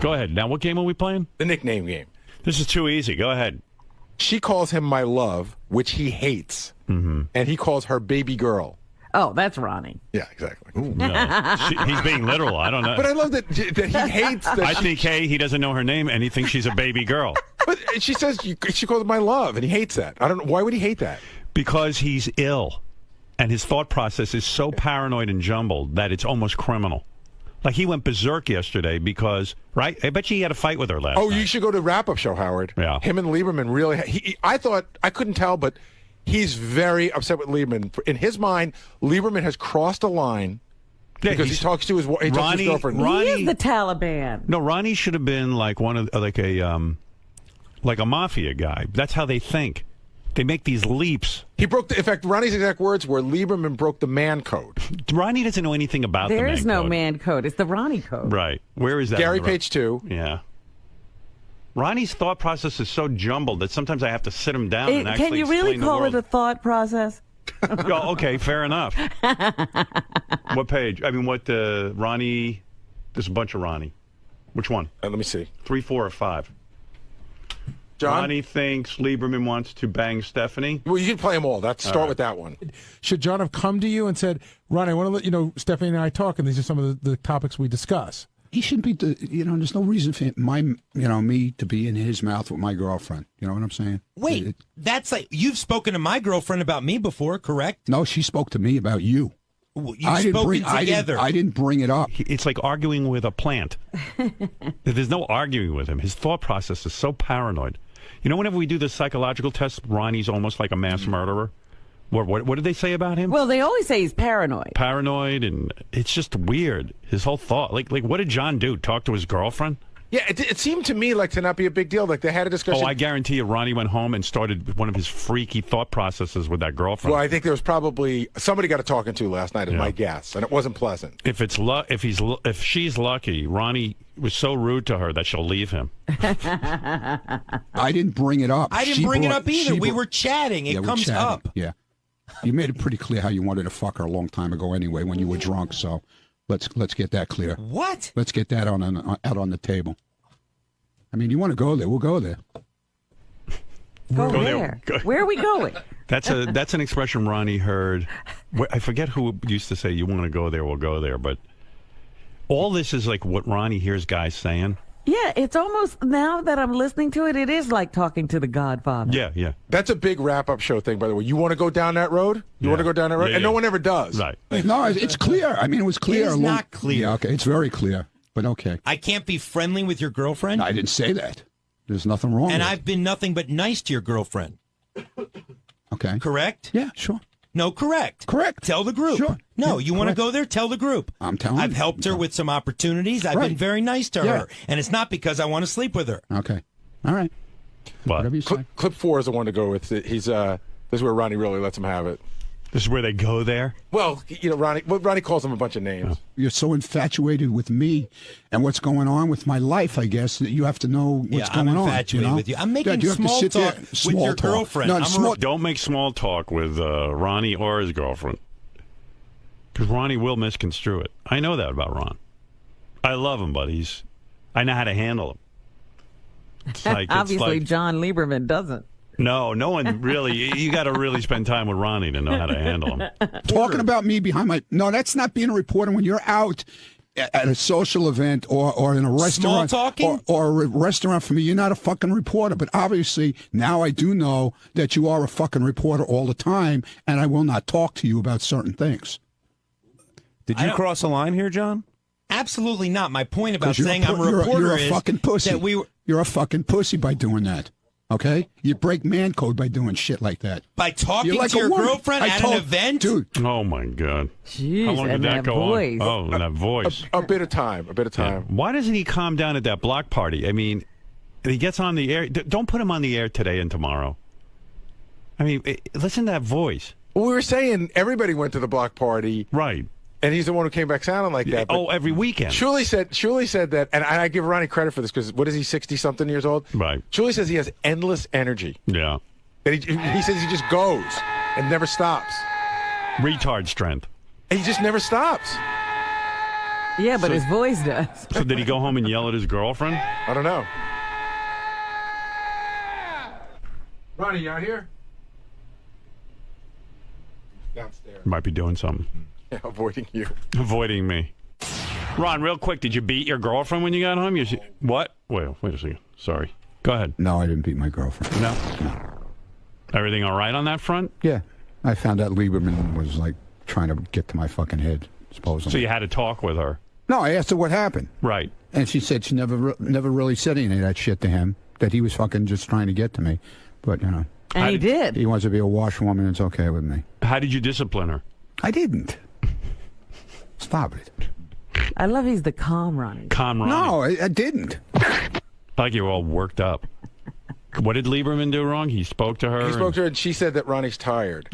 Go ahead. Now, what game are we playing? The nickname game. This is too easy. Go ahead. She calls him my love, which he hates. Mm-hmm. And he calls her baby girl. Oh, that's Ronnie. Yeah, exactly. No. He's being literal. I don't know. But I love that he hates that. I think, he doesn't know her name, and he thinks she's a baby girl. But she says she calls him my love, and he hates that. I don't know. Why would he hate that? Because he's ill, and his thought process is so paranoid and jumbled that it's almost criminal. Like, he went berserk yesterday because, right? I bet you he had a fight with her last night. You should go to wrap-up show, Howard. Yeah. Him and Lieberman really... I thought... I couldn't tell, but he's very upset with Lieberman. In his mind, Lieberman has crossed a line because he talks to his girlfriend. He is the Taliban. No, Ronnie should have been like like a mafia guy. That's how they think. They make these leaps. He broke in fact, Ronnie's exact words were Lieberman broke the man code. Ronnie doesn't know anything about the man code. There is no man code. It's the Ronnie code. Right. Where is that? Gary, page 2. Yeah. Ronnie's thought process is so jumbled that sometimes I have to sit him down and actually explain the world. Can you really call it a thought process? Oh, okay, fair enough. What page? I mean, what Ronnie... There's a bunch of Ronnie. Which one? Let me see. 3, 4, or 5? John? Ronnie thinks Lieberman wants to bang Stephanie. Well, you can play them all. Start with that one. Should John have come to you and said, Ronnie, I want to let you know Stephanie and I talk, and these are some of the topics we discuss? He shouldn't be, there's no reason for me to be in his mouth with my girlfriend. You know what I'm saying? Wait, that's like, you've spoken to my girlfriend about me before, correct? No, she spoke to me about you. You've spoken together. I didn't bring it up. It's like arguing with a plant. There's no arguing with him. His thought process is so paranoid. You know, whenever we do the psychological test, Ronnie's almost like a mass murderer. What did they say about him? Well, they always say he's paranoid. Paranoid, and it's just weird. His whole thought. Like what did John do? Talk to his girlfriend? Yeah, it seemed to me like to not be a big deal. Like they had a discussion. Oh, I guarantee you Ronnie went home and started one of his freaky thought processes with that girlfriend. Well, I think there was probably somebody got a talking to last night, is my guess, and it wasn't pleasant. If she's lucky, Ronnie was so rude to her that she'll leave him. I didn't bring it up. I didn't bring it up either. We were chatting. It comes up. Yeah. You made it pretty clear how you wanted to fuck her a long time ago anyway when you were drunk, so let's get that clear. What? Let's get that out on the table. I mean, you want to go there, we'll go there. Go where? Where are we going? That's an expression Ronnie heard. I forget who used to say, you want to go there, we'll go there. But all this is like what Ronnie hears guys saying. Yeah, it's almost, now that I'm listening to it, it is like talking to the Godfather. Yeah. That's a big wrap-up show thing, by the way. You want to go down that road? You want to go down that road? Yeah, and no one ever does. Right. No, it's clear. I mean, it was clear. It's not clear. Yeah, okay, it's very clear, but okay. I can't be friendly with your girlfriend? I didn't say that. There's nothing wrong And with I've been nothing but nice to your girlfriend. Okay. Correct? Yeah, sure. No, correct. Correct. Tell the group. Sure. No, Yeah, you want to correct. go there? Tell the group. I'm telling I've you. helped her with some opportunities. I've been very nice to her. And it's not because I want to sleep with her. Okay. All right. What? Whatever you say. Clip 4 is the one to go with. He's this is where Ronnie really lets him have it. This is where they go there? Well, Ronnie calls him a bunch of names. You're so infatuated with me and what's going on with my life, I guess, that you have to know what's going on. I'm infatuated with you. I'm making you have to small sit there- talk with small your talk. girlfriend. No, Don't make small talk with Ronnie or his girlfriend. Because Ronnie will misconstrue it. I know that about Ron. I love him, but I know how to handle him. It's like, Obviously, Jon Leiberman doesn't. No one really. You got to really spend time with Ronnie to know how to handle him. Talking about me behind my... No, that's not being a reporter when you're out at a social event or in a restaurant. Small talking? Or a restaurant for me. You're not a fucking reporter. But obviously, now I do know that you are a fucking reporter all the time, and I will not talk to you about certain things. Did you cross a line here, John? Absolutely not. My point about 'Cause you're saying I'm a reporter you're a is fucking pussy. that we were... You're a fucking pussy by doing that. Okay? You break man code by doing shit like that. By talking You're like to a your woman. girlfriend I at told- an event? Dude. Oh, my God. Jeez, How long did and that go voice. on? Oh, that voice. A bit of time. Yeah. Why doesn't he calm down at that block party? I mean, he gets on the air. Don't put him on the air today and tomorrow. I mean, listen to that voice. Well, we were saying everybody went to the block party. Right. And he's the one who came back sounding like that. Oh, every weekend. Shuli said that, and I give Ronnie credit for this because what is he, 60-something years old? Right. Shuli says he has endless energy. Yeah. And he says he just goes and never stops. Retard strength. And he just never stops. Yeah, but his voice does. So did he go home and yell at his girlfriend? I don't know. Ronnie, you out here? Downstairs. Might be doing something. Yeah, avoiding you. Avoiding me. Ron, real quick, did you beat your girlfriend when you got home? What? Wait a second. Sorry. Go ahead. No, I didn't beat my girlfriend. No? Everything all right on that front? Yeah. I found out Lieberman was, like, trying to get to my fucking head, supposedly. So you had to talk with her? No, I asked her what happened. Right. And she said she never really said any of that shit to him, that he was fucking just trying to get to me. But, you know. And he did. He wants to be a washwoman. It's okay with me. How did you discipline her? I didn't. Stop it. I love he's the calm Ronnie. Calm Ronnie. No, I didn't. Like you were all worked up. What did Lieberman do wrong? He spoke to her? He spoke to her, and she said that Ronnie's tired.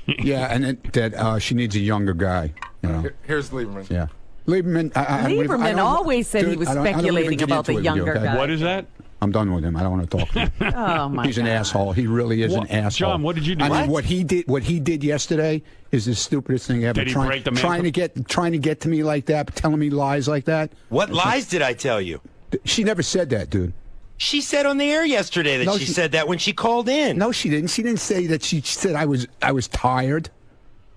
Yeah, and that she needs a younger guy. You know. Here's Lieberman. Yeah. Lieberman. Lieberman always said he was speculating about the younger guy. What is that? I'm done with him. I don't want to talk to him. Oh my! He's an asshole. He really is an asshole. John, what did you do? I mean, what he did yesterday is the stupidest thing ever. Did he break the man? Trying to get to me like that, telling me lies like that. What lies did I tell you? She never said that, dude. She said on the air yesterday that she said that when she called in. No, she didn't. She didn't say that. She said I was tired.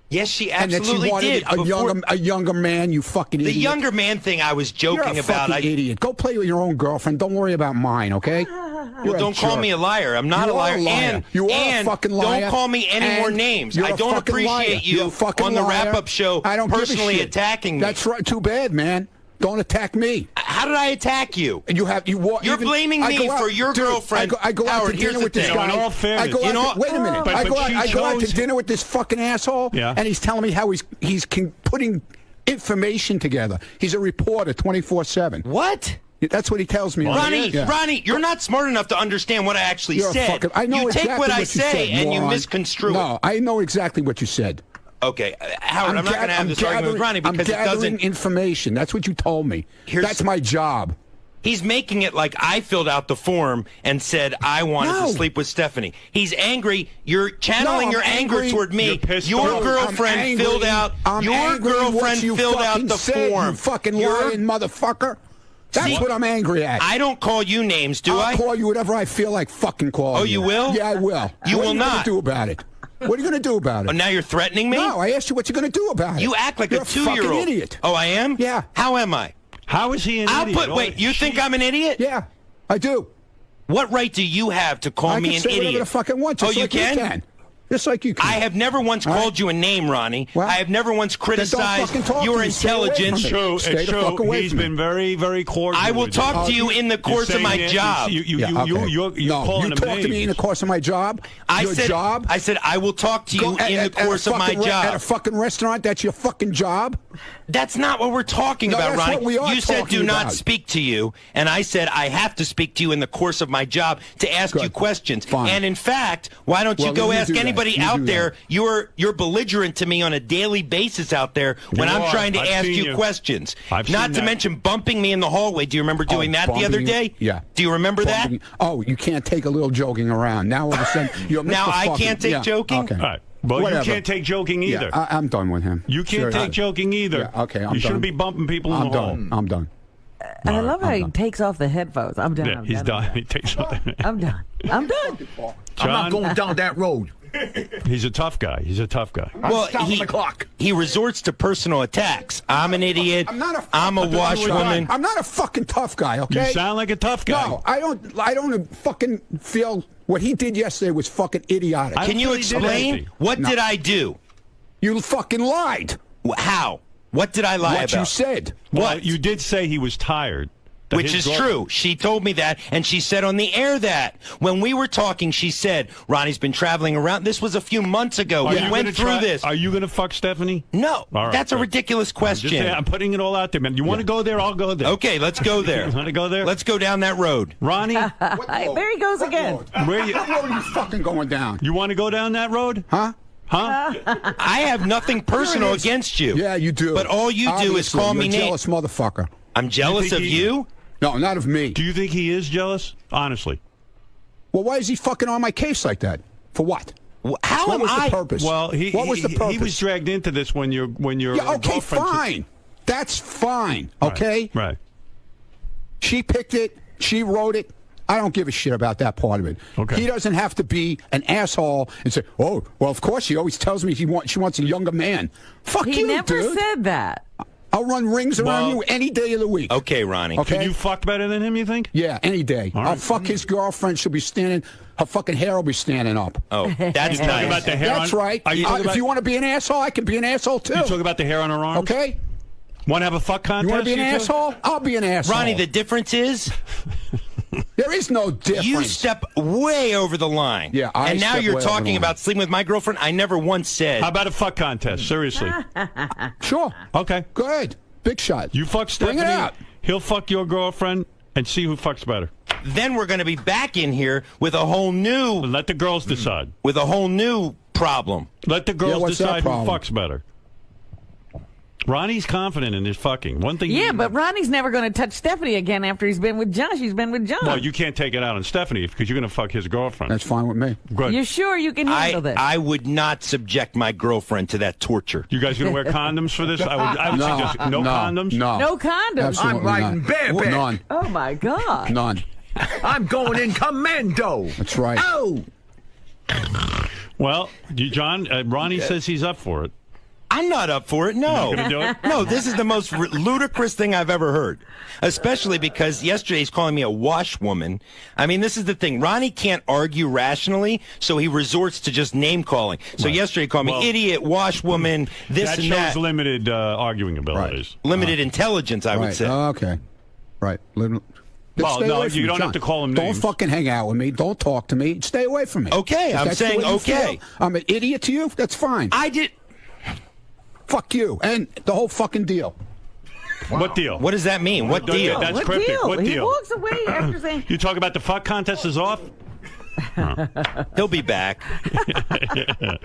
Yes, she And that absolutely she wanted did. a younger man. You fucking idiot. The younger man thing I was joking You're a about. fucking idiot. Go play with your own girlfriend. Don't worry about mine, okay? Well, don't call me a liar. I'm not a liar. And you are a fucking liar. Don't call me any more names. I don't appreciate you on the wrap-up show personally attacking me. That's right. Too bad, man. Don't attack me. How did I attack you? You're blaming me for your girlfriend. I go out Howard, to dinner with this guy. In all fairness, wait a minute. I go out to dinner with this fucking asshole, Yeah. and he's telling me how he's putting information together. He's a reporter 24/7. What? That's what he tells me. Ronnie, you're not smart enough to understand what I actually said. I know you exactly take what I you say said, and you moron. misconstrue it. No, I know exactly what you said. Okay, Howard, I'm not going to have this argument with Ronnie because I'm gathering it doesn't. information. That's what you told me. That's my job. He's making it like I filled out the form and said I wanted to sleep with Stephanie. He's angry. You're channeling your anger toward me. Your girlfriend filled out. Your girlfriend filled out the form. You fucking lying motherfucker. That's what I'm angry at. I don't call you names, do I? I'll call you whatever I feel like fucking calling. Oh, you will? Yeah, I will. You will not. What are you going to do about it? What are you going to do about it? Oh, now you're threatening me? No, I asked you what you're going to do about it. You act like You're a 2-year-old. fucking idiot. Oh, I am? Yeah. How am I? How is he an idiot? Wait, you think I'm an idiot? Yeah, I do. What right do you have to call me an say idiot? Whatever the fuck I want, just you like can? you can. Just like you can. I have never once called you a name, Ronnie. Well, I have never once criticized your intelligence. It's true. It's true. He's been very, very cordial. I will talk to you in the course of my job. You're calling him talk to me in the course of my job. I said I will talk to you in the course of my job. At a fucking restaurant, that's your fucking job? That's not what we're talking about, that's Ronnie. what we are You said talking do not about. speak to you, and I said I have to speak to you in the course of my job to ask you questions. Fine. And in fact, why don't you go ask anybody out there? You're belligerent to me on a daily basis out there when I'm trying to ask you questions. Not to mention bumping me in the hallway. Do you remember doing that the other day? Yeah. Do you remember that? Oh, you can't take a little joking around. Now all of a sudden you're Now I can't take joking? Okay. All right. Well, Whatever. you can't take joking either. Yeah, I'm done with him. You can't take joking either. Yeah, okay, I'm you done. shouldn't be bumping people in the hall. I'm done. And I love how he takes off the headphones. I'm done. Yeah, he's done. He takes off. I'm done. I'm done. I'm not going down that road. He's a tough guy. He's a tough guy. Well, he resorts to personal attacks. I'm an idiot. I'm a washwoman. I'm not a fucking tough guy, okay? You sound like a tough guy. No, I don't fucking feel what he did yesterday was fucking idiotic. Can you explain? What did I do? You fucking lied. How? What did I lie about? What you said. Well, you did say he was tired. Which is true. She told me that, and she said on the air that. When we were talking, she said, Ronnie's been traveling around. This was a few months ago. We went through this. Are you going to fuck Stephanie? No. Right, that's a ridiculous question. I'm putting it all out there, man. You want to go there? I'll go there. Okay, let's go there. You want to go there? Let's go down that road. Ronnie? There he goes again. What road are you fucking going down? You want to go down that road? Huh? I have nothing personal against you. Yeah, you do. But all you do is call me names. Jealous motherfucker. I'm jealous of you? No, not of me. Do you think he is jealous? Honestly. Well, why is he fucking on my case like that? For what? How what was the purpose? Well, what was the purpose? He was dragged into this when your yeah, okay, girlfriend fine. That's fine, okay? Right. She picked it. She wrote it. I don't give a shit about that part of it. Okay. He doesn't have to be an asshole and say, "Oh, well, of course she always tells me she wants a younger man." Fuck He you, never dude. said that. I'll run rings around Well- you any day of the week. Okay, Ronnie. Okay. Can you fuck better than him, you think? Yeah, any day. All I'll right. fuck his girlfriend. She'll be standing. Her fucking hair will be standing up. Oh, that's talking nice. about the hair That's on- right. Are you talking If about- you want to be an asshole, I can be an asshole too. You talk about the hair on her arms? Okay. Want to have a fuck contest? You want to be an two? asshole? I'll be an asshole. Ronnie, the difference is there is no difference. you step way over the line. Yeah, I and now step you're way over the talking line. about sleeping with my girlfriend. I never once said. How about a fuck contest? Seriously. Sure. Okay. Go ahead. Big shot. You fuck Stephanie. Bring it out. He'll fuck your girlfriend and see who fucks better. Then we're going to be back in here with a whole new Let the girls decide. problem. Let the girls what's that decide who problem? fucks better. Ronnie's confident in his fucking. One thing. Yeah, but Ronnie's never going to touch Stephanie again after he's been with John. She's been with John. Well, you can't take it out on Stephanie because you're going to fuck his girlfriend. That's fine with me. Good. You're sure you can handle this? I would not subject my girlfriend to that torture. You guys going to wear condoms for this? I would suggest no condoms. No. No condoms. Absolutely I'm riding not. bareback. None. Oh, my God. None. I'm going in commando. That's right. Oh, Well, John, Ronnie says he's up for it. I'm not up for it. No. You're gonna do it? No, this is the most ludicrous thing I've ever heard. Especially because yesterday he's calling me a washwoman. I mean, this is the thing. Ronnie can't argue rationally, so he resorts to just name calling. So yesterday he called me Well, idiot, washwoman, this That and shows that. limited arguing abilities. Limited intelligence, I would Right. say. Okay. Right. Just Well, stay no, away from you me, don't John. have to call him Don't names. fucking hang out with me. Don't talk to me. Stay away from me. Okay, If I'm that's the saying way you okay. feel, I'm an idiot to you. That's fine. I did. Fuck you and the whole fucking deal. What deal? What does that mean? What deal? That's What cryptic. deal? What He deal? walks away after saying, You talk about the fuck contest is off? He'll be back.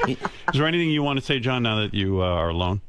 Is there anything you want to say, John, now that you are alone?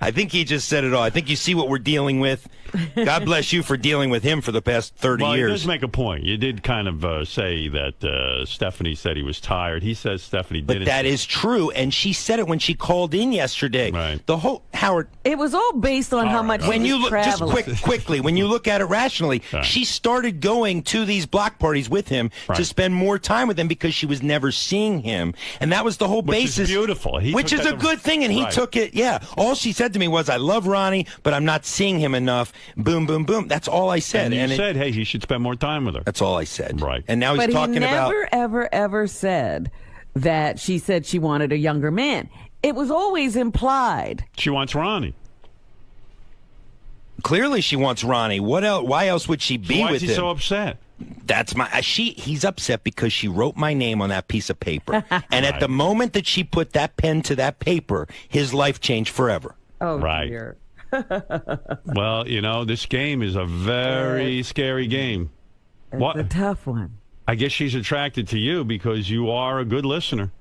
I think he just said it all. I think you see what we're dealing with. God bless you for dealing with him for the past 30 Well, years. he does make a point. You did kind of say that Stephanie said he was tired. He says Stephanie But didn't. that is true, and she said it when she called in yesterday. Right. The whole Howard. it was all based on how right, much all right. he When was you look, just traveling. quickly, when you look at it rationally, Right. she started going to these block parties with him to Right. spend more time with him because she was never seeing him, and that was the whole Which is basis. beautiful. He Which took is that a good thing, and he Right. took it. Yeah. All she said to me was, "I love Ronnie, but I'm not seeing him enough." Boom, boom, boom. That's all I said. And you it- said, hey, he should spend more time with her. that's all I said. Right. And now he's But he talking never, about. ever said that she said she wanted a younger man. It was always implied. She wants Ronnie. Clearly, she wants Ronnie. What else? Why else would she be Why with is he him? so upset? That's my. He's upset because she wrote my name on that piece of paper, and at the moment that she put that pen to that paper, his life changed forever. Oh, Right. dear. Well, this game is a very scary game. It's What? a tough one. I guess she's attracted to you because you are a good listener.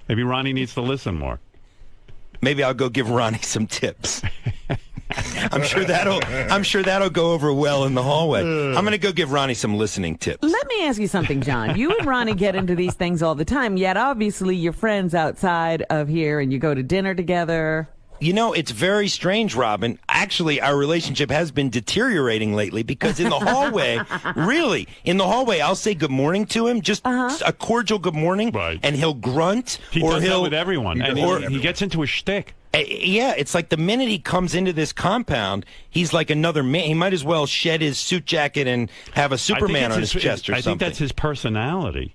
Maybe Ronnie needs to listen more. Maybe I'll go give Ronnie some tips. I'm sure that'll go over well in the hallway. I'm going to go give Ronnie some listening tips. Let me ask you something, John. You and Ronnie get into these things all the time, yet obviously you're friends outside of here and you go to dinner together. It's very strange, Robin. Actually, our relationship has been deteriorating lately because in the hallway, I'll say good morning to him, just a cordial good morning, Right. and he'll grunt, He or does that he'll with everyone, and he gets into a shtick. Yeah, it's like the minute he comes into this compound, he's like another man. He might as well shed his suit jacket and have a Superman on his chest or I something. think that's his personality.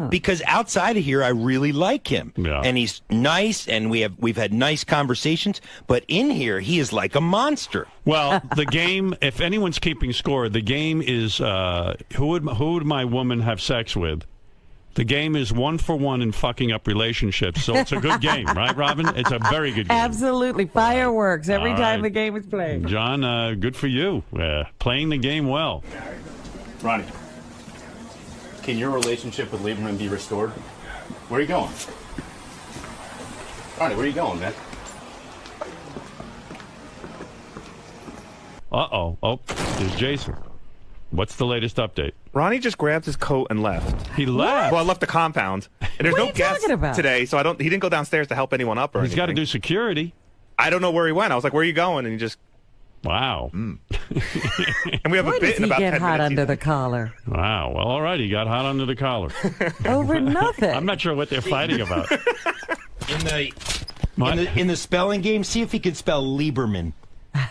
Because outside of here, I really like him, Yeah. and he's nice, and we've had nice conversations. But in here, he is like a monster. Well, the game, if anyone's keeping score, the game is who would my woman have sex with? The game is 1-for-1 in fucking up relationships, so it's a good game, right, Robin? It's a very good game. Absolutely. Fireworks every All time right. the game is played. John, good for you. Playing the game well. Ronnie, can your relationship with Lieberman be restored? Where are you going? Ronnie, where are you going, man? Uh-oh. Oh, there's Jason. What's the latest update? Ronnie just grabbed his coat and left. He left? Well, I left the compound. And there's What are no you guest talking about? today, so he didn't go downstairs to help anyone up or He's anything. got to do security. I don't know where he went. I was like, where are you going? And he just... Wow. And we have Why a bit does in he about get 10 hot minutes. under the collar? Wow. Well, all right. He got hot under the collar. Over nothing. I'm not sure what they're fighting about. In the spelling game, see if he can spell Lieberman.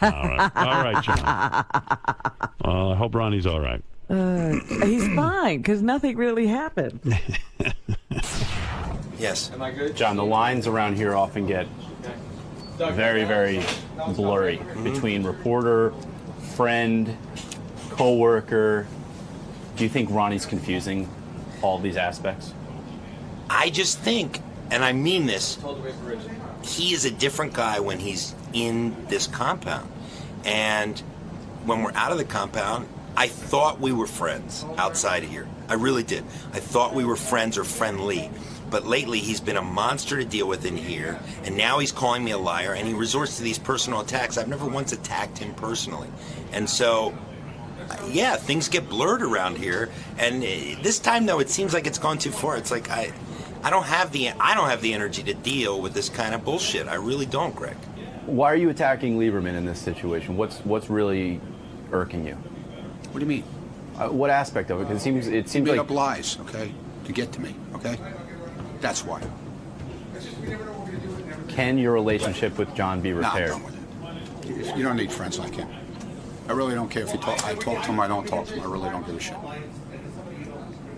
All right, John. I hope Ronnie's all right. He's fine, because nothing really happened. Yes. Am I good? John, the lines around here often get very, very blurry between reporter, friend, co-worker. Do you think Ronnie's confusing all these aspects? I just think, and I mean this, he is a different guy when he's in this compound. And when we're out of the compound, I thought we were friends outside of here. I really did. I thought we were friends or friendly. But lately, he's been a monster to deal with in here, and now he's calling me a liar, and he resorts to these personal attacks. I've never once attacked him personally. And so, yeah, things get blurred around here. And this time, though, it seems like it's gone too far. It's like I don't have the energy to deal with this kind of bullshit. I really don't, Greg. Why are you attacking Lieberman in this situation? What's really irking you? What do you mean? What aspect of it? Because it seems Made like up lies, okay, to get to me, okay? That's why. Can your relationship with Jon be Nah, I'm repaired? done with it. You don't need friends like him. I really don't care if you talk. I talk to him. I don't talk to him. I really don't give a shit.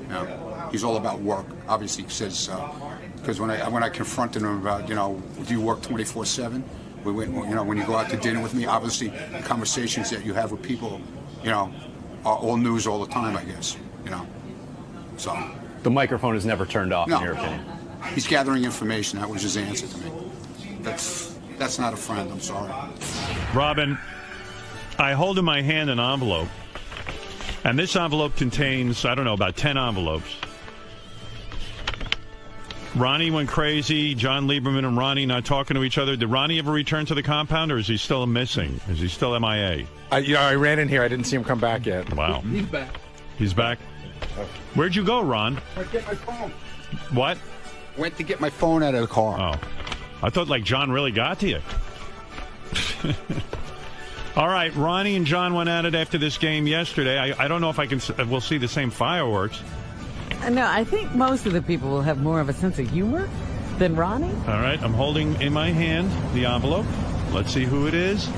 You know, he's all about work. Obviously, he says because when I confronted him about do you work 24/7? We went when you go out to dinner with me. Obviously, the conversations that you have with people, are all news all the time. I guess so. The microphone is never turned off, No. in your opinion. He's gathering information. That was his answer to me. That's not a friend. I'm sorry. Robin, I hold in my hand an envelope, and this envelope contains, I don't know, about 10 envelopes. Ronnie went crazy. Jon Leiberman and Ronnie not talking to each other. Did Ronnie ever return to the compound, or is he still missing? Is he still MIA? I ran in here. I didn't see him come back yet. Wow. He's back. He's back? Where'd you go, Ron? I get my phone. What? Went to get my phone out of the car. Oh. I thought, John really got to you. All right, Ronnie and Jon went at it after this game yesterday. I don't know if we'll see the same fireworks. No, I think most of the people will have more of a sense of humor than Ronnie. All right, I'm holding in my hand the envelope. Let's see who it is.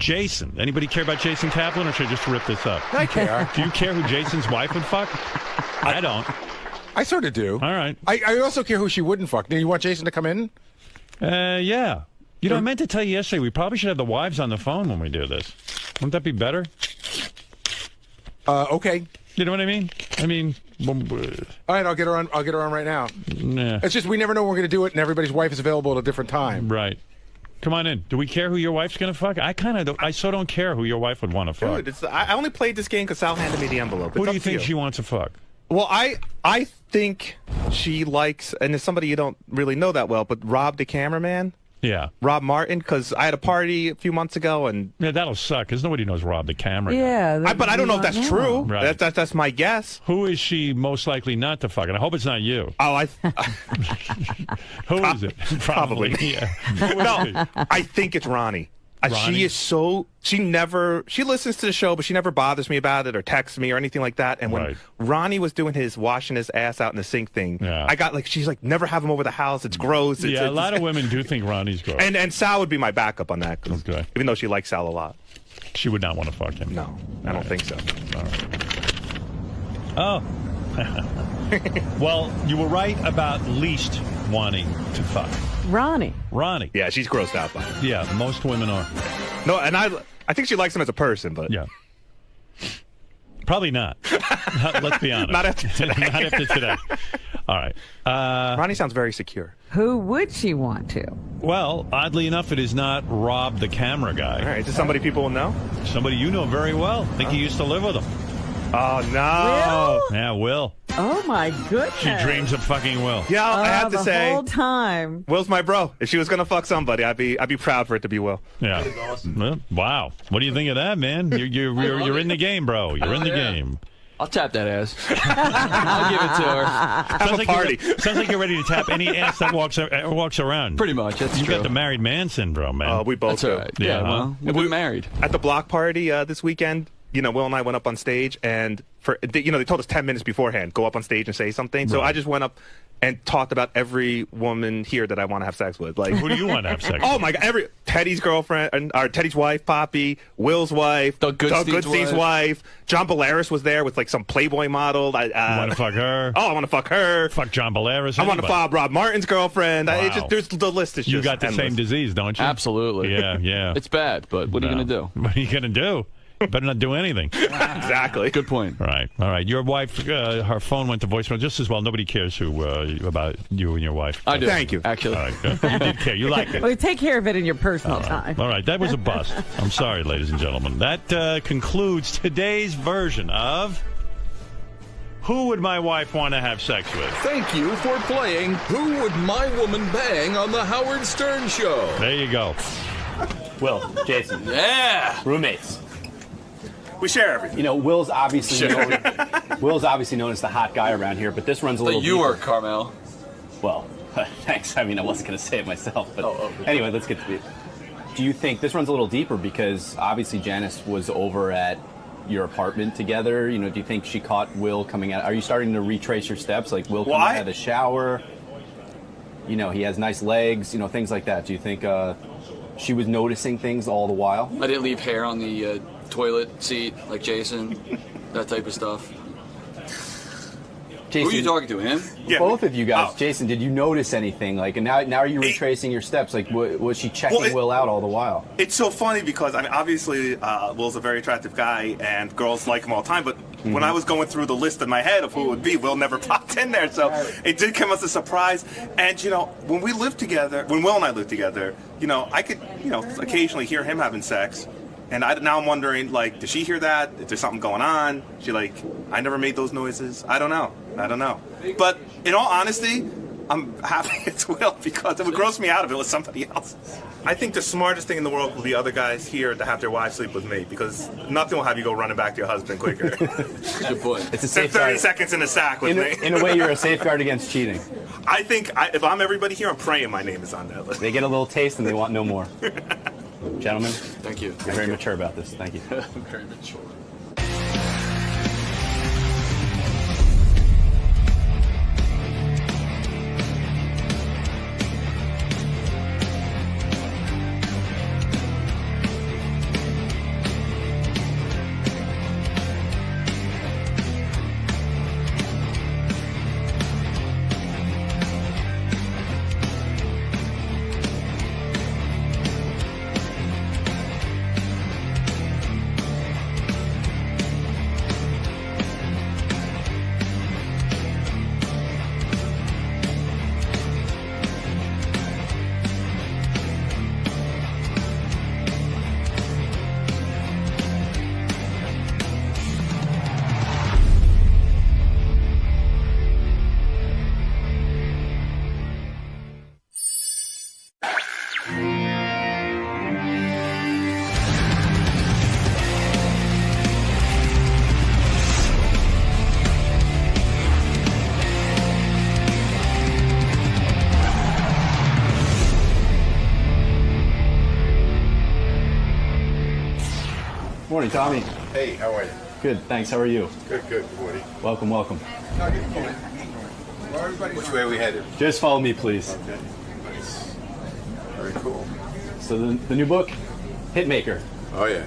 Jason. Anybody care about Jason Kaplan, or should I just rip this up? I care. Do you care who Jason's wife would fuck? I don't. I sort of do. All right. I also care who she wouldn't fuck. Do you want Jason to come in? Yeah. I meant to tell you yesterday, we probably should have the wives on the phone when we do this. Wouldn't that be better? Okay. You know what I mean? All right, I'll get her on. I'll get her on right now. Nah. It's just we never know when we're going to do it, and everybody's wife is available at a different time. Right. Come on in. Do we care who your wife's going to fuck? I so don't care who your wife would want to fuck. Dude, I only played this game because Sal handed me the envelope. Who do you think she wants to fuck? Well, I think she likes, and it's somebody you don't really know that well, but Rob the cameraman. Yeah. Rob Martin, because I had a party a few months ago, and yeah, that'll suck, because nobody knows Rob the camera guy. Yeah. but I don't know if that's true. Right. That's my guess. Who is she most likely not to fuck? And I hope it's not you. Oh, Who is it? Probably. Yeah. No, I think it's Ronnie. Ronnie? She is so, she listens to the show, but she never bothers me about it or texts me or anything like that. And when Right. Ronnie was doing his washing his ass out in the sink thing, Yeah. I got she's like, never have him over the house. It's gross. Yeah, a lot of women do think Ronnie's gross. And Sal would be my backup on that. Okay. Even though she likes Sal a lot. She would not want to fuck him. No, I don't think so. All right. Oh. Well, you were right about least wanting to fuck. Ronnie. Yeah, she's grossed out by it. Yeah, most women are. No, and I think she likes him as a person, but Yeah. Probably not. Let's be honest. Not after today. Not after today. All right. Ronnie sounds very secure. Who would she want to? Well, oddly enough, it is not Rob the camera guy. All right, is this somebody people will know? Somebody you know very well. I think you used to live with him. Oh, no. Will? Yeah, Will. Oh, my goodness. She dreams of fucking Will. Yeah, I have to the say, whole time. Will's my bro. If she was gonna fuck somebody, I'd be proud for it to be Will. Yeah. Well, wow. What do you think of that, man? You're in the game, bro. You're in the game. I'll tap that ass. I'll give it to her. Have a party. Sounds like you're ready to tap any ass that walks around. Pretty much. That's you true. got the married man syndrome, man. We both That's do. all right. Yeah, well, we're married. At the block party this weekend, Will and I went up on stage, and they told us 10 minutes beforehand, go up on stage and say something. So I just went up and talked about every woman here that I want to have sex with. Like, who do you want to have sex with? Oh my God, Teddy's girlfriend, or Teddy's wife, Poppy, Will's wife, Doug Goodstein's wife. John Belaris was there with like some Playboy model. You want to fuck her? Oh, I want to fuck her. Fuck John Belaris. I want to fuck Rob Martin's girlfriend. Wow. There's the list is just you got the endless. same disease, don't you? Absolutely. Yeah. It's bad, but what are you going to do? What are you going to do? Better not do anything. Exactly. Good point. Right. All right. Your wife, her phone went to voicemail just as well. Nobody cares about you and your wife. I do. Thank you. Actually. All right. You did care. You like it. Well, take care of it in your personal time. All right. That was a bust. I'm sorry, ladies and gentlemen. That concludes today's version of Who Would My Wife Want to Have Sex With? Thank you for playing Who Would My Woman Bang on the Howard Stern Show. There you go. Will, Jason. Yeah. Roommates. We share everything. Will's obviously known as the hot guy around here, but this runs a little You deeper. are, Carmel. Well, thanks. I mean, I wasn't going to say it myself, but anyway, let's get to it. Do you think this runs a little deeper because obviously Janice was over at your apartment together? Do you think she caught Will coming out? Are you starting to retrace your steps? Like Will coming out of the shower? He has nice legs, things like that. Do you think she was noticing things all the while? I didn't leave hair on the toilet seat like Jason, that type of stuff. Jason, who are you talking to, him? Yeah. Both of you guys. Girls. Did you notice anything? Like, and now are you retracing your steps? Like, was she checking Will out all the while? It's so funny because, obviously, Will's a very attractive guy, and girls like him all the time, but when I was going through the list in my head of who it would be, Will never popped in there, so it did come as a surprise. And, when we lived together, when Will and I lived together, I could, occasionally hear him having sex. And now I'm wondering, does she hear that? Is there something going on? She I never made those noises. I don't know. But in all honesty, I'm happy it's Will because it would gross me out if it was somebody else. I think the smartest thing in the world will be other guys here to have their wives sleep with me because nothing will have you go running back to your husband quicker. Good point. It's a Spend 30 seconds in a sack with me. In a way, you're a safeguard against cheating. I think if I'm everybody here, I'm praying my name is on that list. They get a little taste and they want no more. Gentlemen, thank you. You're very mature about this. Thank you. Very mature. Morning, Tommy. Hey, how are you? Good, thanks. How are you? Good, good. Morning. Welcome. Which way are we headed? Just follow me, please. Okay. Nice. Very cool. So the new book, Hitmaker. Oh, yeah.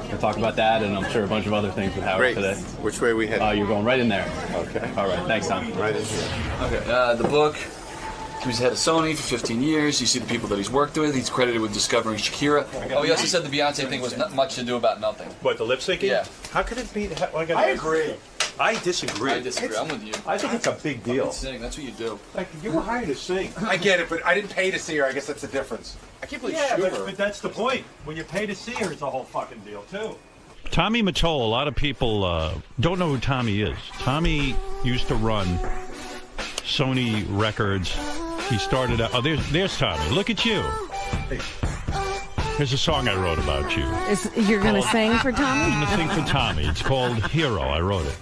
We'll talk about that and I'm sure a bunch of other things with Howard Great. today. Which way are we headed? You're going right in there. Okay. All right. Thanks, Tom. Right in here. Okay. The book. He was head of Sony for 15 years. You see the people that he's worked with. He's credited with discovering Shakira. Oh, he also said the Beyonce thing was not much to do about nothing. What, the lip syncing? Yeah. How could it be? I agree. I disagree. I'm with you. I think it's a big deal. Sing. That's what you do. Like, you were hired to sing. I get it, but I didn't pay to see her. I guess that's the difference. I can't believe Schumer. But that's the point. When you pay to see her, it's a whole fucking deal, too. Tommy Mottola, a lot of people don't know who Tommy is. Tommy used to run Sony Records. He started out... Oh, there's Tommy. Look at you. Here's a song I wrote about you. You're going to sing for Tommy? I'm going to sing for Tommy. It's called Hero. I wrote it.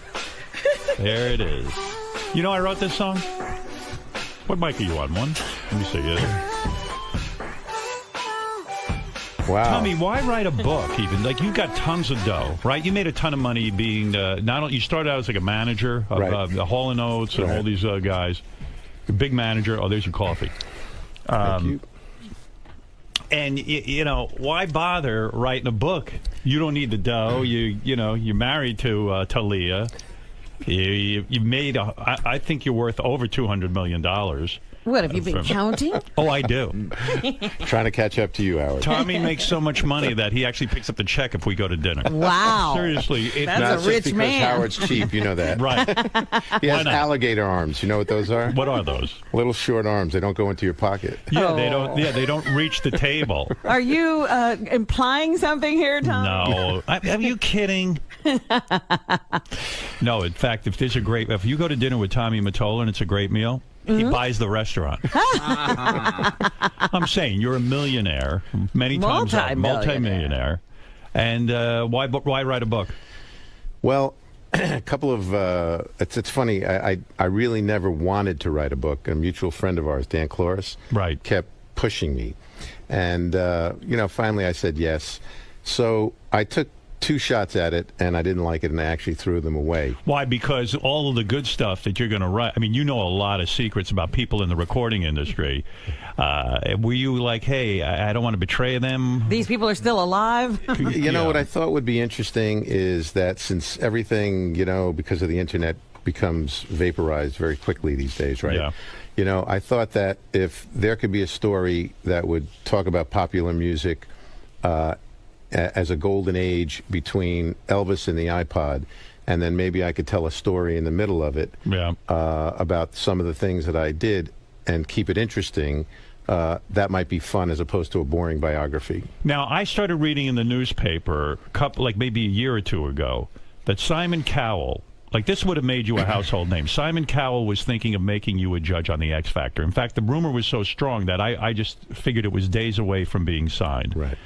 There it is. You know I wrote this song? What mic are you on? One? Let me see. Wow. Tommy, why write a book even? Like, you got tons of dough, right? You made a ton of money being, not only, you started out as like a manager of the Hall & Oates and all these guys. A big manager. Oh, there's your coffee. Thank you. And, you know, why bother writing a book? You don't need the dough. You're married to Talia. You made, I think you're worth over $200 million. What, have you been counting? Oh, I do. Trying to catch up to you, Howard. Tommy makes so much money that he actually picks up the check if we go to dinner. Wow. Seriously. That's a rich man. Howard's cheap, you know that. Right. He has alligator arms. You know what those are? What are those? Little short arms. They don't go into your pocket. Yeah, they don't. Yeah, they don't reach the table. Are you implying something here, Tom? No. Are you kidding? No, in fact, if you go to dinner with Tommy Mottola and it's a great meal, he buys the restaurant. I'm saying you're a millionaire, many times multi-millionaire. And why write a book? Well, a couple of it's funny. I really never wanted to write a book. A mutual friend of ours, Dan Cloris, kept pushing me, and finally I said yes. So I took 2 shots at it, and I didn't like it, and I actually threw them away. Why? Because all of the good stuff that you're going to write, I mean, you know a lot of secrets about people in the recording industry. Were you like, hey, I don't want to betray them? These people are still alive? You know, what I thought would be interesting is that since everything, because of the internet, becomes vaporized very quickly these days, right? Yeah. I thought that if there could be a story that would talk about popular music, as a golden age between Elvis and the iPod, and then maybe I could tell a story in the middle of it about some of the things that I did and keep it interesting. That might be fun as opposed to a boring biography. Now, I started reading in the newspaper, maybe a year or 2 ago, that Simon Cowell, like this would have made you a household name. Simon Cowell was thinking of making you a judge on the X Factor. In fact, the rumor was so strong that I just figured it was days away from being signed. Right.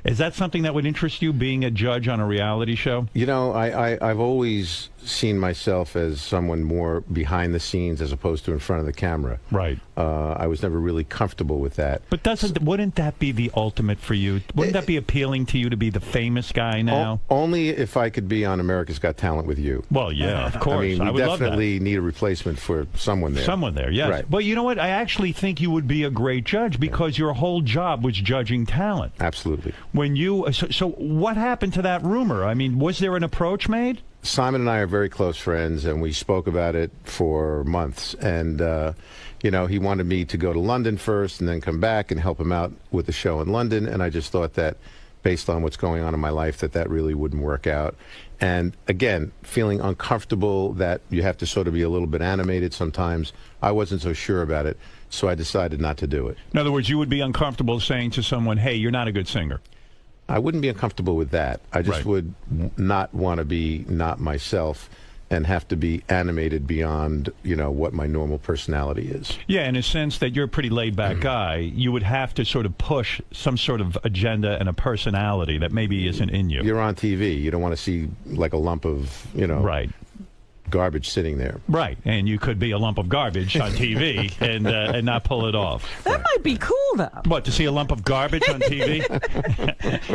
Is that something that would interest you, being a judge on a reality show? I've always seen myself as someone more behind the scenes as opposed to in front of the camera. Right. I was never really comfortable with that. But wouldn't that be the ultimate for you? Wouldn't that be appealing to you to be the famous guy now? Only if I could be on America's Got Talent with you. Well, yeah, of course. I mean, we definitely need a replacement for someone there. Someone there, yes. Right. But you know what? I actually think you would be a great judge because your whole job was judging talent. Absolutely. So what happened to that rumor? I mean, was there an approach made? Simon and I are very close friends, and we spoke about it for months. And, he wanted me to go to London first and then come back and help him out with the show in London. And I just thought that, based on what's going on in my life, that really wouldn't work out. And, again, feeling uncomfortable that you have to sort of be a little bit animated sometimes, I wasn't so sure about it. So I decided not to do it. In other words, you would be uncomfortable saying to someone, hey, you're not a good singer. I wouldn't be uncomfortable with that. I just would not want to be not myself and have to be animated beyond, what my normal personality is. Yeah, in a sense that you're a pretty laid-back guy, you would have to sort of push some sort of agenda and a personality that maybe isn't in you. You're on TV. You don't want to see like a lump of, garbage sitting there. Right, and you could be a lump of garbage on TV and not pull it off. That might be cool, though. What, to see a lump of garbage on TV?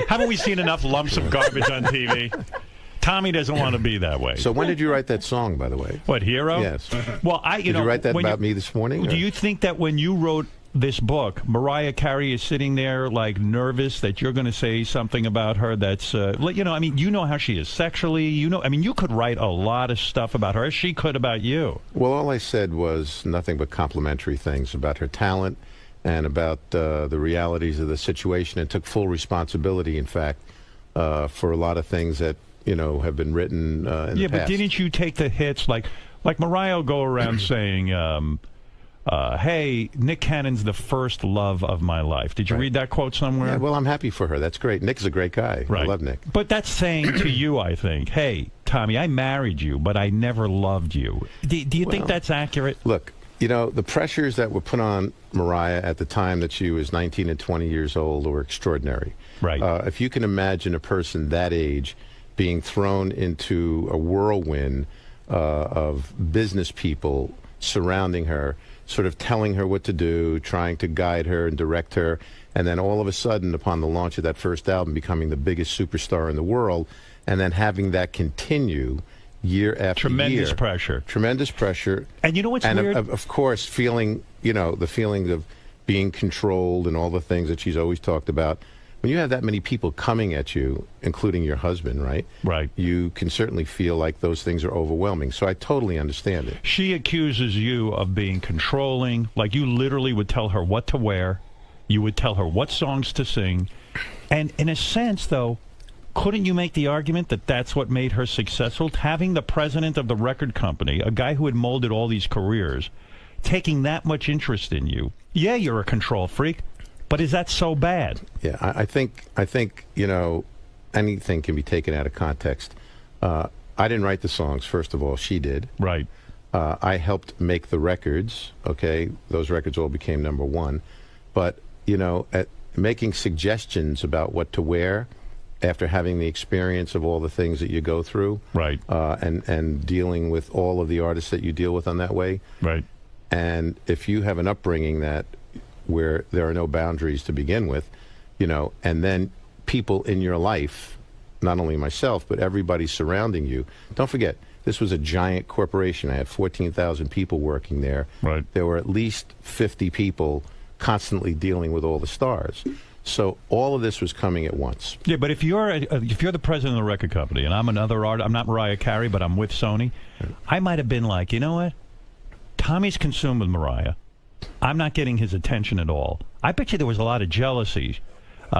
Haven't we seen enough lumps of garbage on TV? Tommy doesn't want to be that way. So when did you write that song, by the way? What, Hero? Yes. Well, did you write that about me this morning? Do you think that when you wrote this book, Mariah Carey is sitting there like nervous that you're going to say something about her that's, you know how she is sexually, you could write a lot of stuff about her as she could about you. Well, all I said was nothing but complimentary things about her talent and about the realities of the situation, and took full responsibility, in fact, for a lot of things that, have been written in the past. Yeah, but didn't you take the hits like Mariah will go around saying, hey, Nick Cannon's the first love of my life. Did you read that quote somewhere? Yeah, well, I'm happy for her. That's great. Nick's a great guy. Right. I love Nick. But that's saying to you, I think, hey, Tommy, I married you, but I never loved you. Do you think that's accurate? Look, the pressures that were put on Mariah at the time that she was 19 and 20 years old were extraordinary. Right. If you can imagine a person that age being thrown into a whirlwind of business people surrounding her, sort of telling her what to do, trying to guide her and direct her, and then all of a sudden, upon the launch of that first album, becoming the biggest superstar in the world, and then having that continue year after Tremendous year. pressure. Tremendous pressure. And you know what's and weird? Of course, feeling, the feeling of being controlled and all the things that she's always talked about. When you have that many people coming at you, including your husband, right? Right. You can certainly feel like those things are overwhelming. So I totally understand it. She accuses you of being controlling. Like, you literally would tell her what to wear. You would tell her what songs to sing. And in a sense, though, couldn't you make the argument that that's what made her successful? Having the president of the record company, a guy who had molded all these careers, taking that much interest in you. Yeah, you're a control freak, but is that so bad? Yeah, I think anything can be taken out of context. I didn't write the songs, first of all. She did. Right. I helped make the records, okay? Those records all became #1. But, at making suggestions about what to wear after having the experience of all the things that you go through. Right. And dealing with all of the artists that you deal with on that way. Right. And if you have an upbringing where there are no boundaries to begin with, and then people in your life, not only myself, but everybody surrounding you. Don't forget, this was a giant corporation. I had 14,000 people working there. Right. There were at least 50 people constantly dealing with all the stars. So all of this was coming at once. Yeah, but if you're the president of the record company, and I'm another artist, I'm not Mariah Carey, but I'm with Sony, I might have been like, you know what? Tommy's consumed with Mariah. I'm not getting his attention at all. I bet you there was a lot of jealousy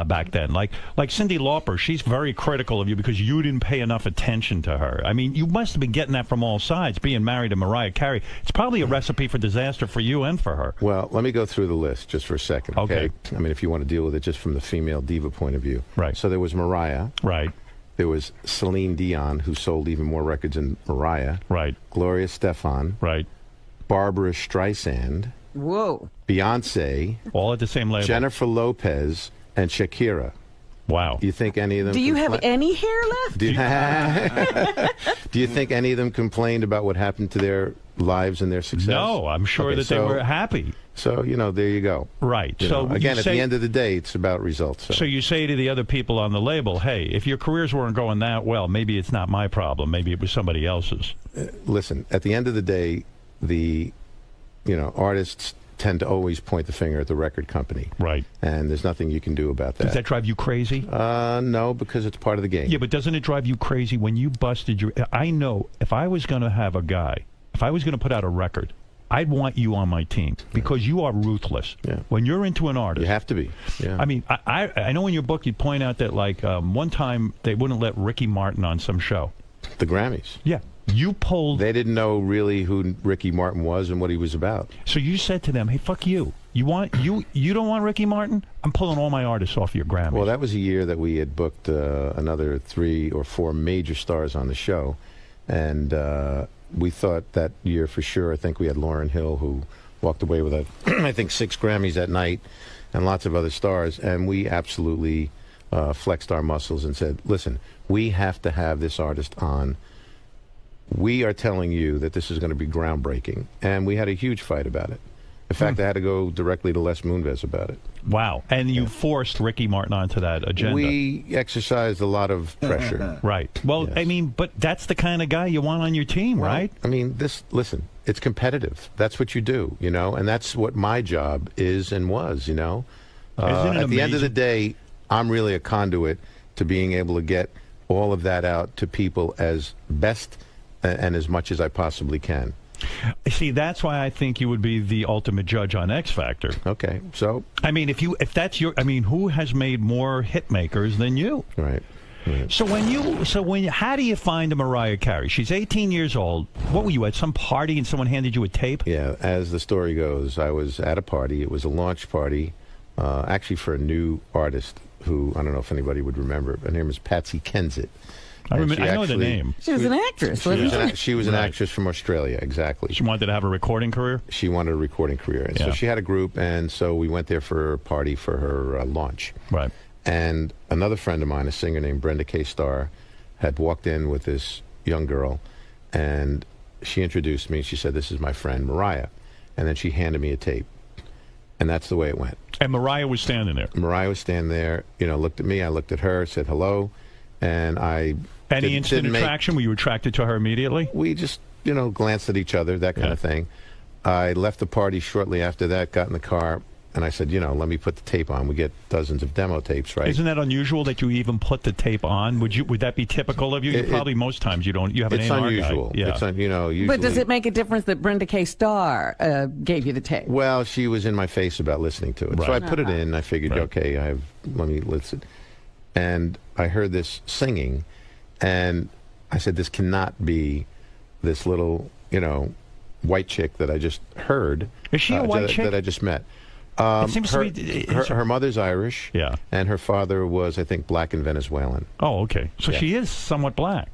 back then. Like Cyndi Lauper, she's very critical of you because you didn't pay enough attention to her. I mean, you must have been getting that from all sides, being married to Mariah Carey. It's probably a recipe for disaster for you and for her. Well, let me go through the list just for a second, okay? I mean, if you want to deal with it just from the female diva point of view. Right. So there was Mariah. Right. There was Celine Dion, who sold even more records than Mariah. Right. Gloria Stefan. Right. Barbara Streisand. Whoa. Beyonce. All at the same label. Jennifer Lopez and Shakira. Wow. Do you think any of them... Do you have any hair left? Do you think any of them complained about what happened to their lives and their success? No, I'm sure that they were happy. So, there you go. Right. So again, at the end of the day, it's about results. So you say to the other people on the label, hey, if your careers weren't going that well, maybe it's not my problem. Maybe it was somebody else's. Listen, at the end of the day, the artists tend to always point the finger at the record company. Right. And there's nothing you can do about that. Does that drive you crazy? No, because it's part of the game. Yeah, but doesn't it drive you crazy when you busted your... I know if I was going to have a guy, if I was going to put out a record, I'd want you on my team because you are ruthless. Yeah. When you're into an artist... You have to be. Yeah. I mean, I know in your book you point out that, like, one time they wouldn't let Ricky Martin on some show. The Grammys. Yeah. You pulled... They didn't know really who Ricky Martin was and what he was about. So you said to them, hey, fuck you. You don't want Ricky Martin? I'm pulling all my artists off your Grammys. Well, that was a year that we had booked another 3 or 4 major stars on the show. And we thought that year for sure, I think we had Lauryn Hill, who walked away with, I think, 6 Grammys that night and lots of other stars. And we absolutely flexed our muscles and said, listen, we have to have this artist on. We are telling you that this is going to be groundbreaking. And we had a huge fight about it. In fact, I had to go directly to Les Moonves about it. Wow. And you forced Ricky Martin onto that agenda. We exercised a lot of pressure. Right. Well, yes. I mean, but that's the kind of guy you want on your team, right? I mean, listen, it's competitive. That's what you do, and that's what my job is and was, Isn't it at the end of amazing? the day, I'm really a conduit to being able to get all of that out to people as best and as much as I possibly can. See, that's why I think you would be the ultimate judge on X Factor. Okay, so I mean, if that's your, I mean, who has made more hit makers than you? Right. So how do you find a Mariah Carey? She's 18 years old. What were you at some party and someone handed you a tape? Yeah, as the story goes, I was at a party. It was a launch party, actually for a new artist who I don't know if anybody would remember. Her name is Patsy Kensit. I know the name. She was an actress, wasn't she? She was an actress from Australia, exactly. She wanted to have a recording career? She wanted a recording career. And so she had a group, and so we went there for a party for her launch. Right. And another friend of mine, a singer named Brenda K. Starr, had walked in with this young girl, and she introduced me. She said, "This is my friend Mariah," and then she handed me a tape, and that's the way it went. And Mariah was standing there. Mariah was standing there. Looked at me. I looked at her. Said hello, and I. Any instant attraction? Were you attracted to her immediately? We just glanced at each other, that kind of thing. I left the party shortly after that. Got in the car. And I said, let me put the tape on. We get dozens of demo tapes, right? Isn't that unusual that you even put the tape on? Would that be typical of you? Probably most times you don't. You have an A&R unusual. guy. Yeah. It's unusual. But does it make a difference that Brenda K. Starr gave you the tape? Well, she was in my face about listening to it, so I put it in. I figured, okay, let me listen. And I heard this singing, and I said, this cannot be this little, white chick that I just heard. Is she a white chick that I just met? It seems to be her mother's Irish, and her father was, I think, black and Venezuelan. Oh, okay. So she is somewhat black.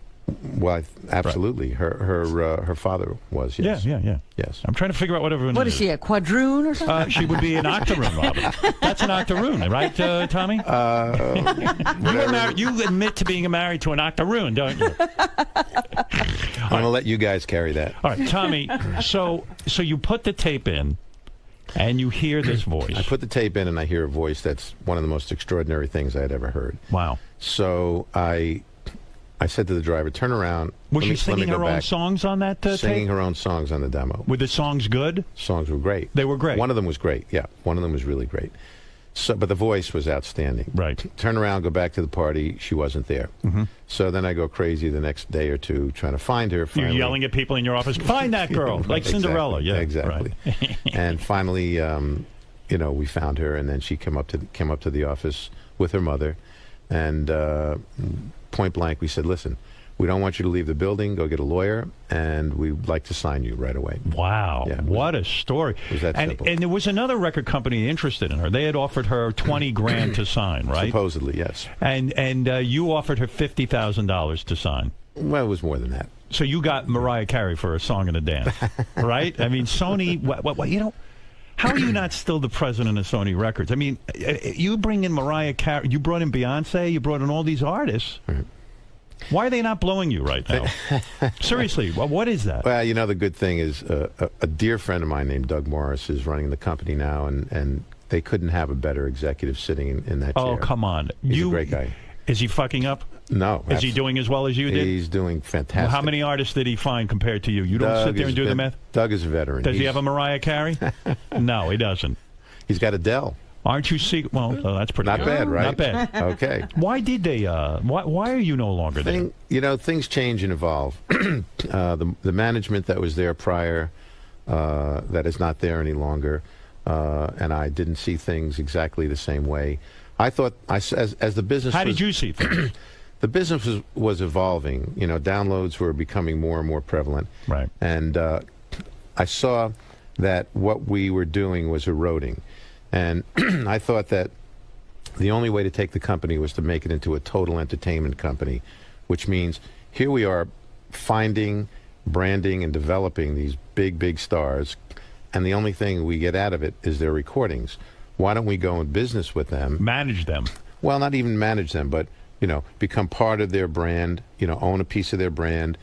Well, absolutely. Her father was, yes. Yeah. Yes. I'm trying to figure out what everyone What is she, a quadroon or something? She would be an octoroon, Robin. That's an octoroon, right, Tommy? You admit to being married to an octoroon, don't you? I'm going to let you guys carry that. All right, Tommy, so you put the tape in, and you hear this voice. I put the tape in, and I hear a voice that's one of the most extraordinary things I had ever heard. Wow. So I said to the driver, turn around. Was she singing her own songs on that tape? Singing her own songs on the demo. Were the songs good? Songs were great. They were great? One of them was great, yeah. One of them was really great. So, but the voice was outstanding. Right. Turn around, go back to the party. She wasn't there. Mm-hmm. So then I go crazy the next day or two trying to find her. You're yelling at people in your office, find that girl, like Cinderella. Yeah, exactly. Right. And finally, we found her, and then she came up to the office with her mother, and point blank, we said, listen, we don't want you to leave the building. Go get a lawyer, and we'd like to sign you right away. Wow. Yeah, what a story. It was that simple. And there was another record company interested in her. They had offered her $20,000 to sign, right? Supposedly, yes. And you offered her $50,000 to sign. Well, it was more than that. So you got Mariah Carey for a song and a dance, right? I mean, Sony, how are you not still the president of Sony Records? I mean, you bring in Mariah Carey, you brought in Beyonce, you brought in all these artists. Right. Why are they not blowing you right now? Seriously, what is that? Well, the good thing is a dear friend of mine named Doug Morris is running the company now, and they couldn't have a better executive sitting in that chair. Oh, come on. He's a great guy. Is he fucking up? No. Is he doing as well as you did? He's doing fantastic. Well, how many artists did he find compared to you? You don't sit there and do the math? Doug is a veteran. Does he have a Mariah Carey? No, he doesn't. He's got Adele. Aren't you well, that's pretty not good. bad, right? Not bad. Okay. Why did they? Why are you no longer there? Things change and evolve. The management that was there prior, that is not there any longer, and I didn't see things exactly the same way. I thought, as the business. How did you see things? The business was evolving. Downloads were becoming more and more prevalent. Right. And I saw that what we were doing was eroding. And I thought that the only way to take the company was to make it into a total entertainment company, which means here we are finding, branding, and developing these big, big stars, and the only thing we get out of it is their recordings. Why don't we go in business with them? Manage them. Well, not even manage them, but, become part of their brand, own a piece of their brand,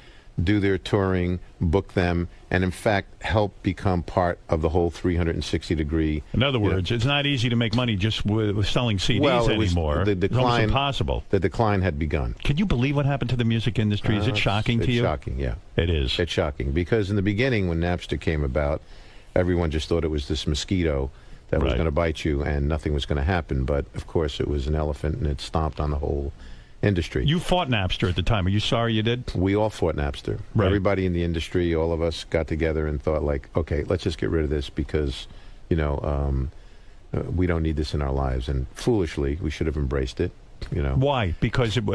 do their touring, book them, and in fact help become part of the whole 360-degree. In other words, it's not easy to make money just with selling CDs anymore. The decline, it's almost impossible. The decline had begun. Can you believe what happened to the music industry? Is it shocking to you? It's shocking, yeah. It is. It's shocking because in the beginning when Napster came about, everyone just thought it was this mosquito that was going to bite you and nothing was going to happen. But of course it was an elephant and it stomped on the whole industry. You fought Napster at the time. Are you sorry you did? We all fought Napster. Right. Everybody in the industry, all of us got together and thought okay, let's just get rid of this because, we don't need this in our lives. And foolishly, we should have embraced it. Why? Because it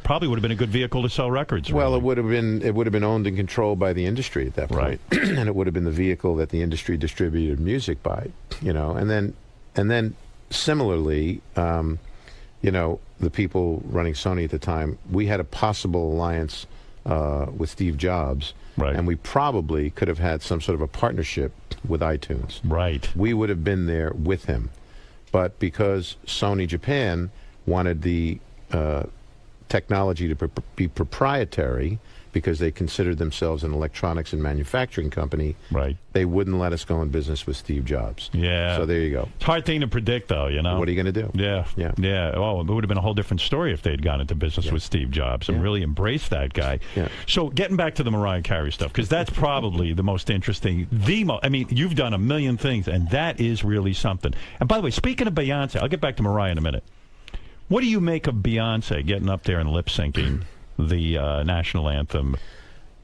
probably would have been a good vehicle to sell records. Well, it would have been owned and controlled by the industry at that point, and it would have been the vehicle that the industry distributed music by. And then similarly, the people running Sony at the time, we had a possible alliance with Steve Jobs, and we probably could have had some sort of a partnership with iTunes. Right. We would have been there with him. But because Sony Japan wanted the technology to be proprietary because they considered themselves an electronics and manufacturing company. Right. They wouldn't let us go in business with Steve Jobs. Yeah. So there you go. It's a hard thing to predict, though, you know. What are you going to do? Yeah. Yeah. Yeah. Oh, it would have been a whole different story if they'd gone into business with Steve Jobs and really embraced that guy. Yeah. So getting back to the Mariah Carey stuff, because that's probably the most interesting. I mean, you've done a million things, and that is really something. And by the way, speaking of Beyonce, I'll get back to Mariah in a minute. What do you make of Beyonce getting up there and lip-syncing the national anthem?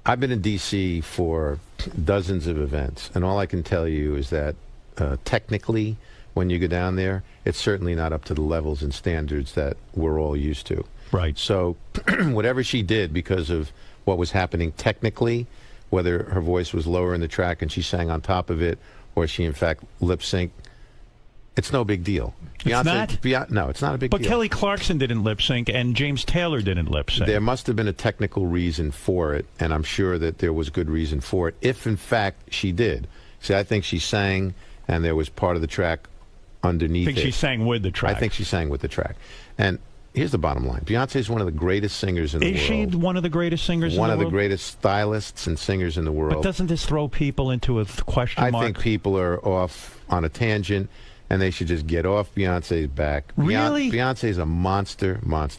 I've been in D.C. for dozens of events, and all I can tell you is that technically, when you go down there, it's certainly not up to the levels and standards that we're all used to. Right. So whatever she did because of what was happening technically, whether her voice was lower in the track and she sang on top of it, or she in fact lip-synced, it's no big deal. It's not? No, it's not a big But deal. Kelly Clarkson didn't lip sync, and James Taylor didn't lip sync. There must have been a technical reason for it, and I'm sure that there was good reason for it, if in fact she did. See, I think she sang, and there was part of the track underneath I think she sang with the track. I think she sang with the track. And here's the bottom line. Beyonce is one of the greatest singers in the world. Is she one of the greatest singers in the world? One of the greatest stylists and singers in the world. But doesn't this throw people into a question mark? I think people are off on a tangent, and they should just get off Beyonce's back. Really? Beyonce's a monster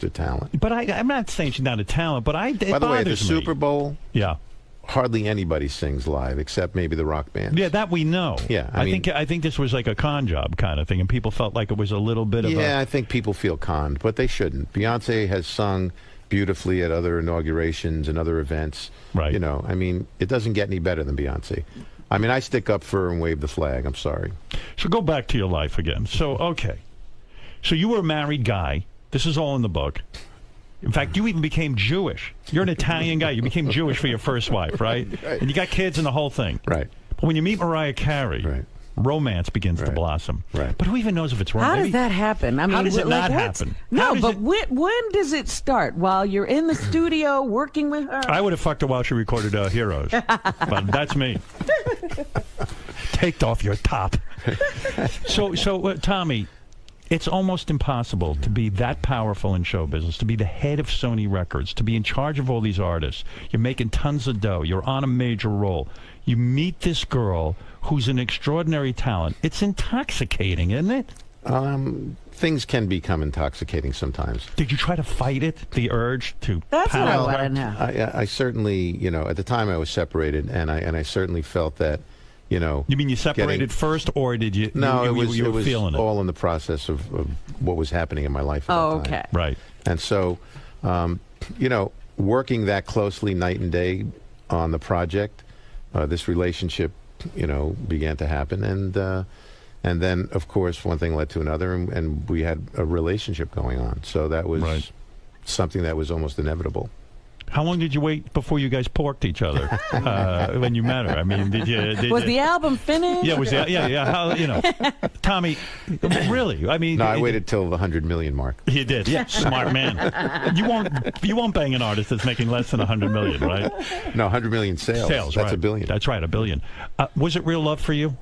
talent. But I'm not saying she's not a talent, but By the way, at the Super Bowl, yeah, hardly anybody sings live except maybe the rock bands. Yeah, that we know. Yeah, I think this was like a con job kind of thing, and people felt like it was a little bit of a... Yeah, I think people feel conned, but they shouldn't. Beyonce has sung beautifully at other inaugurations and other events. Right. You know, I mean, it doesn't get any better than Beyonce. I mean, I stick up for her and wave the flag. I'm sorry. So go back to your life again. So, okay. So you were a married guy. This is all in the book. In fact, you even became Jewish. You're an Italian guy. You became Jewish for your first wife, right? Right. And you got kids and the whole thing. Right. But when you meet Mariah Carey, romance begins to blossom. Right. But who even knows if it's romance? How does that happen? I mean, how does it not what's- happen? No, but when does it start? While you're in the studio working with her? I would have fucked her while she recorded Heroes. But that's me. Take off your top. So, Tommy, it's almost impossible to be that powerful in show business, to be the head of Sony Records, to be in charge of all these artists. You're making tons of dough. You're on a major role. You meet this girl who's an extraordinary talent. It's intoxicating, isn't it? Things can become intoxicating sometimes. Did you try to fight it, the urge to That's what I power? want to know. I certainly, you know, at the time I was separated, and I certainly felt that, you know. You mean you separated first, or did you? No, you, it was you were feeling it. all in the process of what was happening in my life at that time. Okay. Right. And so, you know, working that closely night and day on the project, this relationship, you know, began to happen, and then, of course, one thing led to another, and we had a relationship going on. So that was something that was almost inevitable. How long did you wait before you guys porked each other when you met her? I mean, Was the album finished? Yeah, yeah. How, you know, Tommy, really? I mean, No, I waited till the 100 million mark. You did, yeah. Smart man. You won't bang an artist that's making less than 100 million, right? No, 100 million sales. Sales, That's right. a billion. That's right, a billion. Was it real love for you?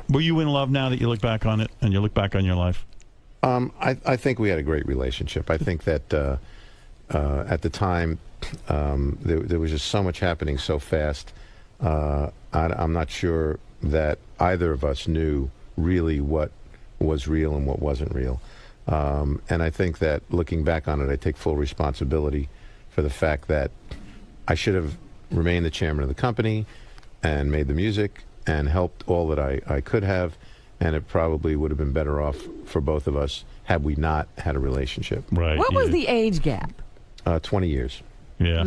Were you in love now that you look back on it and you look back on your life? I think we had a great relationship. I think that at the time there was just so much happening so fast. I'm not sure that either of us knew really what was real and what wasn't real. And I think that looking back on it, I take full responsibility for the fact that I should have remained the chairman of the company and made the music and helped all that I could have, and it probably would have been better off for both of us had we not had a relationship. Right. What was the age gap? 20 years. Yeah.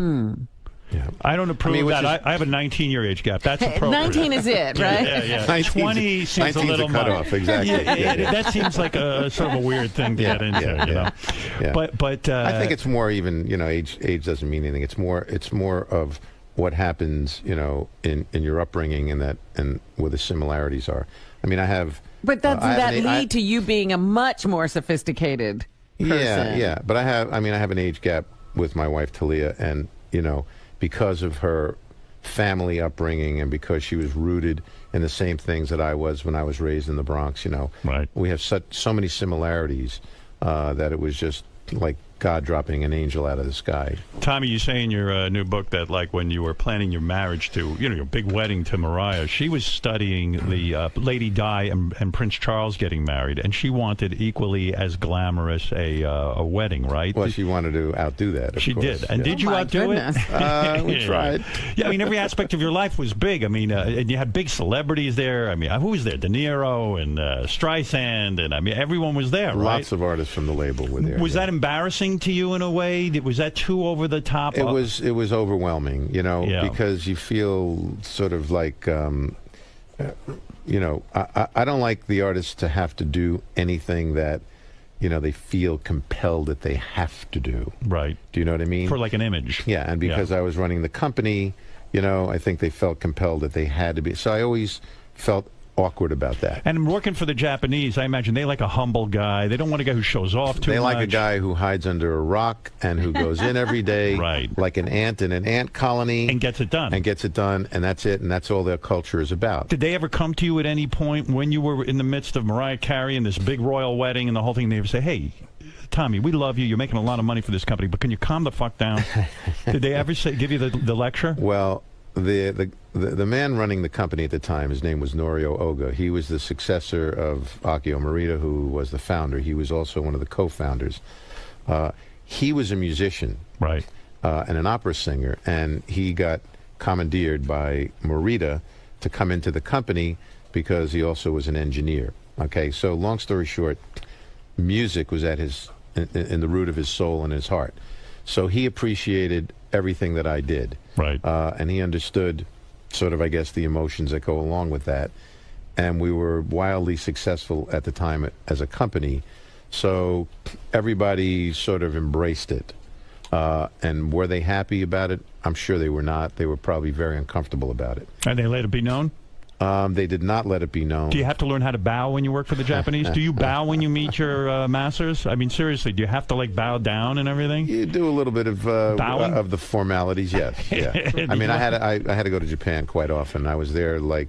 Yeah. I don't approve of that. I have a 19-year age gap. That's appropriate. 19 is it, right? Yeah. 19's 20 seems a 19's little cutoff, exactly. Yeah, that seems like a sort of a weird thing to get into, you know. Yeah. But I think it's more even, you know, age doesn't mean anything. It's more of what happens, you know, in your upbringing and where the similarities are. I mean, I have. But doesn't that lead to you being a much more sophisticated person? Yeah. But I have an age gap with my wife Talia, and you know, because of her family upbringing and because she was rooted in the same things that I was when I was raised in the Bronx, you know, right. We have so many similarities that it was just like God dropping an angel out of the sky. Tommy, you say in your new book that, like, when you were planning your marriage to, your big wedding to Mariah, she was studying the Lady Di and Prince Charles getting married, and she wanted equally as glamorous a wedding, right? Well, she wanted to outdo that. She course. did. And did you outdo it? We tried. Yeah, I mean, every aspect of your life was big. I mean, and you had big celebrities there. I mean, who was there? De Niro and Streisand, and I mean, everyone was there, right? Lots of artists from the label were there. Was that embarrassing to you in a way? Was that too over the top? It was overwhelming, because you feel sort of like, I don't like the artists to have to do anything that, they feel compelled that they have to do. Right. Do you know what I mean? For like an image. Yeah, and because I was running the company, I think they felt compelled that they had to be. So I always felt awkward about that. And working for the Japanese, I imagine they like a humble guy. They don't want a guy who shows off too much. They like a guy who hides under a rock and who goes in every day right. like an ant in an ant colony. And gets it done. And that's it, and that's all their culture is about. Did they ever come to you at any point when you were in the midst of Mariah Carey and this big royal wedding and the whole thing, they ever say, hey, Tommy, we love you. You're making a lot of money for this company, but can you calm the fuck down? Did they ever give you the lecture? Well, the man running the company at the time, his name was Norio Oga. He was the successor of Akio Morita, who was the founder. He was also one of the co-founders. He was a musician, right, and an opera singer, and he got commandeered by Morita to come into the company because he also was an engineer. Okay, so long story short, music was at in the root of his soul and his heart. So he appreciated everything that I did. Right. And he understood sort of, I guess, the emotions that go along with that. And we were wildly successful at the time as a company. So everybody sort of embraced it. And were they happy about it? I'm sure they were not. They were probably very uncomfortable about it. And they let it be known? They did not let it be known. Do you have to learn how to bow when you work for the Japanese? Do you bow when you meet your masters? I mean, seriously, do you have to, like, bow down and everything? You do a little bit of the formalities, yes. Yeah. I mean, I had to go to Japan quite often. I was there, like,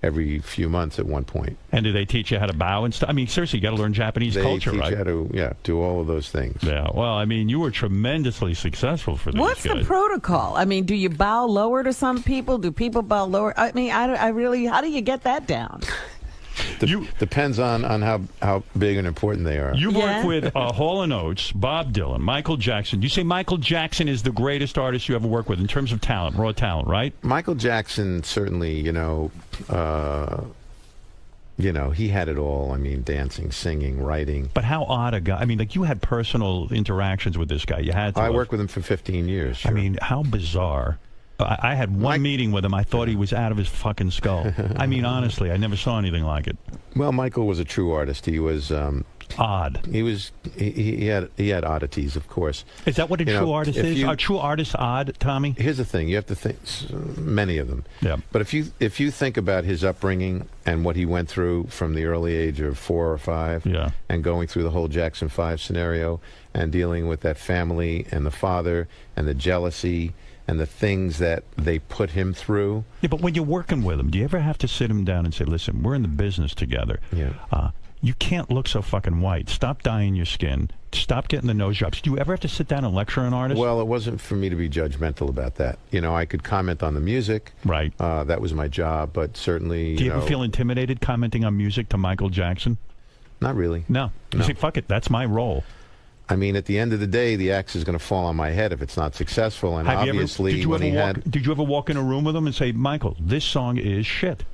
every few months at one point. And do they teach you how to bow and stuff? I mean, seriously, you got to learn Japanese culture, right? They teach you how to, do all of those things. Yeah, well, I mean, you were tremendously successful for these What's guys. the protocol? I mean, do you bow lower to some people? Do people bow lower? I mean, I really, how do you get that down? Depends on how big and important they are. You work with Hall & Oates, Bob Dylan, Michael Jackson. You say Michael Jackson is the greatest artist you ever worked with in terms of talent, raw talent, right? Michael Jackson certainly, he had it all. I mean, dancing, singing, writing. But how odd a guy. I mean, like, you had personal interactions with this guy. You had to. I worked with him for 15 years. Sure. I mean, how bizarre. I had one meeting with him. I thought he was out of his fucking skull. I mean, honestly, I never saw anything like it. Well, Michael was a true artist. He was odd. He had oddities, of course. Is that what a true artist is? Are true artists odd, Tommy? Here's the thing: you have to think many of them. Yeah. But if you think about his upbringing and what he went through from the early age of 4 or 5, and going through the whole Jackson 5 scenario and dealing with that family and the father and the jealousy and the things that they put him through. Yeah, but when you're working with him, do you ever have to sit him down and say, listen, we're in the business together. Yeah. You can't look so fucking white. Stop dyeing your skin. Stop getting the nose jobs. Do you ever have to sit down and lecture an artist? Well, it wasn't for me to be judgmental about that. I could comment on the music. Right. That was my job, but certainly, Do you ever feel intimidated commenting on music to Michael Jackson? Not really. No. You say, fuck it, that's my role. I mean, at the end of the day, the axe is going to fall on my head if it's not successful. And obviously, did you ever walk in a room with him and say, Michael, this song is shit?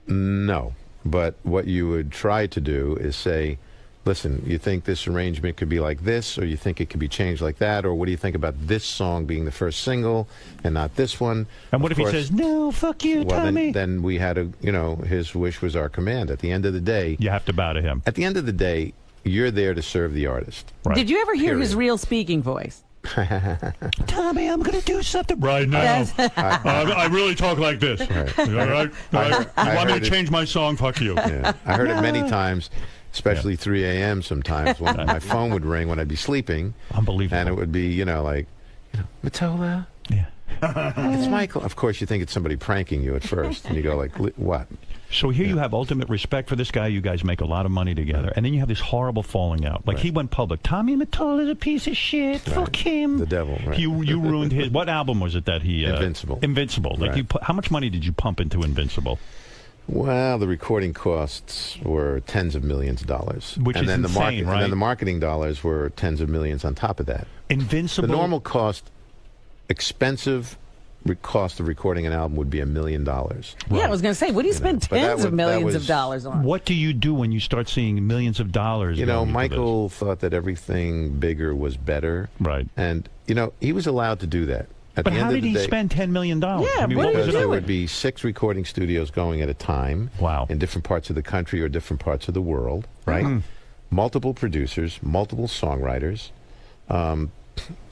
No. But what you would try to do is say, listen, you think this arrangement could be like this, or you think it could be changed like that, or what do you think about this song being the first single and not this one? And what if he says, no, fuck you, Tommy? Then we had his wish was our command. At the end of the day, you have to bow to him. At the end of the day, you're there to serve the artist. Right. Did you ever hear his real speaking voice? Tommy, I'm going to do something right now. I really talk like this. Right. All right? You want me to change my song? Fuck you. Yeah. I heard it many times, especially 3 a.m. sometimes when my phone would ring when I'd be sleeping. Unbelievable. And it would be, Mottola. Yeah. It's Michael. Of course, you think it's somebody pranking you at first. And you go like, what? So here you have ultimate respect for this guy. You guys make a lot of money together. And then you have this horrible falling out. Like he went public. Tommy Mottola is a piece of shit. Fuck him. The devil. Right. You ruined his... What album was it that he... Invincible. Invincible. Like Right. how much money did you pump into Invincible? Well, the recording costs were tens of millions of dollars. Which and is then insane, right? And then the marketing dollars were tens of millions on top of that. Invincible... The normal cost, expensive cost of recording an album would be $1 million. Yeah, I was going to say, what do you spend tens of millions of dollars on? What do you do when you start seeing millions of dollars? You know, going into Michael thought that everything bigger was better. Right. And, you know, he was allowed to do that. At But the end how of did the he day, spend $10 million? Yeah, I mean, what what did was he it? do? there would be 6 recording studios going at a time. Wow. In different parts of the country or different parts of the world, right? Mhm. Multiple producers, multiple songwriters.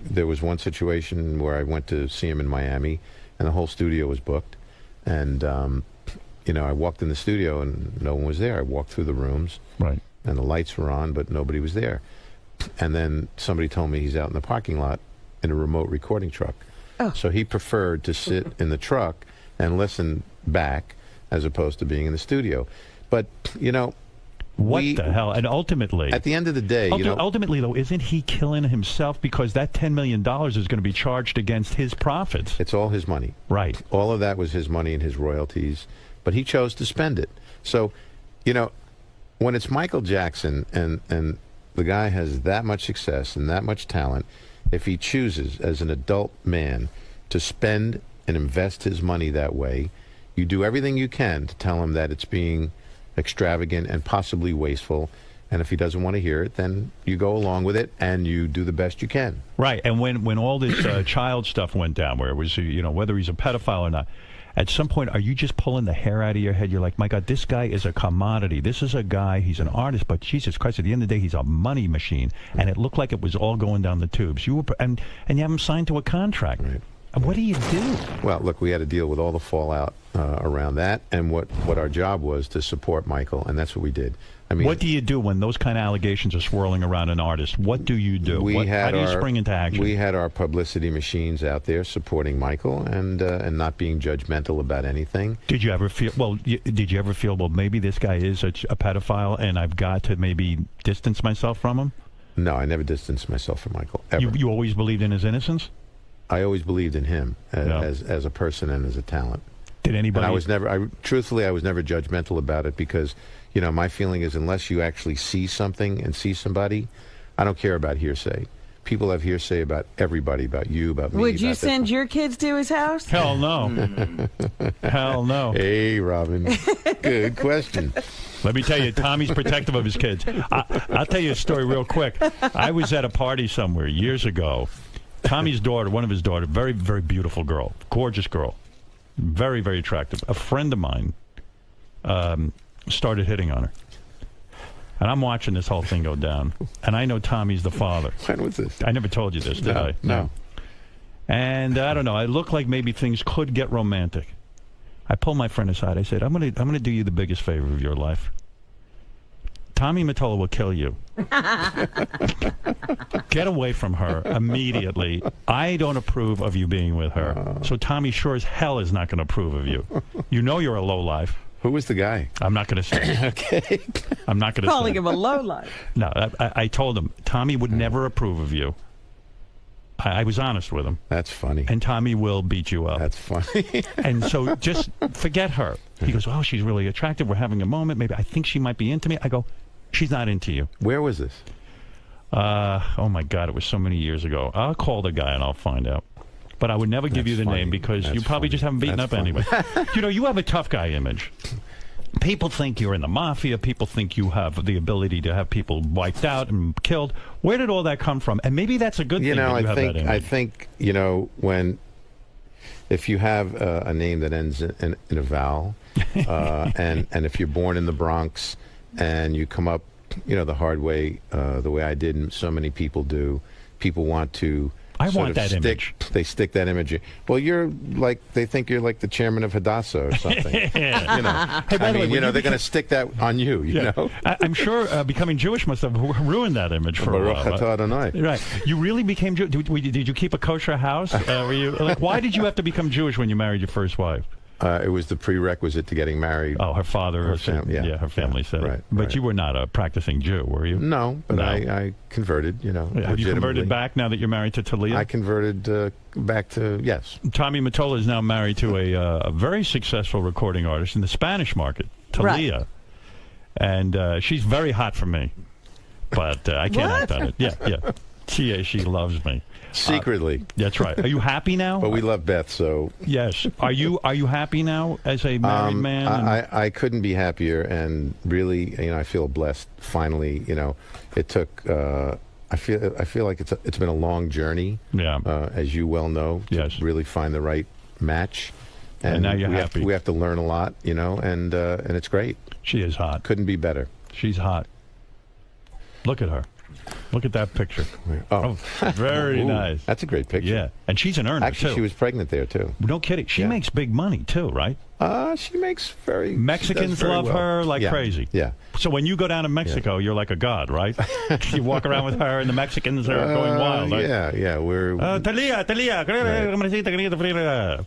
There was one situation where I went to see him in Miami, and the whole studio was booked. And, you know, I walked in the studio, and no one was there. I walked through the rooms. Right. And the lights were on, but nobody was there. And then somebody told me he's out in the parking lot in a remote recording truck. Oh. So he preferred to sit in the truck and listen back as opposed to being in the studio. But, you know... What the hell? And ultimately... At the end of the day, you know... Ultimately, though, isn't he killing himself? Because that $10 million is going to be charged against his profits. It's all his money. Right. All of that was his money and his royalties. But he chose to spend it. So, you know, when it's Michael Jackson and the guy has that much success and that much talent, if he chooses as an adult man to spend and invest his money that way, you do everything you can to tell him that it's being extravagant and possibly wasteful. And if he doesn't want to hear it, then you go along with it and you do the best you can. Right. And when all this child stuff went down, where it was, you know, whether he's a pedophile or not, at some point, are you just pulling the hair out of your head? You're like, my God, this guy is a commodity. This is a guy, he's an artist, but Jesus Christ, at the end of the day, he's a money machine. And it looked like it was all going down the tubes. You were, and you have him signed to a contract. Right. And what do you do? Well, look, we had to deal with all the fallout around that, and what our job was to support Michael, and that's what we did. I mean, what do you do when those kind of allegations are swirling around an artist? What do you do? How do you spring into action? We had our publicity machines out there supporting Michael and not being judgmental about anything. Did you ever feel? Well, did you ever feel? Well, maybe this guy is a pedophile, and I've got to maybe distance myself from him. No, I never distanced myself from Michael. Ever. You always believed in his innocence? I always believed in him as a person and as a talent. Did anybody? And I was never. Truthfully, I was never judgmental about it because, you know, my feeling is unless you actually see something and see somebody, I don't care about hearsay. People have hearsay about everybody, about you, about me. Would you send your kids to his house? Hell no. Hell no. Hey, Robin. Good question. Let me tell you, Tommy's protective of his kids. I'll tell you a story real quick. I was at a party somewhere years ago. Tommy's daughter, one of his daughters, very, very beautiful girl, gorgeous girl, very, very attractive. A friend of mine started hitting on her. And I'm watching this whole thing go down. And I know Tommy's the father. When was this? I never told you this, did I? No. And I don't know. I look like maybe things could get romantic. I pulled my friend aside. I said, I'm gonna do you the biggest favor of your life. Tommy Mottola will kill you. Get away from her immediately. I don't approve of you being with her. So Tommy sure as hell is not going to approve of you. You know you're a lowlife. Who was the guy? I'm not going to say. Okay. I'm not going to say. Calling him a lowlife. No, I told him Tommy would never approve of you. I was honest with him. That's funny. And Tommy will beat you up. That's funny. And so just forget her. He goes, oh, she's really attractive. We're having a moment. Maybe I think she might be into me. I go, she's not into you. Where was this? Oh, my God. It was so many years ago. I'll call the guy and I'll find out. But I would never give you the name because you probably just haven't beaten up anyway. You know, you have a tough guy image. People think you're in the mafia. People think you have the ability to have people wiped out and killed. Where did all that come from? And maybe that's a good thing. I think you know, if you have a name that ends in a vowel, and if you're born in the Bronx and you come up, you know, the hard way, the way I did, and so many people do, people want to. I want that image. They stick that image. Well, you're like, they think you're like the chairman of Hadassah or something. Yeah. You know, Hey, by the way, you know, they're going to stick that on you. You know, I'm sure becoming Jewish must have ruined that image for a while. Baruch atah Adonai. Right. You really became Jewish. Did you keep a kosher house? Were you like? Why did you have to become Jewish when you married your first wife? It was the prerequisite to getting married. Oh, her father, her family said it. But you were not a practicing Jew, were you? No, but I converted, Have you converted back now that you're married to Talia? I converted back to, yes. Tommy Mottola is now married to a very successful recording artist in the Spanish market, Talia. Right. And she's very hot for me. But I can't act on it. Yeah. She loves me. Secretly. That's right. Are you happy now? But we love Beth, so. Yes. Are you happy now as a married man? I couldn't be happier, and really, I feel blessed. Finally, it took. I feel like it's been a long journey. Yeah. As you well know, to really find the right match. And now you're happy. We have to learn a lot, and it's great. She is hot. Couldn't be better. She's hot. Look at her. Look at that picture. Oh, very nice. That's a great picture. Yeah, and she's an earner, Actually, too. she was pregnant there, too. No kidding. She makes big money, too, right? She makes very... Mexicans love her like crazy. Yeah. So when you go down to Mexico, you're like a god, right? You walk around with her, and the Mexicans are going wild. Right? Yeah, we're... Talia.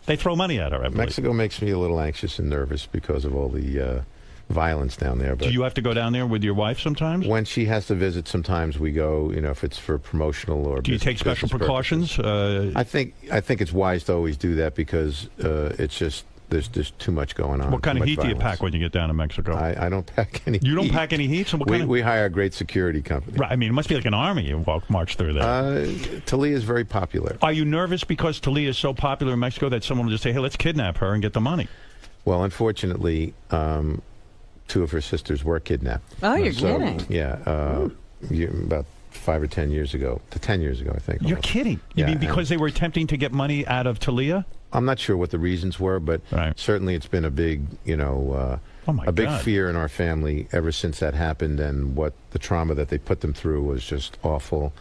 They throw money at her, I believe. Mexico makes me a little anxious and nervous because of all the... violence down there. But do you have to go down there with your wife sometimes? When she has to visit, sometimes we go. If it's for promotional or. Do you take special precautions? I think it's wise to always do that because it's just there's too much going on. What kind of heat do you pack when you get down to Mexico? I don't pack any. You don't pack any heat. So we hire a great security company. Right. I mean, it must be like an army. You march through there. Talia is very popular. Are you nervous because Talia is so popular in Mexico that someone will just say, "Hey, let's kidnap her and get the money"? Well, unfortunately. 2 of her sisters were kidnapped. Oh, you're kidding? Yeah, about 5 or 10 years ago. 10 years ago, I think. You're kidding. You mean because they were attempting to get money out of Talia? I'm not sure what the reasons were, but certainly it's been a big, big fear in our family ever since that happened, and what the trauma that they put them through was just awful.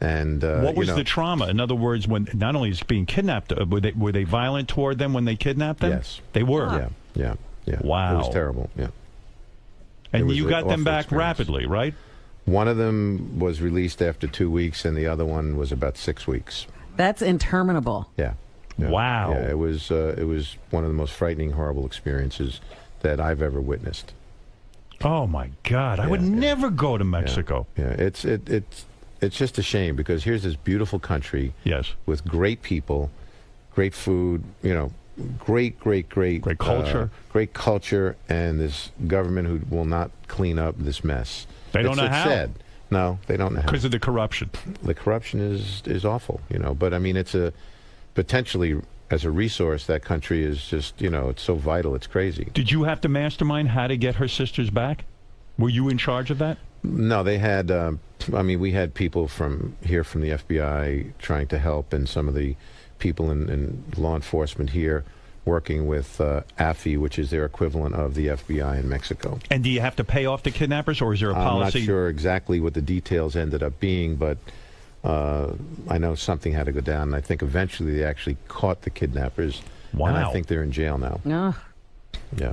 And what was the trauma? In other words, when not only is being kidnapped, were they violent toward them when they kidnapped them? Yes, they were. Yeah. Wow, it was terrible. Yeah. And you got them back rapidly, right? One of them was released after 2 weeks, and the other one was about 6 weeks. That's interminable. Yeah. Wow. Yeah, it was one of the most frightening, horrible experiences that I've ever witnessed. Oh my God! I would never go to Mexico. Yeah. It's just a shame because here's this beautiful country. Yes. With great people, great food. Great culture. Great culture, and this government who will not clean up this mess. They don't know how. Sad. No, they don't know how. Because of the corruption. The corruption is awful, But I mean, it's potentially as a resource, that country is just, it's so vital. It's crazy. Did you have to mastermind how to get her sisters back? Were you in charge of that? No, they had. We had people from the FBI trying to help, and some of the people in law enforcement here working with AFI, which is their equivalent of the FBI in Mexico. And do you have to pay off the kidnappers, or is there a policy? I'm not sure exactly what the details ended up being, but I know something had to go down, and I think eventually they actually caught the kidnappers. Wow. And I think they're in jail now. Yeah.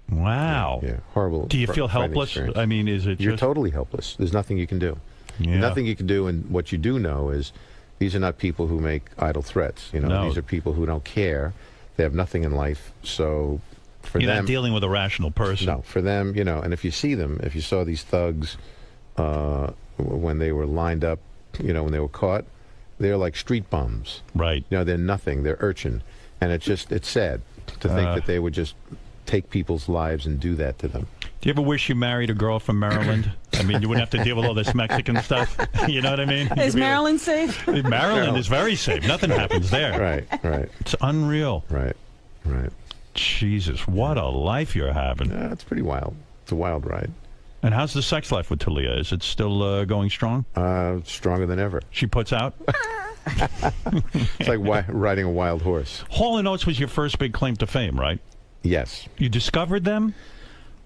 Wow. Yeah, horrible. Do you feel helpless? Experience. I mean, is it You're totally helpless. There's nothing you can do. Yeah. Nothing you can do, and what you do know is these are not people who make idle threats. No. These are people who don't care. They have nothing in life. So for You're them, not dealing with a rational person. No, for them, and if you see them, if you saw these thugs when they were lined up, when they were caught, they're like street bums. Right. They're nothing. They're urchin. And it's sad to think that they would just take people's lives and do that to them. Do you ever wish you married a girl from Maryland? I mean, you wouldn't have to deal with all this Mexican stuff. You know what I mean? Is Maryland safe? Maryland is very safe. Nothing happens there. Right. It's unreal. Right. Jesus, what a life you're having. Yeah, it's pretty wild. It's a wild ride. And how's the sex life with Talia? Is it still going strong? Stronger than ever. She puts out? It's like riding a wild horse. Hall & Oates was your first big claim to fame, right? Yes. You discovered them?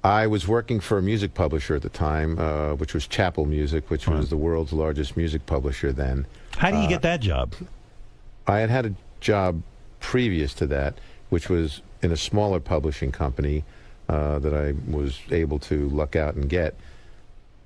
I was working for a music publisher at the time, which was Chappell Music, which was the world's largest music publisher then. How do you get that job? I had a job previous to that, which was in a smaller publishing company that I was able to luck out and get.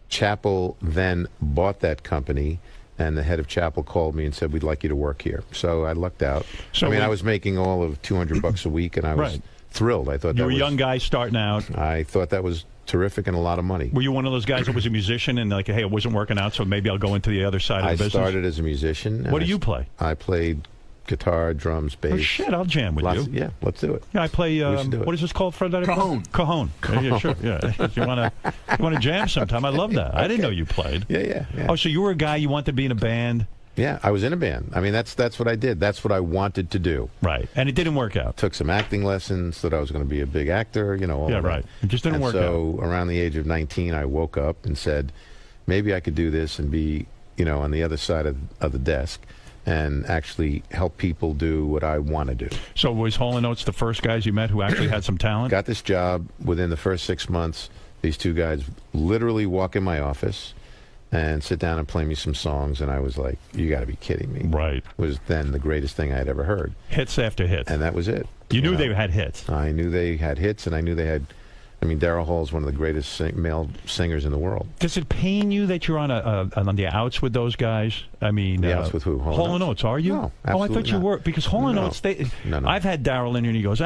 Chappell then bought that company, and the head of Chapel called me and said, we'd like you to work here. So I lucked out. So I was making all of $200 a week, and I was thrilled. I thought you were a young guy starting out. I thought that was terrific and a lot of money. Were you one of those guys that was a musician and like, hey, it wasn't working out, so maybe I'll go into the other side of the business? I started as a musician. What do you play? I played guitar, drums, bass. Oh, shit, I'll jam with you. Yeah, let's do it. Yeah, I play, what is this called, Fred? Cajon. Cajon. Yeah, sure. Yeah. You want to jam sometime? I love that. I didn't know you played. Yeah. Oh, so you were a guy, you wanted to be in a band? Yeah, I was in a band. I mean, that's what I did. That's what I wanted to do. Right, and it didn't work out. Took some acting lessons, thought I was going to be a big actor, all of right. It just didn't work out. So around the age of 19, I woke up and said, maybe I could do this and be, on the other side of the desk and actually help people do what I want to do. So was Hall & Oates the first guys you met who actually had some talent? Got this job within the first 6 months. These two guys literally walk in my office and sit down and play me some songs, and I was like, you got to be kidding me. Right. It was then the greatest thing I had ever heard. Hits after hits. And that was it. You knew they had hits. I knew they had hits, and I knew they had... Daryl Hall's one of the greatest male singers in the world. Does it pain you that you're on the outs with those guys? The outs with who? Hall & Oates, are you? No, absolutely I thought you were. Because Hall & Oates, No. I've had Daryl in here, and he goes,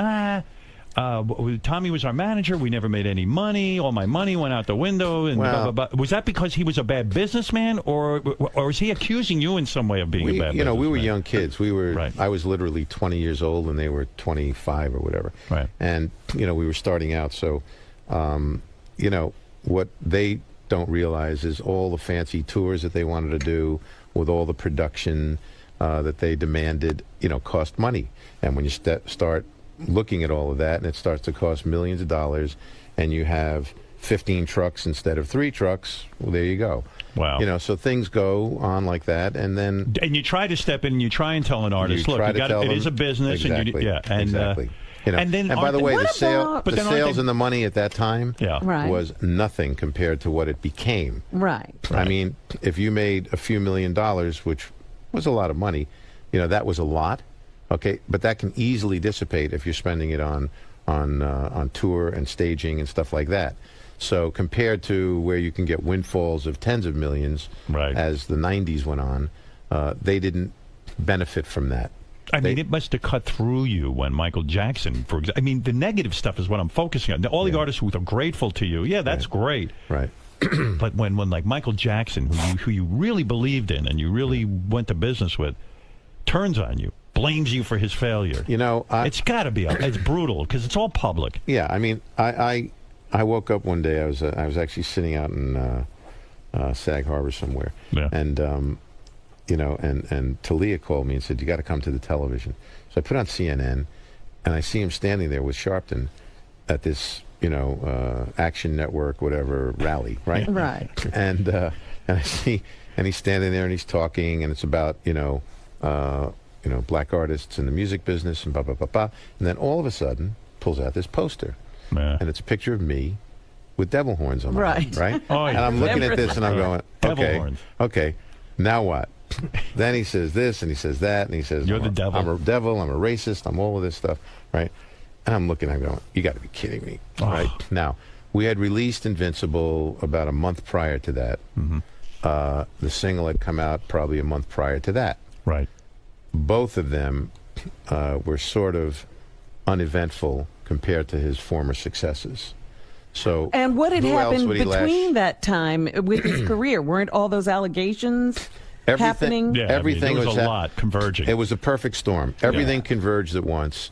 Tommy was our manager. We never made any money. All my money went out the window. And blah, blah, blah. Was that because he was a bad businessman, or is he accusing you in some way of being a bad businessman? We were young kids. We were. I was literally 20 years old, and they were 25 or whatever. Right. And we were starting out. So, what they don't realize is all the fancy tours that they wanted to do with all the production that they demanded, cost money. And when you start looking at all of that, and it starts to cost millions of dollars, and you have 15 trucks instead of 3 trucks, well, there you go. Wow. So things go on like that, and then... And you try to step in, and you try and tell an artist, look, it is a business. Exactly. Exactly. And by the way, the sales and the money at that time was nothing compared to what it became. Right. I mean, if you made a few $1 million, which was a lot of money, that was a lot. Okay, but that can easily dissipate if you're spending it on tour and staging and stuff like that. So compared to where you can get windfalls of tens of millions, as the 90s went on, they didn't benefit from that. I mean, it must have cut through you when Michael Jackson, for example. I mean, the negative stuff is what I'm focusing on. All the artists who are grateful to you, that's great. Right. But when like Michael Jackson, who you really believed in and you really went to business with, turns on you, blames you for his failure. It's got to be. It's brutal because it's all public. Yeah, I mean, I woke up one day. I was actually sitting out in Sag Harbor somewhere, and and Talia called me and said, you got to come to the television. So I put on CNN, and I see him standing there with Sharpton at this Action Network whatever rally, right? Right. And I see, and he's standing there and he's talking, and it's about black artists in the music business and blah, blah, blah, blah. And then all of a sudden, pulls out this poster. And it's a picture of me with devil horns on my head, right? Oh, and I'm looking at this and I'm going, okay, now what? Then he says this and he says that and he says, you're the devil. I'm a devil, I'm a racist, I'm all of this stuff, right? And I'm looking, I'm going, you got to be kidding me, right? Now, we had released Invincible about a month prior to that. The single had come out probably a month prior to that. Right. Both of them were sort of uneventful compared to his former successes. So, and what had happened between that time with his career? Weren't all those allegations happening? Yeah, everything there was a lot converging. It was a perfect storm. Everything converged at once,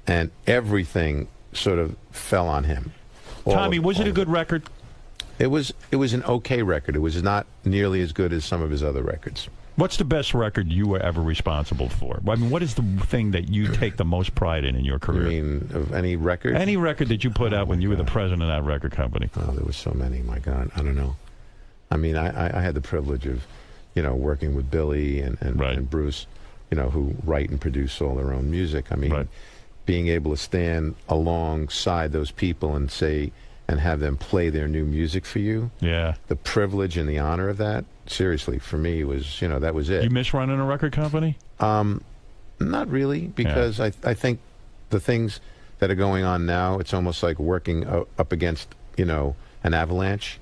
and everything sort of fell on him. Tommy, was it a good record? It was an okay record. It was not nearly as good as some of his other records. What's the best record you were ever responsible for? I mean, what is the thing that you take the most pride in your career? You mean of any record? Any record that you put out when you were the president of that record company. Oh, there were so many. My God, I don't know. I mean, I had the privilege of, working with Billy and Bruce, who write and produce all their own music. I mean, being able to stand alongside those people and say, and have them play their new music for you. Yeah. The privilege and the honor of that, seriously, for me was, that was it. You miss running a record company? Not really, because I think the things that are going on now, it's almost like working up against, an avalanche.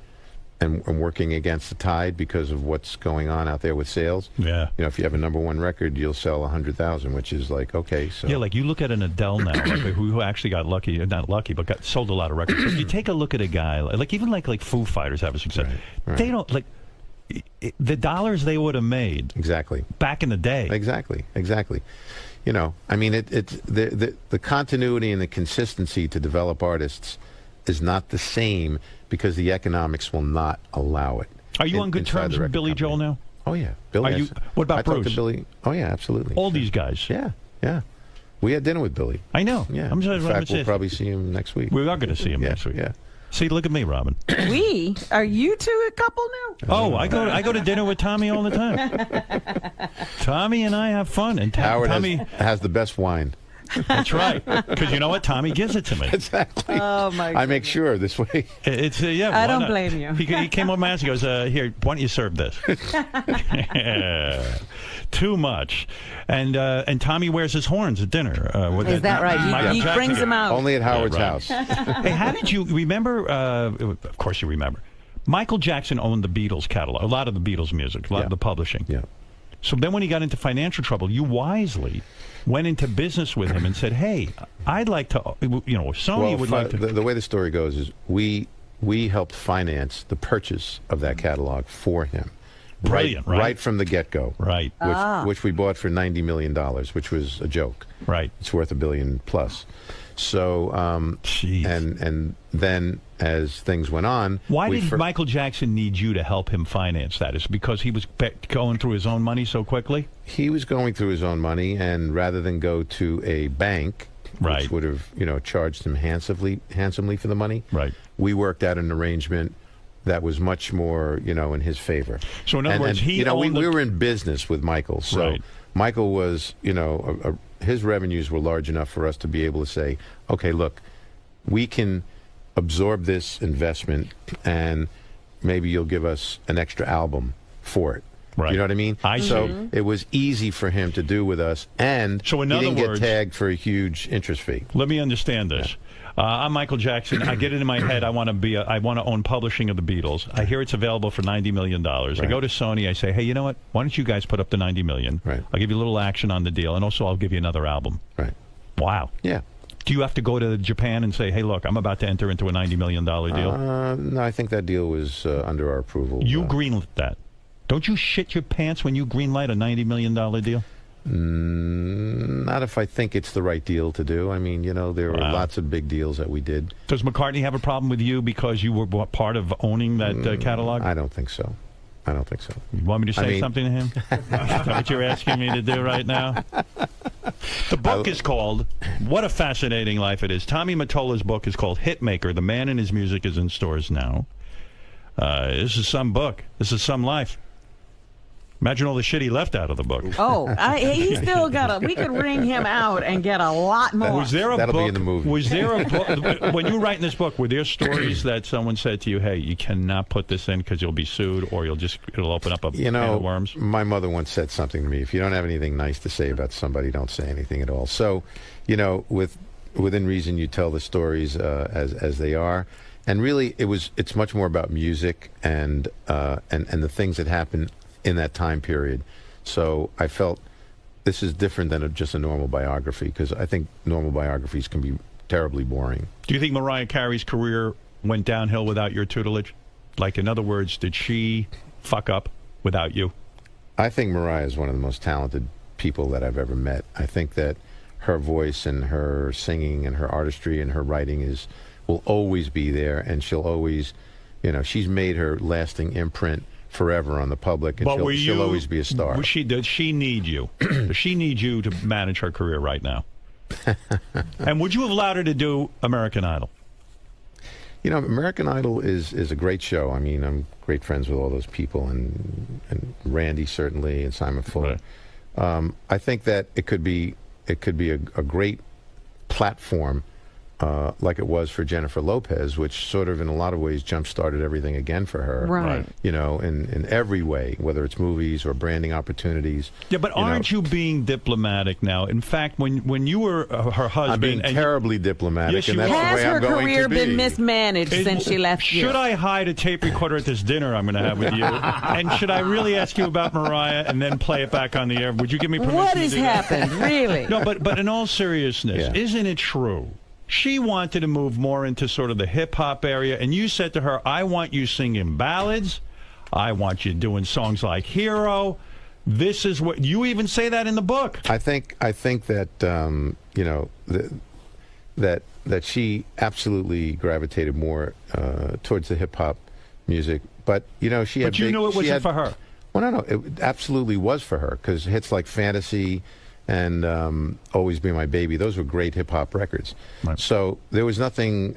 and working against the tide because of what's going on out there with sales. Yeah. You know, if you have a #1 record, you'll sell 100,000, which is like, okay, so. Yeah, like you look at an Adele now, like, who actually got lucky, not lucky, but sold a lot of records. If you take a look at a guy, like even like Foo Fighters have a success. Right. They don't, like, the dollars they would have made. Exactly. Back in the day. Exactly. You know, I mean, it's the continuity and the consistency to develop artists is not the same because the economics will not allow it. Are you on good terms with Billy Joel now? Oh yeah, Billy. Are you? What about I Bruce? talked to Billy. Oh yeah, absolutely. All these guys. Yeah. We had dinner with Billy. I know. Yeah. I'm In fact, we'll probably see him next week. We are going to see him next week. Yeah. See, look at me, Robin. Are you two a couple now? Oh, I go to dinner with Tommy all the time. Tommy and I have fun, and Howard Tommy has the best wine. That's right. Because you know what? Tommy gives it to me. Exactly. Oh, my I make sure this way. It's yeah. I why don't not? blame you. He came over my house. He goes, "Here, why don't you serve this?" Too much. And Tommy wears his horns at dinner. Is that right? He brings them out. Only at Howard's house. Hey, how did you remember? Of course, you remember. Michael Jackson owned the Beatles catalog, a lot of the Beatles music, a lot of the publishing. Yeah. So then when he got into financial trouble, you wisely went into business with him and said, hey, I'd like to, Sony would like to. The way the story goes is we helped finance the purchase of that catalog for him. Brilliant, right? Right from the get-go. Right. Which we bought for $90 million, which was a joke. Right. It's worth $1 billion plus. So, and then as things went on... Why did Michael Jackson need you to help him finance that? Is it because he was going through his own money so quickly? He was going through his own money, and rather than go to a bank, which would have, charged him handsomely for the money, we worked out an arrangement that was much more, in his favor. So in other words, we were in business with Michael, so Michael was, his revenues were large enough for us to be able to say, okay, look, we can absorb this investment, and maybe you'll give us an extra album for it. Right. You know what I mean? So it was easy for him to do with us, and so in he other didn't words, get tagged for a huge interest fee. Let me understand this. I'm Michael Jackson. I get it in my head. I want to own publishing of the Beatles. I hear it's available for $90 million. I go to Sony. I say, hey, you know what? Why don't you guys put up the $90 million? Right. I'll give you a little action on the deal, and also I'll give you another album. Right. Wow. Yeah. Do you have to go to Japan and say, hey, look, I'm about to enter into a $90 million deal? No, I think that deal was under our approval. You greenlit that. Don't you shit your pants when you greenlight a $90 million deal? Not if I think it's the right deal to do. I mean, there were lots of big deals that we did. Does McCartney have a problem with you because you were part of owning that catalog? I don't think so. You want me to say something to him? Is that what you're asking me to do right now? The book is called, what a fascinating life it is. Tommy Mottola's book is called Hitmaker. The Man and His Music is in stores now. This is some book. This is some life. Imagine all the shit he left out of the book. Oh, he still got we could wring him out and get a lot more. Was there a That'll book? be in the movie. Was there a book when you were writing this book? Were there stories that someone said to you, "Hey, you cannot put this in because you'll be sued, or it'll open up a can of worms"? My mother once said something to me: if you don't have anything nice to say about somebody, don't say anything at all. So, within reason, you tell the stories as they are. And really, it's much more about music and the things that happen in that time period. So I felt this is different than just a normal biography, because I think normal biographies can be terribly boring. Do you think Mariah Carey's career went downhill without your tutelage? Like, in other words, did she fuck up without you? I think Mariah is one of the most talented people that I've ever met. I think that her voice and her singing and her artistry and her writing will always be there, and she'll always, she's made her lasting imprint forever on the public, and she'll always be a star. Does she need you? Does she need you to manage her career right now? And would you have allowed her to do American Idol? American Idol is a great show. I mean, I'm great friends with all those people, and Randy certainly, and Simon Fuller. Right. I think that it could be a great platform like it was for Jennifer Lopez, which sort of in a lot of ways jump-started everything again for her. Right. You know, in every way, whether it's movies or branding opportunities. Yeah, but aren't you being diplomatic now? In fact, when you were her husband... I'm being terribly diplomatic, Yes, and that's the Has way her I'm going career to be. been mismanaged since she left you? Should I hide a tape recorder at this dinner I'm going to have with you? And should I really ask you about Mariah and then play it back on the air? Would you give me permission What to has do that? happened, really? No, but in all seriousness, Yeah. isn't it true? She wanted to move more into sort of the hip-hop area, and you said to her, I want you singing ballads. I want you doing songs like Hero. This is what... You even say that in the book. I think that, you know, that she absolutely gravitated more towards the hip-hop music. But, you know, she had But you knew it wasn't for her. Well, no, it absolutely was for her, because hits like Fantasy and Always Be My Baby, those were great hip-hop records. Right. So there was nothing,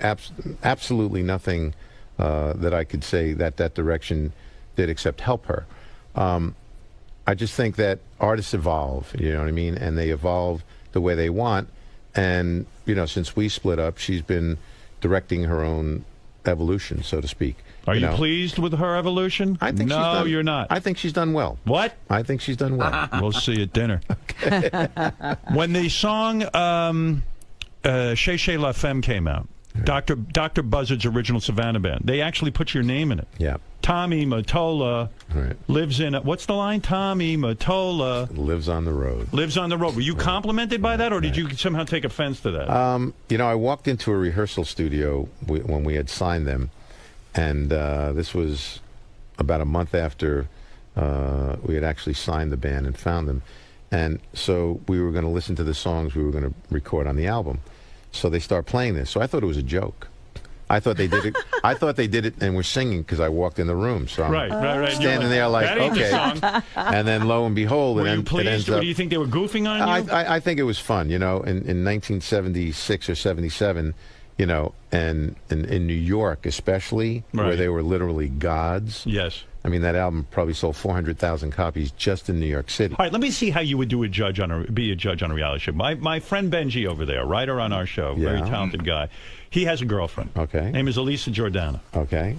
absolutely nothing that I could say that direction did except help her. I just think that artists evolve, you know what I mean? And they evolve the way they want. And, you know, since we split up, she's been directing her own evolution, so to speak. Are you know? pleased with her evolution? I think no, she's done, you're not. I think she's done well. What? I think she's done well. We'll see at dinner. When the song Chez Chez La Femme came out, Dr. Buzzard's original Savannah band, they actually put your name in it. Yeah. Tommy Mottola lives in what's the line? Tommy Mottola lives on the road. Lives on the road. Were you complimented by that, or did you somehow take offense to that? You know, I walked into a rehearsal studio when we had signed them, and this was about a month after we had actually signed the band and found them. And so we were going to listen to the songs we were going to record on the album. So they start playing this. So I thought it was a joke. I thought they did it. I thought they did it and were singing because I walked in the room. So I'm right. standing there like, that ain't the okay. song. And then lo and behold, Were it you ends pleased? Or up. do you think they were goofing on you? I think it was fun. You know, in 1976 or 77, you know, and in New York especially, where Right. they were literally gods. Yes. I mean, that album probably sold 400,000 copies just in New York City. All right, let me see how you would be a judge on a reality show. My friend Benji over there, writer on our show, very talented guy. He has a girlfriend. Okay. Name is Elisa Jordana. Okay.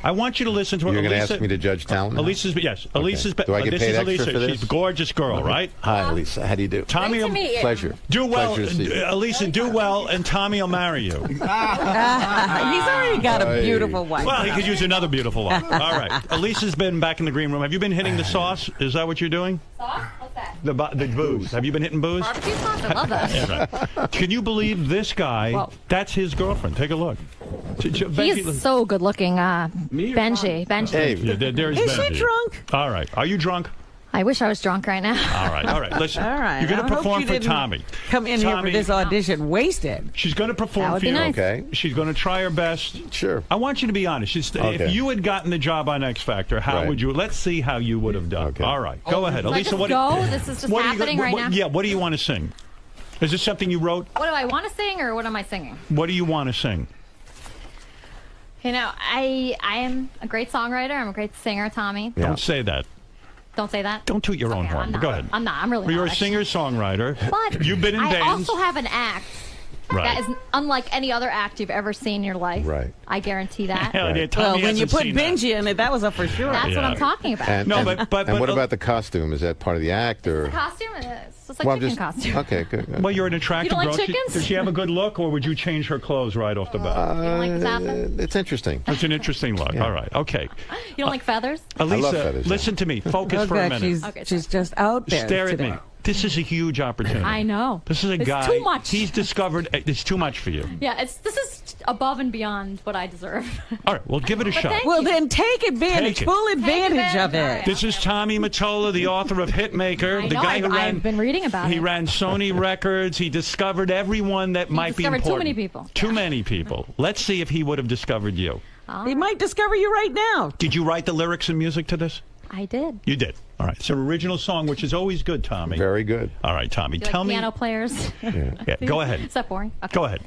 I want you to listen to her. You're going to Elisa, ask me to judge talent now? Elisa's, yes. Okay. Elisa's. Do I get this paid is extra Elisa. for this? She's a gorgeous girl, right? Hi, Elisa. How do you do? Tommy, Nice to meet you. Pleasure. do well. Pleasure to see you. Elisa, do well, and Tommy will marry you. He's already got a beautiful wife. Well, he could use another beautiful one. All right. Elisa's been back in the green room. Have you been hitting the sauce? Is that what you're doing? Sauce? What's that? The booze. Have you been hitting booze? Barbecue sauce? I love that. Yeah, right. Can you believe this guy? Whoa. That's his girlfriend. Take a look. He is so good looking, Benji. Hey, Yeah, there's Is Benji. she drunk? All right. Are you drunk? I wish I was drunk right now. All right. Listen. All right. You're going I to hope perform you for didn't Tommy. Come in here for Tommy, this audition wasted. She's going to perform That would for be you. nice. Okay. She's going to try her best. Sure. I want you to be honest. Okay. If you had gotten the job on X Factor, how Right. would you? Let's see how you would have done. Okay. All right. Go ahead, Do I Elisa. just What? go? This is just what do you- happening right now? Yeah. What do you want to sing? Is this something you wrote? What do I want to sing or what am I singing? What do you want to sing? You know, I am a great songwriter. I'm a great singer, Tommy. Don't say that. Don't say that. Don't toot your own Okay, horn. I'm not. Go ahead. I'm not. I'm really You're not. a singer-songwriter. But You've been in I bands. also have an act Right. that is unlike any other act you've ever seen in your life. Right. I guarantee that. Hell, yeah, Well, Tommy when you hasn't put seen that. Benji in it, that was a for sure. That's what Yeah. I'm talking about. And, No, and, but and what about the costume? Is that part of the act, or? The costume is just like Well, chicken costume. Okay, good. Well, you're an attractive You don't girl. like chickens? Does she have a good look, or would you change her clothes right off the bat? You don't like this happen? It's interesting. It's an interesting look. Yeah. All right. Okay. You don't like feathers? Elisa, feathers, yeah. listen to me. Focus Oh, for a God, minute. she's just out there. Stare at today. me. This is a huge opportunity. I know. This is a It's guy. too much. He's discovered it's too much for you. Yeah, this is above and beyond what I deserve. All right. Well, give it a shot. thank Well, you. then take advantage, Take it. full advantage of advantage. it. This is Tommy Mottola, the author of Hitmaker, I the know, guy who ran. I've been reading about He it. ran Sony Records. He discovered everyone that might be discovered important. too many people. Too many people. Let's see if he would have discovered you. He might discover you right now. Did you write the lyrics and music to this? I did. You did. All right. It's an original song, which is always good, Tommy. Very good. All right, Tommy. Do you Tell like me. piano players? Yeah, go ahead. Is that boring? Okay. Go ahead.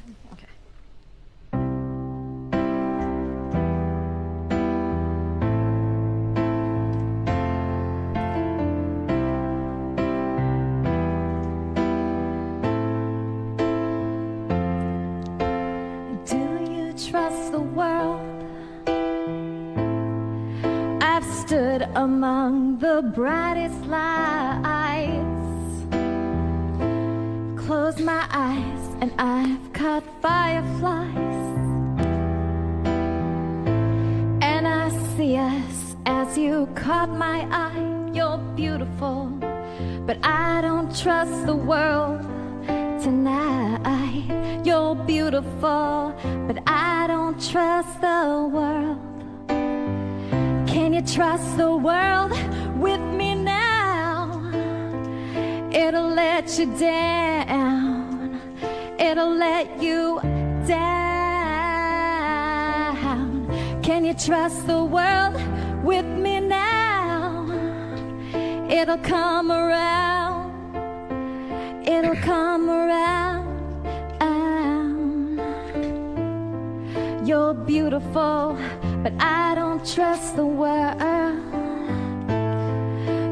bed among the brightest lights. Close my eyes and I've caught fireflies. And I see us as you caught my eye. You're beautiful, but I don't trust the world tonight. You're beautiful, but I don't trust the world. Can you trust the world with me now? It'll let you down. It'll let you down. Can you trust the world with me now? It'll come around. It'll come around. You're beautiful, but I don't trust the world.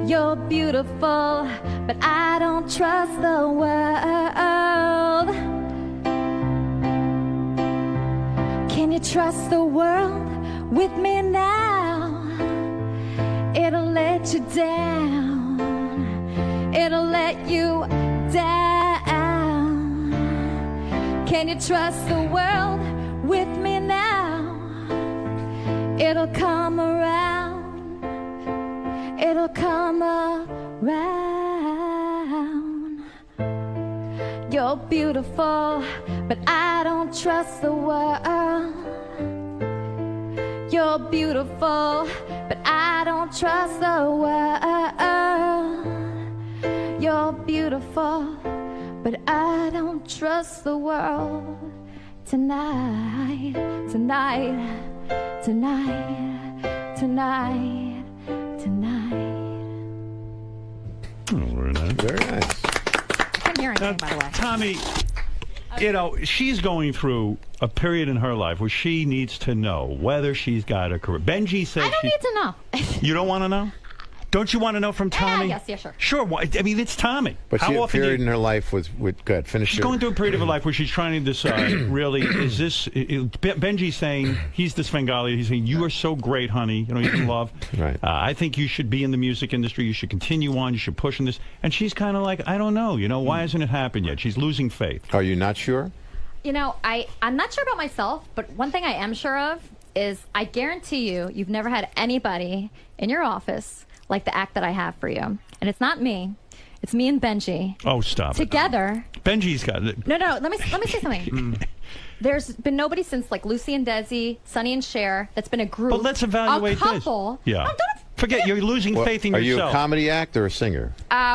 You're beautiful, but I don't trust the world. Can you trust the world with me now? It'll let you down. It'll let you down. Can you trust the world with me now? It'll come around. It'll come around. You're beautiful, but I don't trust the world. You're beautiful, but I don't trust the world. You're beautiful, but I don't trust the world. Tonight, tonight, tonight, tonight, tonight. Oh, very nice. Very nice. I couldn't hear anything, by the way. Tommy, you know, she's going through a period in her life where she needs to know whether she's got a career. Benji says I don't need to know. You don't want to know? Don't you want to know from Tommy? Yes, yeah, sure. Sure. Why? I mean, it's Tommy. But How she had a often period in her life with good. Finish She's your- going through a period of her life where she's trying to decide, really, is this... Benji's saying, he's the Svengali, he's saying, you are so great, honey, you know, you love. Right. I think you should be in the music industry, you should continue on, you should push in this. And she's kind of like, I don't know, you know, why hasn't it happened yet? She's losing faith. Are you not sure? You know, I'm not sure about myself, but one thing I am sure of is I guarantee you've never had anybody in your office like the act that I have for you. And it's not me. It's me and Benji. Oh, stop Together. it. Benji's got it. No, let me say something. There's been nobody since like Lucy and Desi, Sonny and Cher, that's been a group. But let's evaluate a couple. this. Yeah. Forget, you're losing faith in Are yourself. you a comedy act or a singer?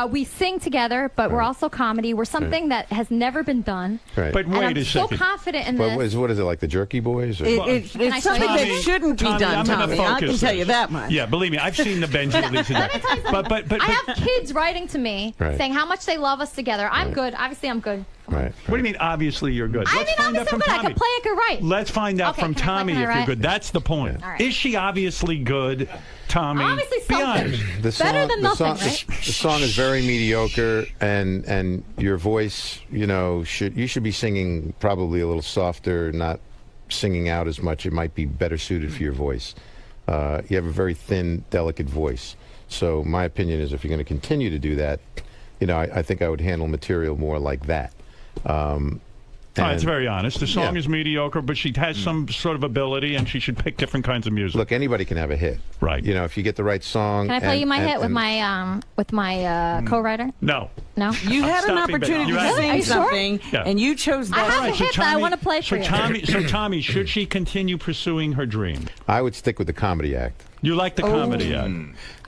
We sing together, but we're also comedy. We're something that has never been done. Right. But And wait I'm a so second. confident in What this. is it like the Jerky Boys? Or? It's something that shouldn't be done, I'm gonna Tommy. I can focus tell you this. that much. Yeah, believe me, I've seen the Benji at least. Let me tell you something. But I have kids writing to me Right. saying how much they love us together. I'm good. Obviously, I'm good. Right. What do you mean, obviously you're good? I Let's mean, find out obviously, from I'm good. I Tommy. can play, I can write. Let's find out Okay, from can I play, Tommy can I if you're write? good. That's the point. All right. Is she obviously good, Tommy? Obviously Be something. honest. Better than nothing, song, right? The song is very mediocre, and your voice, you know, you should be singing probably a little softer, not singing out as much. It might be better suited for your voice. You have a very thin, delicate voice. So my opinion is, if you're going to continue to do that, you know, I think I would handle material more like that. That's very honest. The song Yeah. is mediocre, but she has some sort of ability, and she should pick different kinds of music. Look, anybody can have a hit. Right. You know, if you get the right song. Can I play you my hit with my co-writer? No. No. You had an stopping, opportunity Ben. to You had- sing Are you sure? something, Yeah. and you chose I that. have a song. hit that I want to play for you. So Tommy, should she continue pursuing her dream? I would stick with the comedy act. You like the comedy act.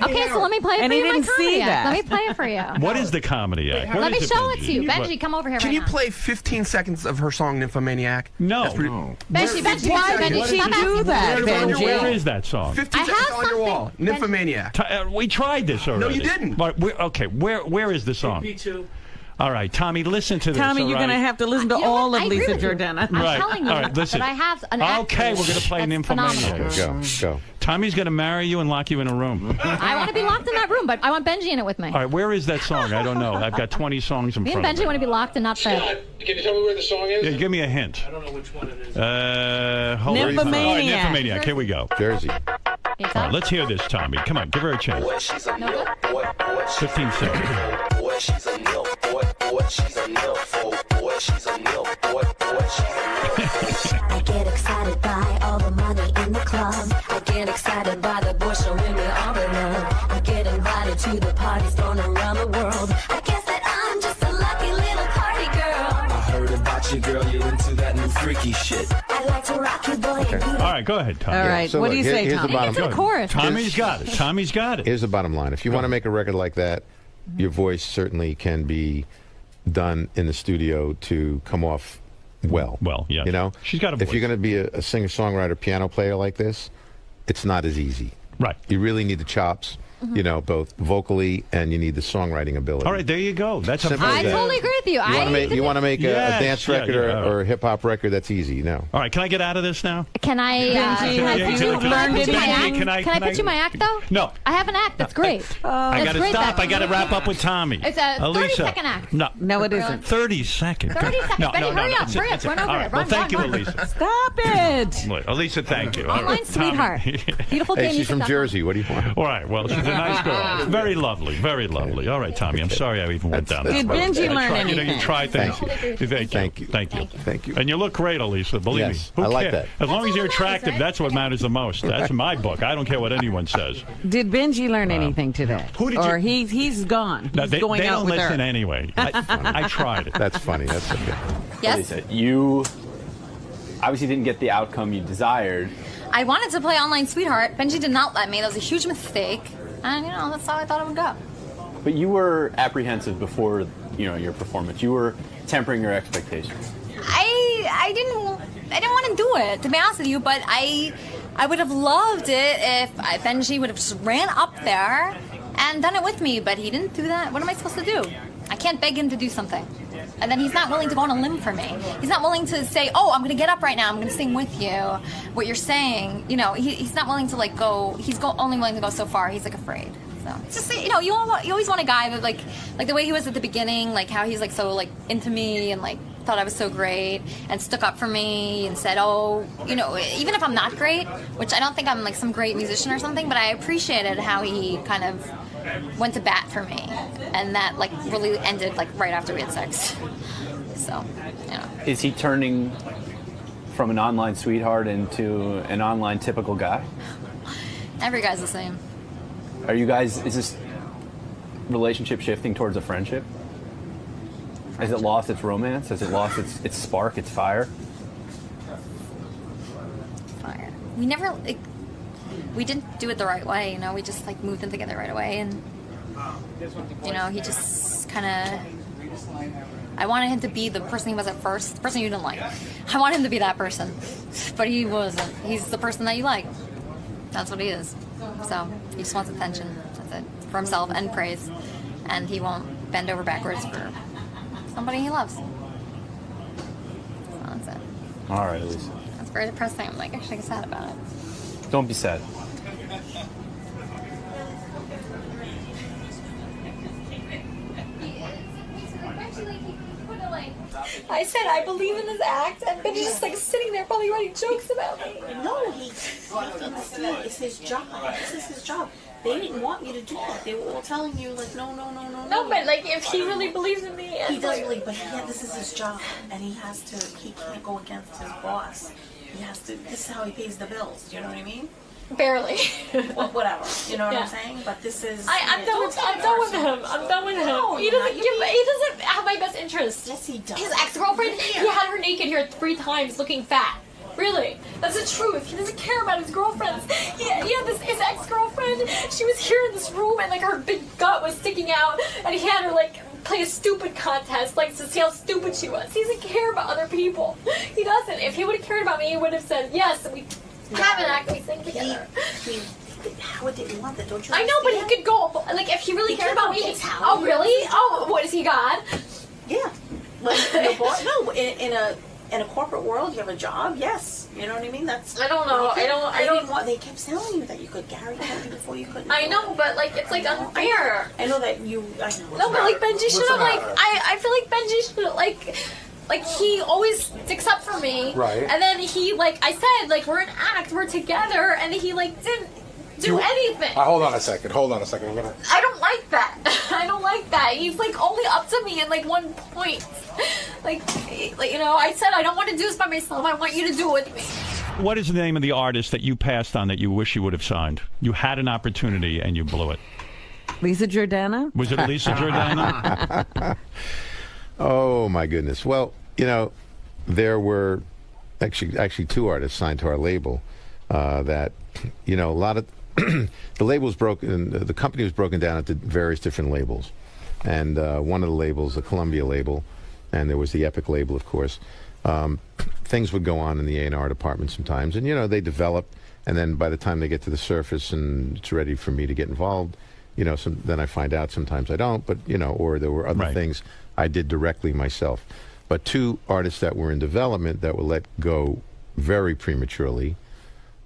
Okay, so let me play it And for he you. My didn't see comedy act. that. Let me play it for you. What is the comedy act? What Let me is show it Benji? to you. What? Benji, come over here Can right you now. play 15 seconds of her song "Nymphomaniac"? No. That's pretty- Benji, Why Benji, did she stop do asking that, It's on your Benji? Where is that song? 15 I seconds have on your wall. something. "Nymphomaniac." We tried this already. you didn't. But okay, where is the song? Me2. All right, Tommy, listen to this. Tommy, all you're right? going to have to listen to You know all what? of I agree Lisa with you. Jordana. I'm Right. telling you All right, listen. that I have an act. Okay, we're going to play that's Nymphomaniac. phenomenal. Go. Tommy's going to marry you and lock you in a room. I want to be locked in that room, but I want Benji in it with me. All right, where is that song? I don't know. I've got 20 songs in Me and front of Benji me. want to be locked and not fed. Can you tell me where the song is? Yeah, give me a hint. I don't know which one it is. Hold on. Nymphomaniac. All right, Nymphomaniac. Here we go. Jersey. All right, let's hear this, Tommy. Come on, give her a chance. 15 seconds. Boy, she's a nil. Boy, she's a nil. Boy, she's a nil. Boy, she's a I get excited by all the money in the club. I get excited by the boys showing me all the love. I get invited to the parties thrown around the world. I guess that I'm just a lucky little party girl. I heard about you, girl. You're into that new freaky shit. I like to rock you, boy. Okay. All right, go ahead, Tommy. All right, So what look, do you say, here's the Tommy? bottom It's a line. chorus. Tommy's got it. Tommy's got it. Here's the bottom line. If you want to make a record like that, your voice certainly can be done in the studio to come off well. Well, yeah. You know? She's got a If voice. you're going to be a singer-songwriter, piano player like this, it's not as easy. Right. You really need the chops, you know, both vocally and you need the songwriting ability. All right, there you go. That's a Simple as I that. totally agree with you. You want to make a Yes, dance yeah, record yeah. or a hip-hop record that's easy, no. All right, can I get out of this now? Can I? Benji, Yeah, have yeah, you can I- learned Benji, anything? can I- Can I pitch you my act though? No. I have an act. That's great. I got to great, stop. that- I got to wrap up with Tommy. It's a Alisa. 30-second act. No, it isn't. 30 seconds. 30 seconds. No, Benny, no, no, hurry no. up. Hurry up. Run over All it. right. Well, Run, thank you, run. Elisa. Stop it. Look, Elisa, thank you. All Online right, Tommy. sweetheart. Beautiful Hey, game she's music. from Jersey. What do you want? All right. Well, she's a nice girl. Very lovely. Very lovely. All right, Tommy. I'm sorry I even went down that Did road. Benji I learn tried- anything? You try things. Thank you. Thank you. Thank you. And you look great, Elisa. Believe Yes, me. Who I like cares? that. As long as you're all that matters, attractive, right? that's what matters the most. That's my book. I don't care what anyone says. Did Benji learn anything today? Who did or you- he's gone. No, He's they going out don't with listen her. anyway. I tried it. That's funny. That's okay. Yes. Lisa, you obviously didn't get the outcome you desired. I wanted to play Online Sweetheart. Benji did not let me. That was a huge mistake. And, that's how I thought it would go. But you were apprehensive before, your performance. You were tempering your expectations. I didn't want to do it, to be honest with you, but I would have loved it if Benji would have just ran up there and done it with me, but he didn't do that. What am I supposed to do? I can't beg him to do something. And then he's not willing to go on a limb for me. He's not willing to say, oh, I'm going to get up right now. I'm going to sing with you. What you're saying, he's not willing to go. He's only willing to go so far. He's afraid. So it's just, you always want a guy that like the way he was at the beginning, like how he's so into me and thought I was so great and stuck up for me and said, oh, even if I'm not great, which I don't think I'm some great musician or something, but I appreciated how he kind of went to bat for me, and that really ended right after we had sex. So, Is he turning from an online sweetheart into an online typical guy? Every guy's the same. Is this relationship shifting towards a friendship? Has it lost its romance? Has it lost its spark, its fire? Fire. We never, we didn't do it the right way, we just moved in together right away, and he just kind of, I wanted him to be the person he was at first, the person you didn't like. I wanted him to be that person, but he wasn't. He's the person that you like. That's what he is. So he just wants attention. That's it, for himself and praise, and he won't bend over backwards for somebody he loves. So that's it. All right, Elisa. That's very depressing. I'm actually sad about it. Don't be sad. I said I believe in this act, and Benji's just sitting there probably writing jokes about me. No, it's his job. This is his job. They didn't want you to do that. They were all telling you no. No, but if he really believes in me, he does believe, but this is his job, and he can't go against his boss. He has to. This is how he pays the bills. Do you know what I mean? Barely. Well, whatever. You know what Yeah. I'm saying? But this is. I'm done with him. I'm done with him. No, He doesn't have my best interest. Yes, he does. His ex-girlfriend, he had her naked here 3 times looking fat. Really, that's the truth. He doesn't care about his girlfriends. He had his ex-girlfriend. She was here in this room, and her big gut was sticking out, and he had her play a stupid contest, to see how stupid she was. He doesn't care about other people. He doesn't. If he would have cared about me, he would have said yes. We have an act. We sing together. How would they want that? Don't you? I know, but he could go. If he really cared about me. Oh, really? Oh, what is he God? Yeah. Your boss? No. In a corporate world, you have a job. Yes. You know what I mean? That's. I don't know. I don't want. They kept telling you that you could carry something before you couldn't. I know, but it's unfair. I know that you. I know. No, but Benji should have I feel like Benji should he always sticks up for me. Right. And then he I said we're an act, we're together, and he didn't do anything. Hold on a second. Hold on a second. I don't like that. I don't like that. He's like only up to me at like one point. Like you know, I said I don't want to do this by myself. I want you to do it with me. What is the name of the artist that you passed on that you wish you would have signed? You had an opportunity and you blew it. Elisa Jordana? Was it Elisa Jordana? Oh my goodness. Well, you know, there were actually two artists signed to our label that, you know, a lot of the label was broken. The company was broken down into various different labels, and one of the labels, the Columbia label, and there was the Epic label, of course. Things would go on in the A&R department sometimes, and you know, they develop, and then by the time they get to the surface and it's ready for me to get involved, you know, then I find out. Sometimes I don't, but you know, or there were other things I did directly myself. But two artists that were in development that were let go very prematurely.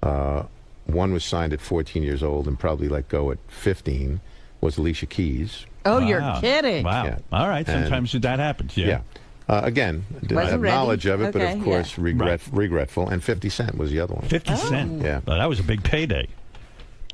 One was signed at 14 years old and probably let go at 15. Was Alicia Keys. Oh, you're kidding! Wow. Yeah. All right. Sometimes that happens. Yeah. Again, didn't have knowledge of it, but of course, regretful. And 50 Cent was the other one. 50 Cent. Yeah. Well, that was a big payday.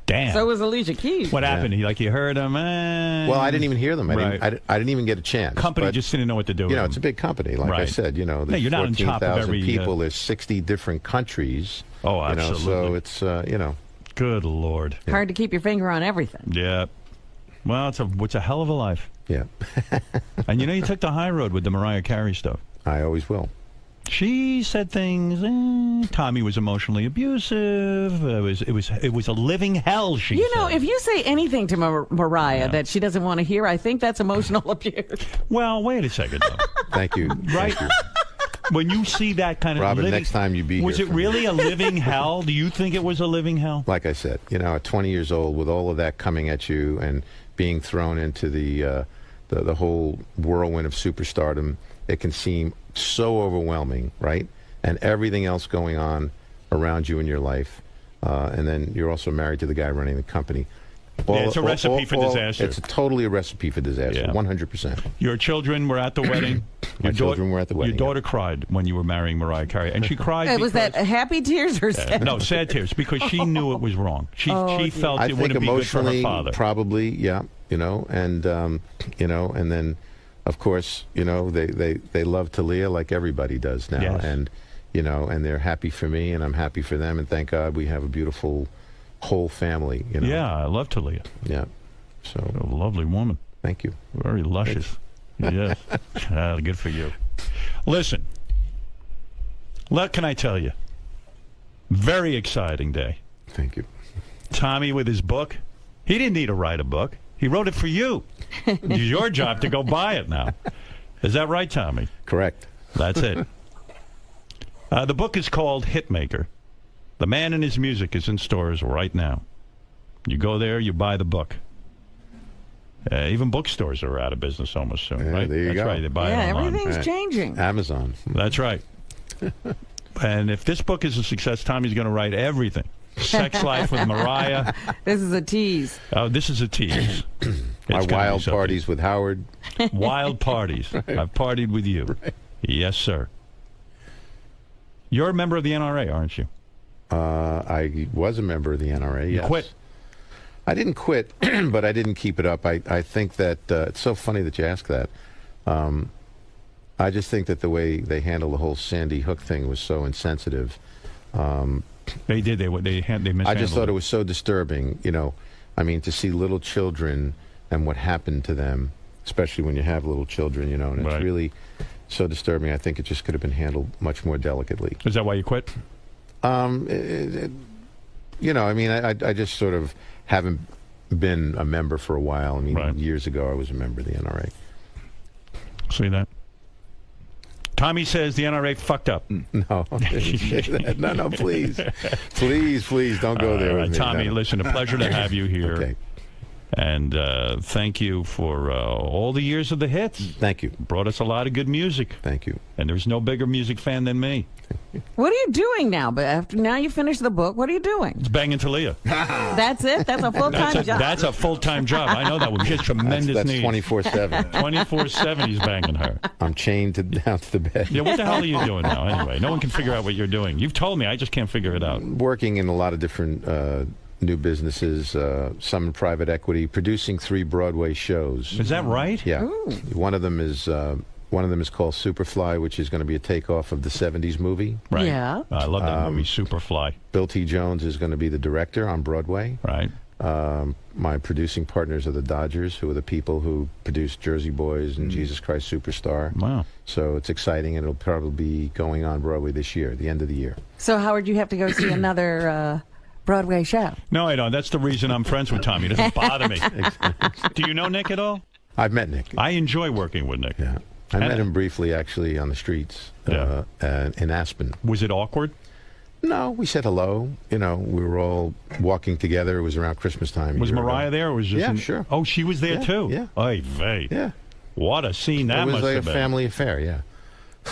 Damn. So was Alicia Keys. What happened? You heard him? Well, I didn't even hear them. I didn't even get a chance. Company just didn't know what to do. You know, it's a big company. Like I said, you know, there's you're not on top of every people. There's 60 different countries. Oh, absolutely. You know, so it's you know. Good Lord. Hard to keep your finger on everything. Yeah. Well, it's a hell of a life. Yeah. And you know, you took the high road with the Mariah Carey stuff. I always will. She said things. Tommy was emotionally abusive. It was a living hell. She You know, if you say anything to Mariah that she doesn't want to hear, I think that's emotional abuse. Well, wait a second, though. Thank you. Right. Thank you. When you see that kind of Robin, next time you be was here it really a living hell? Do you think it was a living hell? Like I said, you know, at 20 years old, with all of that coming at you and being thrown into the whole whirlwind of superstardom, it can seem so overwhelming, right? And everything else going on around you in your life, and then you're also married to the guy running the company. It's a recipe for disaster. It's totally a recipe for disaster, 100%. Your children were at the wedding. My children were at the wedding. Your daughter cried when you were marrying Mariah Carey, and she cried. Was that happy tears or sad? No, sad tears, because she knew it was wrong. She felt it wouldn't be good for her father. Probably, yeah, you know, and you know, and then, of course, you know, they love Talia like everybody does now, and you know, and they're happy for me, and I'm happy for them, and thank God we have a beautiful whole family. You know. Yeah, I love Talia. Yeah, so a lovely woman. Thank you. Very luscious. Yes. Good for you. Listen, what can I tell you? Very exciting day. Thank you. Tommy with his book. He didn't need to write a book. He wrote it for you. It's your job to go buy it now. Is that right, Tommy? Correct. That's it. The book is called Hitmaker. The Man and His Music is in stores right now. You go there, you buy the book. Even bookstores are out of business almost soon, right? There you That's go. right. They buy it online. Everything's changing. Amazon. That's right. And if this book is a success, Tommy's going to write everything. Sex Life with Mariah. This is a tease. Oh, this is a tease. My wild parties with Howard. Wild parties. Right. I've partied with you. Right. Yes, sir. You're a member of the NRA, aren't you? I was a member of the NRA, yes. You quit? I didn't quit, but I didn't keep it up. I think that it's so funny that you ask that. I just think that the way they handled the whole Sandy Hook thing was so insensitive. They did. They mishandled. I just thought it was so disturbing. You know, I mean, to see little children and what happened to them, especially when you have little children. You know, and it's really so disturbing. I think it just could have been handled much more delicately. Is that why you quit? You know, I mean, I just sort of haven't been a member for a while. I mean, years ago I was a member of the NRA. See that? Tommy says the NRA fucked up. No, no, please. Please don't go there with me. Tommy, listen, a pleasure to have you here. Okay. And thank you for all the years of the hits. Thank you. Brought us a lot of good music. Thank you. And there's no bigger music fan than me. What are you doing now? But after now you finish the book, what are you doing? It's banging Talia. That's it? That's a full-time job? That's a full-time job. I know that one. She has tremendous that's needs. 24/7. 24/7 he's banging her. I'm chained down to the bed. Yeah, what the hell are you doing now anyway? No one can figure out what you're doing. You've told me. I just can't figure it out. Working in a lot of different new businesses, some in private equity, producing 3 Broadway shows. Is that right? Yeah. Ooh. One of them is called Superfly, which is going to be a takeoff of the 70s movie. Right. Yeah. I love that movie, Superfly. Bill T. Jones is going to be the director on Broadway. Right. My producing partners are the Dodgers, who are the people who produced Jersey Boys and Jesus Christ Superstar. Wow. So it's exciting, and it'll probably be going on Broadway this year, the end of the year. So, Howard, you have to go see another Broadway show. No, I don't. That's the reason I'm friends with Tommy. It doesn't bother me. Do you know Nick at all? I've met Nick. I enjoy working with Nick. Yeah. I met him briefly, actually, on the streets in Aspen. Was it awkward? No, we said hello. You know, we were all walking together. It was around Christmas time. Was Mariah there? Or was just Yeah, sure. Oh, she was there too? Yeah. Oy vey. Yeah. What a scene that it was must like have a been. family affair, yeah.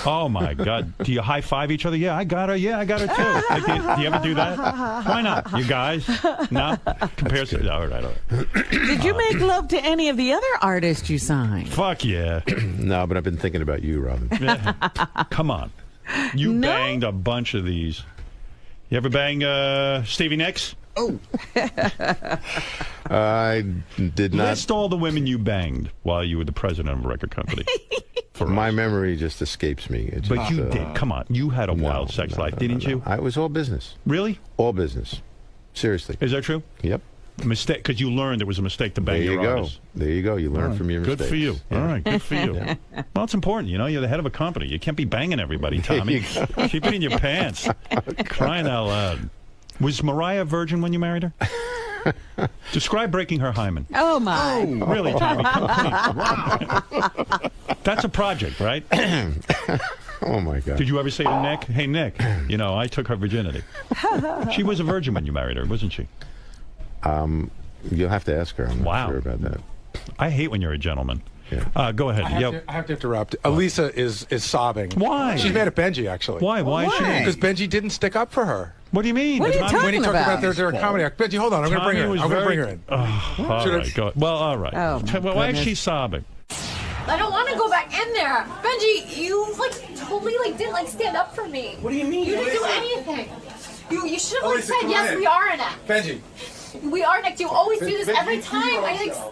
Oh, my God. Do you high-five each other? Yeah, I got her. Yeah, I got her, too. Like, do you ever do that? Why not? You guys? No? Comparison? All right. Did you make love to any of the other artists you signed? Fuck yeah. No, but I've been thinking about you, Robin. Come on. You banged a bunch of these. You ever bang Stevie Nicks? Oh. I did not. List all the women you banged while you were the president of a record company. My memory just escapes me. It But just, you did. Come on. You had a wild sex life, didn't you? It was all business. Really? All business. Seriously. Is that true? Yep. Mistake, because you learned it was a mistake to bang There you your go. artist. There you go. You learn from your mistakes. Good for you. Yeah. All right, good for you. Well, it's important. You know, you're the head of a company. You can't be banging everybody, Tommy. Keep it in your pants. Crying out loud. Was Mariah a virgin when you married her? Describe breaking her hymen. Oh, my. Oh, really, Tommy? Come. That's a project, right? Oh, my God. Did you ever say to Nick, hey, Nick, you know, I took her virginity? She was a virgin when you married her, wasn't she? You'll have to ask her. I'm not sure about that. I hate when you're a gentleman. Go ahead. I have to interrupt. Elisa is sobbing. Why? She's mad at Benji, actually. Why? Why is she mad? Because Benji didn't stick up for her. What do you mean? What are you When he talking talked about? their comedy act. Benji, hold on. I'm going to bring her in. I'm going to bring her in. All right, go. Well, all right. Oh, Well, why is goodness. she sobbing? I don't want to go back in there. Benji, you totally didn't stand up for me. What do you mean? You didn't do anything. You should have said yes, we are an act. Benji. We are next. You always do this every time.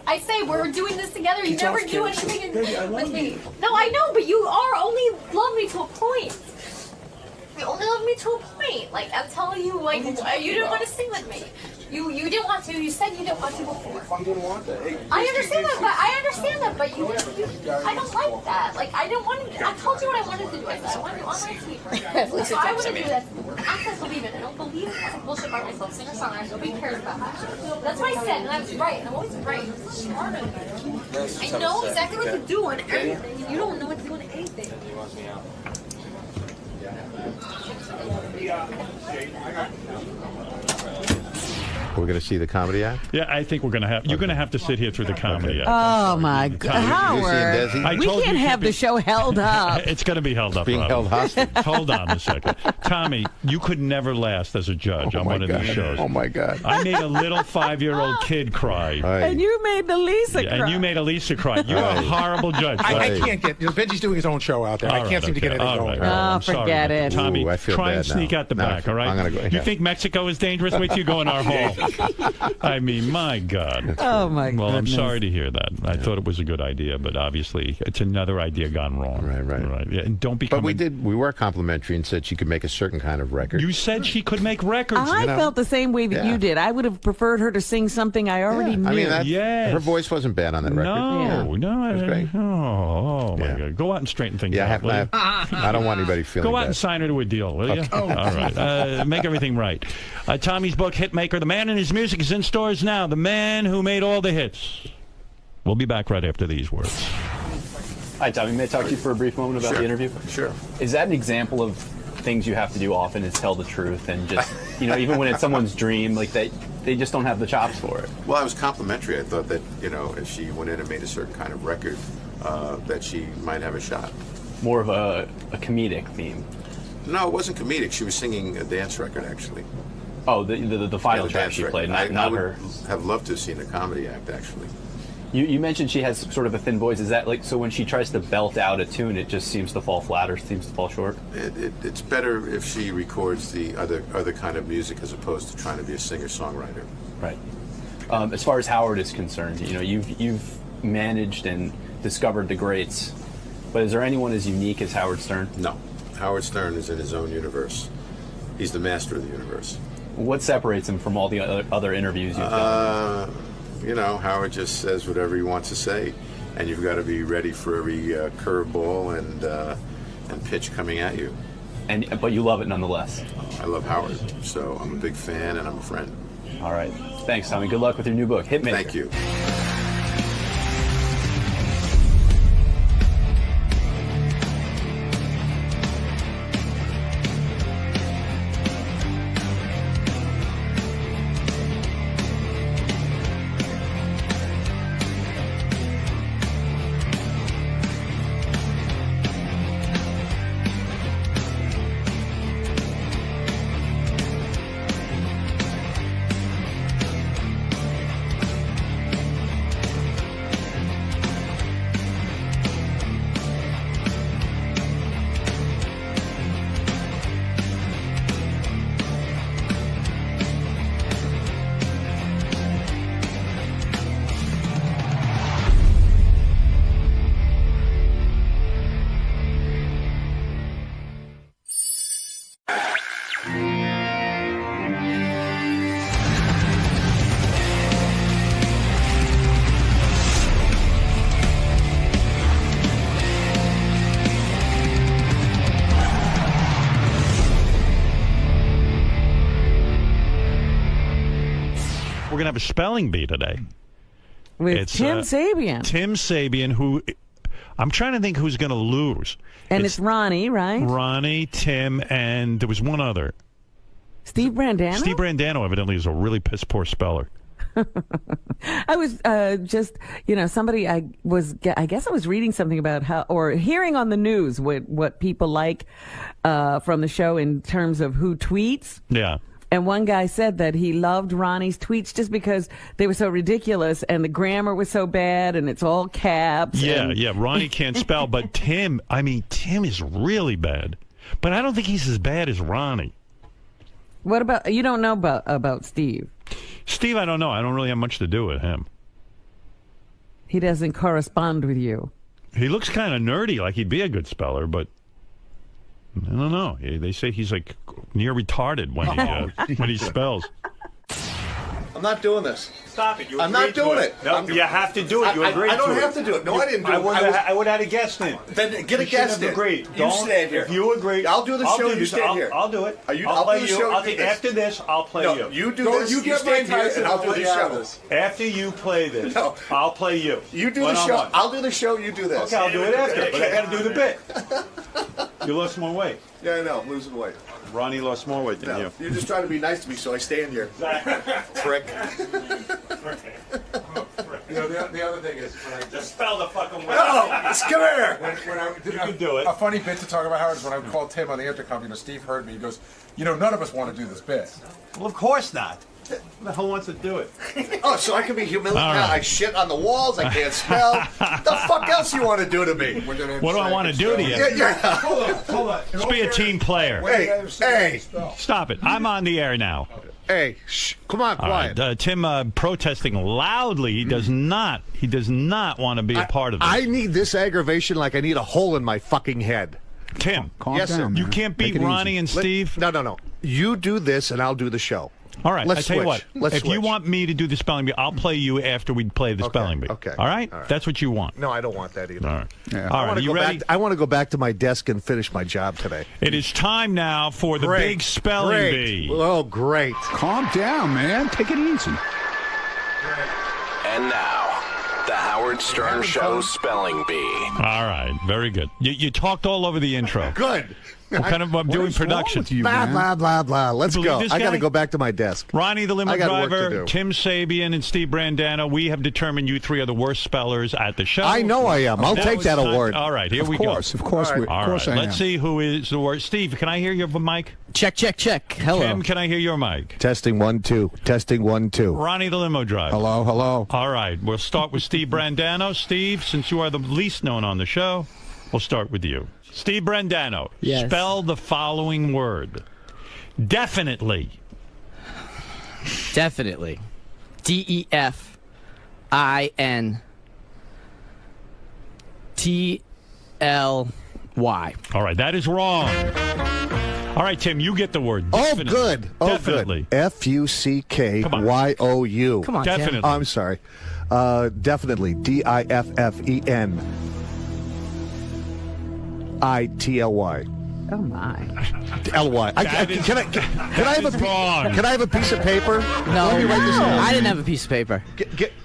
I say we're doing this together. You never do anything with me. No, I know, but you only love me to a point. You only love me to a point. I'm telling you, you didn't want to sing with me. You didn't want to. You said you didn't want to before. I didn't want that. I understand that, but I don't like that. I didn't want to. I told you what I wanted to do. I said I wanted to do online sleeper. So I want to do that. I believe it. I don't believe it. I bullshit by myself. Singer songwriter. Nobody cares about that. That's what I said, and I was right. And I'm always right. I know exactly what to do on everything, and you don't know what to do on anything. We're going to see the comedy act? Yeah, I think we're going to have. You're going to have to sit here through the comedy act. Oh, my God. Howard, we can't have the show held up. It's going to be held up. Being held hostage. Hold on a second. Tommy, you could never last as a judge on one of these shows. Oh, my God. I made a little 5-year-old kid cry. And you made Elisa cry. And you made Elisa cry. You're a horrible judge. I can't get. Benji's doing his own show out there. I can't seem to get anything going. Oh, forget it. Tommy, Ooh, I feel try bad and sneak now. out the No, back, all right? I'm gonna go, You think Mexico is dangerous? Wait till you go in our hall. I mean, my God. Oh, my God. Well, I'm sorry to hear that. I thought it was a good idea, but obviously it's another idea gone wrong. Right. Yeah, and don't become. But we were complimentary and said she could make a certain kind of record. You said she could make records. I felt the same way that you did. I would have preferred her to sing something I already knew. I mean, her voice wasn't bad on that record. No, It was great. Oh my God. Go out and straighten things out. will you? I don't want anybody feeling Go out bad. and sign her to a deal, will you? Okay. All right. Make everything right. Tommy's book, Hitmaker, The Man and His Music, is in stores now. The Man Who Made All the Hits. We'll be back right after these words. Hi, Tommy. May I talk to you for a brief moment about the interview? Sure. Is that an example of things you have to do often is tell the truth and just, even when it's someone's dream, they just don't have the chops for it? Well, I was complimentary. I thought that, if she went in and made a certain kind of record, that she might have a shot. More of a comedic theme. No, it wasn't comedic. She was singing a dance record, actually. Oh, the final track she played, not would her. have loved to have seen a comedy act, actually. You mentioned she has sort of a thin voice. Is that so when she tries to belt out a tune, it just seems to fall flat or seems to fall short? It's better if she records the other kind of music as opposed to trying to be a singer-songwriter. Right. As far as Howard is concerned, you've managed and discovered the greats, but is there anyone as unique as Howard Stern? No. Howard Stern is in his own universe. He's the master of the universe. What separates him from all the other interviews you've done? Howard just says whatever he wants to say, and you've got to be ready for every curveball and pitch coming at you. But you love it nonetheless. I love Howard, so I'm a big fan and I'm a friend. All right. Thanks, Tommy. Good luck with your new book, Hitmaker. Thank you. We're going to have a spelling bee today. With Tim Sabian. Tim Sabian, who I'm trying to think who's going to lose. And it's Ronnie, right? Ronnie, Tim, and there was one other. Steve Brandano? Steve Brandano evidently is a really piss poor speller. I was just, somebody I guess I was reading something about how, or hearing on the news what people like from the show in terms of who tweets. Yeah. And one guy said that he loved Ronnie's tweets just because they were so ridiculous and the grammar was so bad and it's all caps. Yeah. Ronnie can't spell, but Tim is really bad. But I don't think he's as bad as Ronnie. What about, you don't know about Steve? Steve, I don't know. I don't really have much to do with him. He doesn't correspond with you. He looks kind of nerdy, like he'd be a good speller, but I don't know. They say he's like near retarded when he spells. I'm not doing this. Stop it. I'm not doing it. No, you have to do it. You agreed to it. I don't have to do it. No, I didn't do it. I would have had a guest in. Then get a guest in. Agreed. You stand here. If you agree, I'll do the show. You stand here. I'll do it. I'll play you. After this, I'll play you. You do this. You stand here, and I'll do the show. After you play this, I'll play you. You do the show. I'll do the show. You do this. Okay, I'll do it after, but I got to do the bit. You lost more weight. Yeah, I know. I'm losing weight. Ronnie lost more weight than you. You're just trying to be nice to me, so I stand here. Prick. The other thing is, when I just spell the fucking word. No, come here. When I did you can do it. A funny bit to talk about Howard is when I called Tim on the intercom. Steve heard me. He goes, none of us want to do this bit. Well, of course not. Who the hell wants to do it? Oh, so I can be humiliated. Right. I shit on the walls. I can't spell. The fuck else you want to do to me? What do I want to do to you? Yeah. Hold on. Let's be a team player. Hey. Stop it. I'm on the air now. Hey, come on, quiet. All right. Tim protesting loudly. He does not want to be a part of this. I need this aggravation like I need a hole in my fucking head. Tim, Calm down, you can't beat Ronnie and Steve? No. You do this and I'll do the show. All right, Let's I tell you what. switch. If you want me to do the spelling bee, I'll play you after we play the spelling bee. Okay. All right? That's what you want. No, I don't want that either. All right. Yeah. All right. Are you ready? I want to go back to my desk and finish my job today. It is time now for the big spelling bee. Oh, great. Calm down, man. Take it easy. And now, the Howard Stern Show Spelling Bee. All right. Very good. You talked all over the intro. Good. I'm doing production. Blah, blah, blah, blah. Let's go. this I got to guy? go back to my desk. Ronnie the limo I got work to driver, do. Tim Sabian, and Steve Brandano. We have determined you three are the worst spellers at the show. I know I am. I'll take that award. All right, here we go. Of course, All right, let's see who is the worst. Steve, can I hear your mic? Check. Hello. Tim, can I hear your mic? Testing 1 2. Testing 1 2. Ronnie the limo driver. Hello. All right, we'll start with Steve Brandano. Steve, since you are the least known on the show, we'll start with you. Steve Brandano, Yes. Spell the following word. Definitely. D-E-F-I-N-T-L-Y. All right, that is wrong. All right, Tim, you get the word. Definitely. Oh, good. Oh, definitely. good. F-U-C-K-Y-O-U. Come on, Definitely. Oh, I'm sorry. Definitely. D-I-F-F-E-N-I-T-L-Y. Oh my. L-Y. Can I have a piece of paper? No, Let me write this down. I didn't have a piece of paper.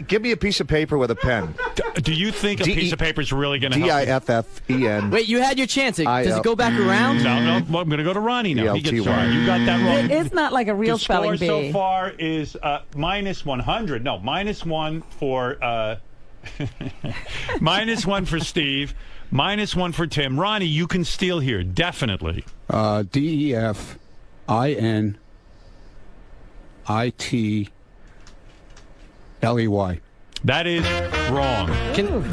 Give me a piece of paper with a pen. Do you think a piece of paper is really going to help? D-I-F-F-E-N. Wait, you had your chance. Does it go back around? No. Well, I'm going to go to Ronnie now. He gets E-L-T-Y. You got that wrong. It's not like a real the spelling score bee. so far is minus 100. No, minus 1 for minus 1 for Steve, minus 1 for Tim. Ronnie, you can steal here, definitely. D-E-F-I-N-I-T-L-E-Y. That is wrong.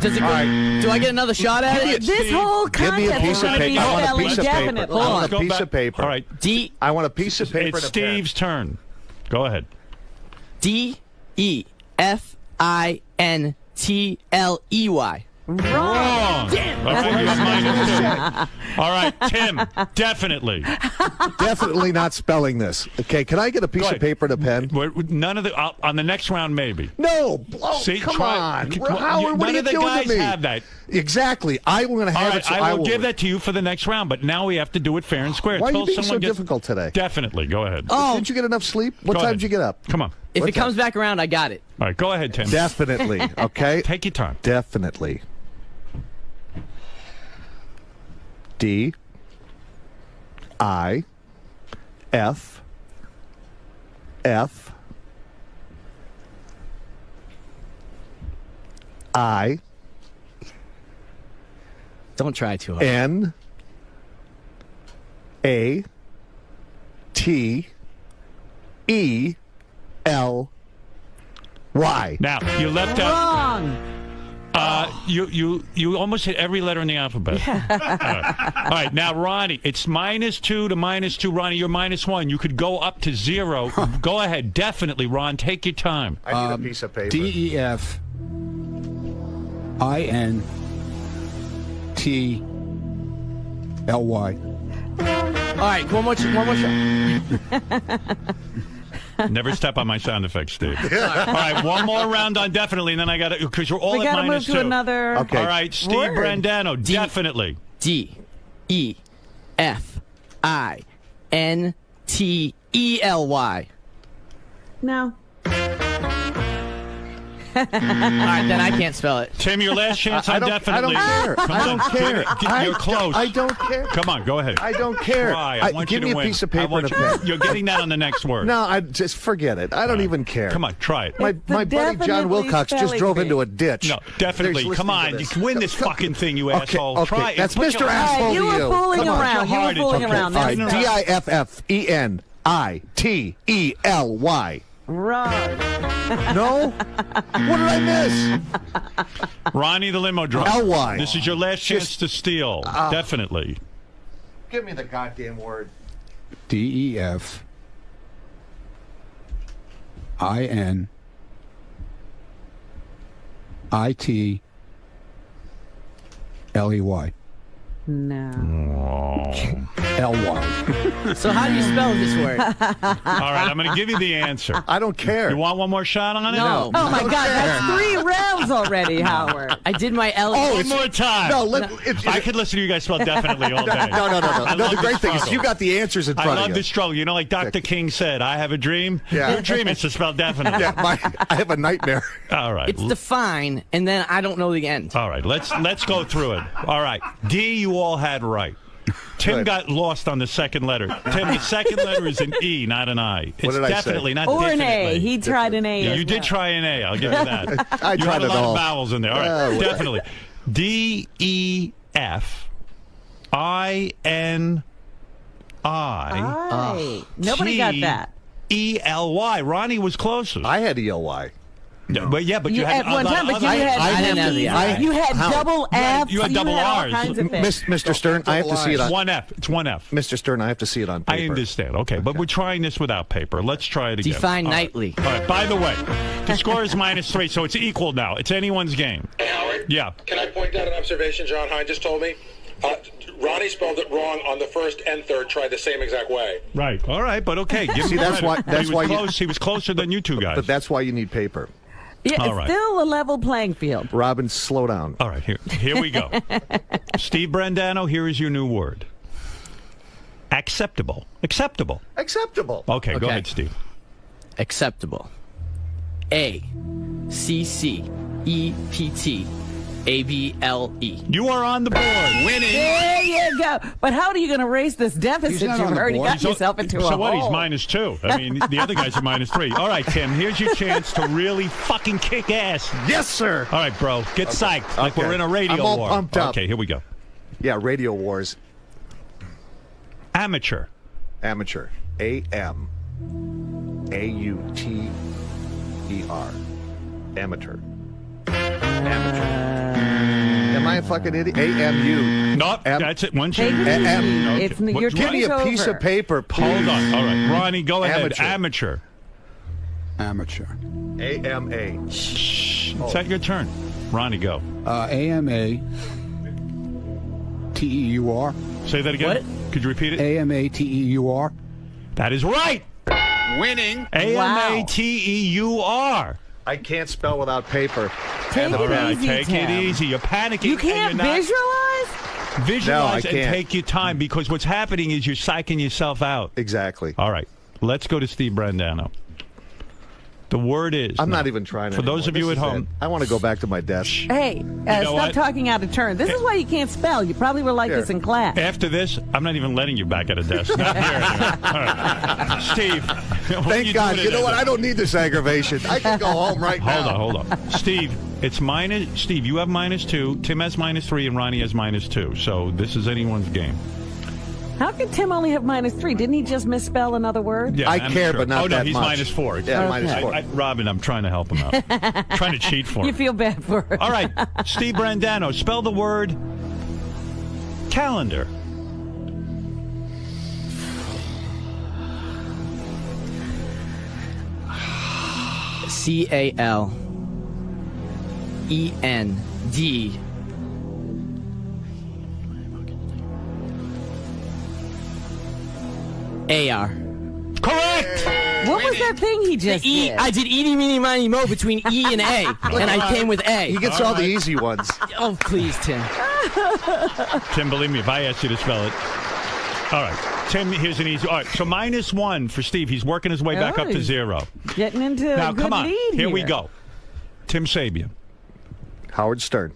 Does it go, do I get another shot at it? This whole Give me a contest piece of is paper. I want a piece of paper. definitely. I want a Go piece back. of paper. All right. I want a piece of paper. It's and a pen. Steve's turn. Go ahead. D-E-F-I-N-T-L-E-Y. Wrong. Damn. Okay, you have minus 2. All right, Tim, definitely. Definitely not spelling this. Okay, can I get a piece of paper and a pen? None of the on the next round, maybe. No. Oh, See, come try- on. Well, Howard, what none are you of the doing guys to me? have that. Exactly. I'm going to All have right, it. So I will give that to you for the next round, but now we have to do it fair and square. Why are you Till being so someone gets- difficult today? Definitely. Go ahead. Oh. Didn't you get enough sleep? What Go time ahead. did you get up? Come on. If What it comes back around, I got it. All right, go ahead, Tim. Definitely. Okay. Take your time. Definitely. D I F F I Don't try too hard. N A T E L Y. Now, you left out. Wrong. You almost hit every letter in the alphabet. All right, now Ronnie, it's -2 to -2. Ronnie, you're -1. You could go up to 0. Go ahead, definitely, Ron. Take your time. I need a piece of paper. D-E-F-I-N-T-L-Y. All right, one more shot. Never step on my sound effects, Steve. All right, one more round on definitely, and then I got to, because you're all We at gotta move -2. to another. Okay. All right, Steve word. Brandano, definitely. D-E-F-I-N-T-E-L-Y. No. All right, then I can't spell it. Tim, your last chance on I definitely. don't care. Come I on, don't care. You're close. I don't care. Come on, go ahead. I don't care. Try. I want give you me to a win. piece of I paper want and a you- pen. You're getting that on the next word. No, I just forget it. I don't even care. Come on, try it. My It's the buddy John definitely Wilcox just spelling drove bee. into a ditch. No, definitely. There's Come listening on, to you this. can win this fucking thing, you asshole. Okay, Try it. that's Put Mr. your- Asshole you to were you. fooling Come on. around. You were hard. fooling Okay, around. All right, That's D-I-F-F-E-N-I-T-E-L-Y. wrong. No? What did I miss? Ronnie the limo driver. L-Y. This is your last chance to steal. Definitely. Give me the goddamn word. D-E-F-I-N-I-T-L-E-Y. No. L-Y. So how do you spell this word? All right, I'm going to give you the answer. I don't care. You want one more shot on it? No. Oh my God, that's 3 rounds already, Howard. I did my L. One more time. No, I could listen to you guys spell definitely all day. No. I No, love the great thing is struggle. you got the answers in front I of love you. the struggle. You know, like Dr. King said, I have a dream. Yeah. Your dream is to spell definitely. Yeah, I have a nightmare. All right. It's define, and then I don't know the end. All right, let's go through it. All right, D, you all had right. Tim Good. got lost on the second letter. Tim, the second letter is an E, not an I. It's What did I say? definitely not Or an A. definitely. He tried an A. Yeah, as you did well. try an A. I'll give you that. I you tried had a it lot all. of vowels in there. All right, Oh, well. definitely. D-E-F-I-N-I. Nobody got that. E-L-Y. Ronnie was closest. I had E-L-Y. But you had at one time, but you had you had double F. You had double all R's. kinds of things. Mr. Stern, I have to see it on one F. It's one F. Mr. Stern, I have to see it on paper. I understand. Okay, but we're trying this without paper. Let's try it again. Define All right. nightly. All right. By the way, the score is -3, so it's equal now. It's anyone's game. Hey, Howard. Yeah. Can I point out an observation John Hine just told me? Ronnie spelled it wrong on the first and third. Tried the same exact way. Right. All right, but okay. Give See, him that's credit. why. That's he was why close. He was closer than you two guys. But that's why you need paper. Yeah, All it's right. still a level playing field. Robin, slow down. All right, here we go. Steve Brandano, here is your new word. Acceptable. Acceptable. Acceptable. Okay, go ahead, Steve. Acceptable. A-C-C-E-P-T-A-B-L-E. You are on the board. Winning. There you go. But how are you going to raise this deficit? You've already got yourself into a So hole. what? He's -2. I mean, the other guys are -3. All right, Tim, here's your chance to really fucking kick ass. Yes, sir. All right, bro. Get psyched. Like we're in a radio I'm all war. pumped up. Okay, here we go. Yeah, radio wars. Amateur. Amateur. A-M-A-U-T-E-R. Amateur. Amateur. Am I a fucking idiot? A-M-U. Nope, that's it. One Take it easy. It's your Give me a time's piece over. of paper, please. Hold on. All right, Ronnie, go ahead. Amateur. Amateur. A-M-A. Shh. It's at your turn. Ronnie, go. A-M-A-T-E-U-R. Say that again. What? Could you repeat it? A-M-A-T-E-U-R. That is right. Winning. A-M-A-T-E-U-R. I can't spell without paper. Take All it right, easy, take Tim. it easy. You're panicking. You can't and you're not- visualize? Visualize No, I and can't. take your time because what's happening is you're psyching yourself out. Exactly. All right, let's go to Steve Brandano. The word is... I'm not even trying For those of you at home... I want to go back to my desk. Hey, know stop what? talking out of turn. This is why you can't spell. You probably were like Here. this in class. After this, I'm not even letting you back at a desk. Not here anyway. All right. Steve. what are Thank God. doing You know today? what? I don't need this aggravation. I can go home right now. Hold on. Steve, it's minus... Steve, you have -2. Tim has -3, and Ronnie has -2. So this is anyone's game. How could Tim only have -3? Didn't he just misspell another word? Yeah, I I'm care, sure. but not Oh, no, that he's much. -4. Yeah, Okay. -4. Robin, I'm trying to help him out. Trying to cheat for him. You feel bad for it. All right, Steve Brandano, spell the word calendar. C-A-L-E-N-D. A-R. Correct! What was that thing he just E. did? I did eeny, meeny, miny, mo between E and A, and I came with A. He gets all the easy ones. Oh, please, Tim. Tim, believe me, if I asked you to spell it. All right, Tim, here's an easy. All right, so -1 for Steve. He's working his way back up to 0. Getting into Now, a good come on. lead Here we go. Tim Sabian. Howard Stern.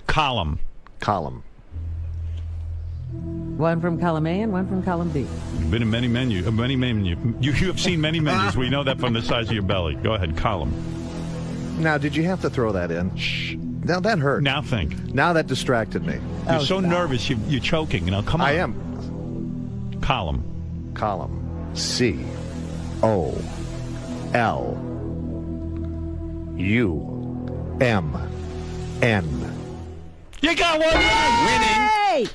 Column. Column. One from column A and one from column B. You've been in many menus. You have seen many menus. We know that from the size of your belly. Go ahead, column. Now, did you have to throw that in? Shh. Now, that hurt. Now think. Now that distracted me. You're so nervous. You're choking. Now, come on. I am. Column. Column. C-O-L-U-M-N. You got one right. Hey!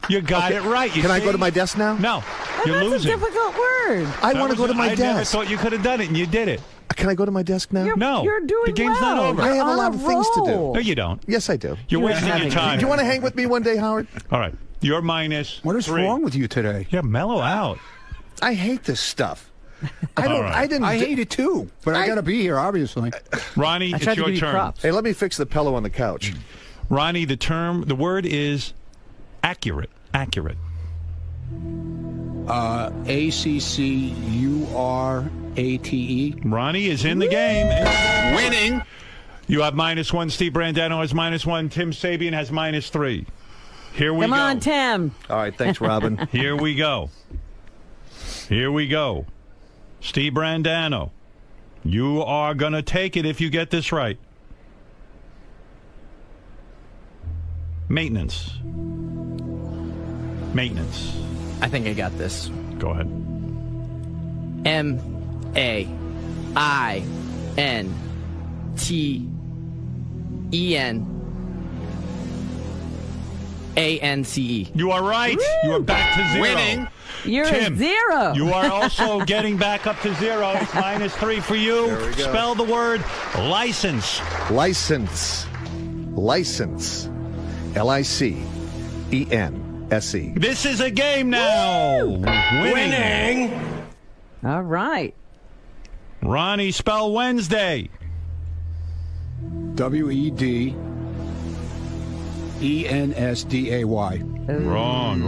You got it right. You Can I see? go to my desk now? No. You're That's losing. a difficult word. I want to go to my I never desk. thought you could have done it, and you did it. Can I go to my desk now? No. You're doing The game's not well. over. I have a On lot of things to do. roll. No, you don't. Yes, I do. You're wasting your Do time. you want to hang with me one day, Howard? All right. You're -3. What is wrong with you today? Yeah, mellow out. I hate this stuff. I All don't. right. I didn't. I hate it too, but I got to be here, obviously. Ronnie, it's tried to your give you turn. props. Hey, let me fix the pillow on the couch. Ronnie, the word is accurate. Accurate. A-C-C-U-R-A-T-E. Ronnie is in the game. Winning. You have -1. Steve Brandano has -1. Tim Sabian has -3. Here we Come go. on, Tim. All right. Thanks, Robin. Here we go. Here we go. Steve Brandano, you are going to take it if you get this right. Maintenance. Maintenance. I think I got this. Go ahead. E-T-E-N-A-N-C-E. You are right. Woo! You are back to 0. Winning. You're Tim, at 0. You are also getting back up to 0. It's -3 for you. There we go. Spell the word license. License. License. L-I-C-E-N-S-E. This is a game now. Winning. All right. Ronnie, spell Wednesday. W-E-D-E-N-S-D-A-Y. Wrong.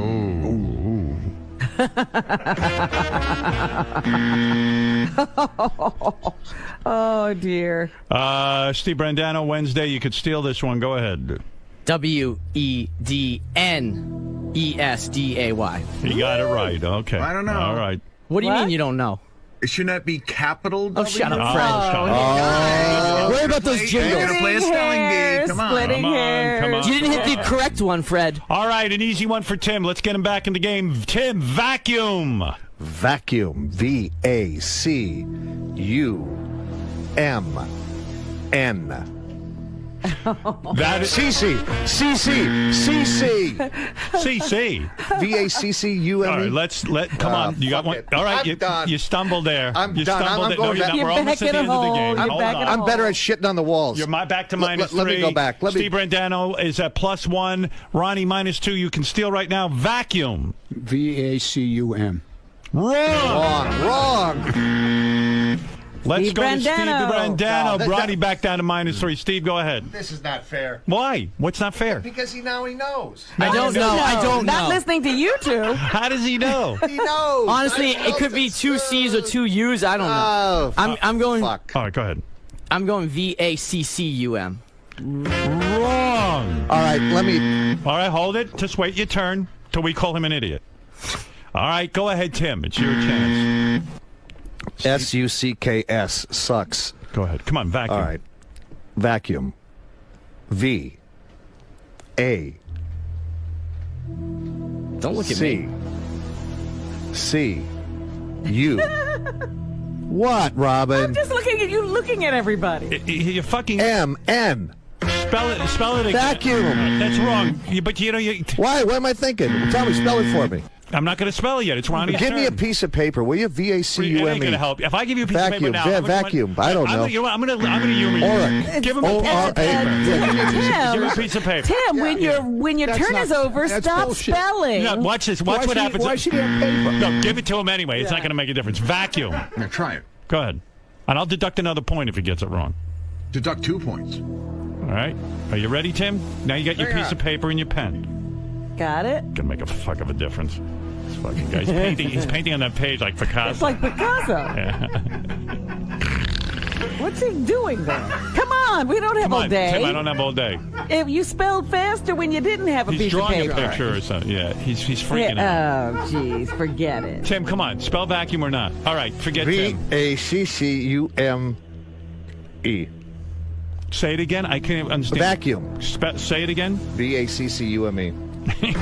Oh, dear. Steve Brandano, Wednesday. You could steal this one. Go ahead. W-E-D-N-E-S-D-A-Y. You got it right. Okay. I don't know. All right. What do you mean you don't know? Shouldn't that be capital Oh, W? shut up, Oh, Fred. shut up. Worry about those You're jingles. gonna play a spelling bee. Come on. Splitting Come on, hairs. come on. You didn't hit the correct one, Fred. All right, an easy one for Tim. Let's get him back in the game. Tim, vacuum. Vacuum. V-A-C-U-M-N. That is CC. CC. V-A-C-C-U-M-E. All right, come on. You got fuck one. it. All right, I'm done. you stumbled there. I'm you done. Stumbled I'm there. going No, back. you're not. We're almost at the end of the game. Hold on. I'm better at shitting on the walls. You're back to -3. Let me go back. Steve Brandano is at +1. Ronnie -2. You can steal right now. Vacuum. V-A-C-U-M. Wrong. Let's Steve go to Steve Brandano. Brandano. No, Ronnie back down to -3. Steve, go ahead. This is not fair. Why? What's not fair? Because he knows. I don't know. I don't Not know. listening to you two. How does he know? He knows. Honestly, it could be 2 C's or 2 U's. I don't know. I'm going. Fuck. All right, go ahead. I'm going V-A-C-C-U-M. Wrong. All right, let me. All right, hold it. Just wait your turn till we call him an idiot. All right, go ahead, Tim. It's your chance. S-U-C-K-S. Sucks. Go ahead. Come on, vacuum. All right. Vacuum. V. A. Don't look at C. me. C. U. What, Robin? I'm just looking at you, looking at everybody. You fucking M. N. Spell it again. Vacuum. That's wrong. But you know you. Why? What am I thinking? Tell me. Spell it for me. I'm not going to spell it yet. It's Ronnie's Give me a turn. piece of paper, will you? It ain't V-A-C-U-M-E. going to help. If I give you a piece Vacuum. of paper now, Yeah, how much you vacuum. want- I don't know. You know what? I'm going to humor you. Aura. Give him a piece of paper. Give him a piece of paper. Tim, when your That's turn not- is over, that's stop bullshit. spelling. Yeah, watch this. Watch what happens. Why should he have paper? No, give it to him anyway. It's not going to make a difference. Vacuum. Now try it. Go ahead. And I'll deduct another point if he gets it wrong. Deduct 2 points. All right. Are you ready, Tim? Now you got your piece of paper and your pen. Got it? Gonna make a fuck of a difference. This fucking guy's painting. He's painting on that page like Picasso. It's like Picasso. Yeah. What's he doing there? Come on, we don't have Come all on, day. Tim. I don't have all day. If you spelled faster when you didn't have a He's piece of drawing paper. a picture or something. Yeah, he's freaking out. Oh, jeez, forget it. Tim, come on. Spell vacuum or not. All right, forget Tim. V-A-C-C-U-M-E. Say it again. I can't understand. Vacuum. Say it again. V-A-C-C-U-M-E. Good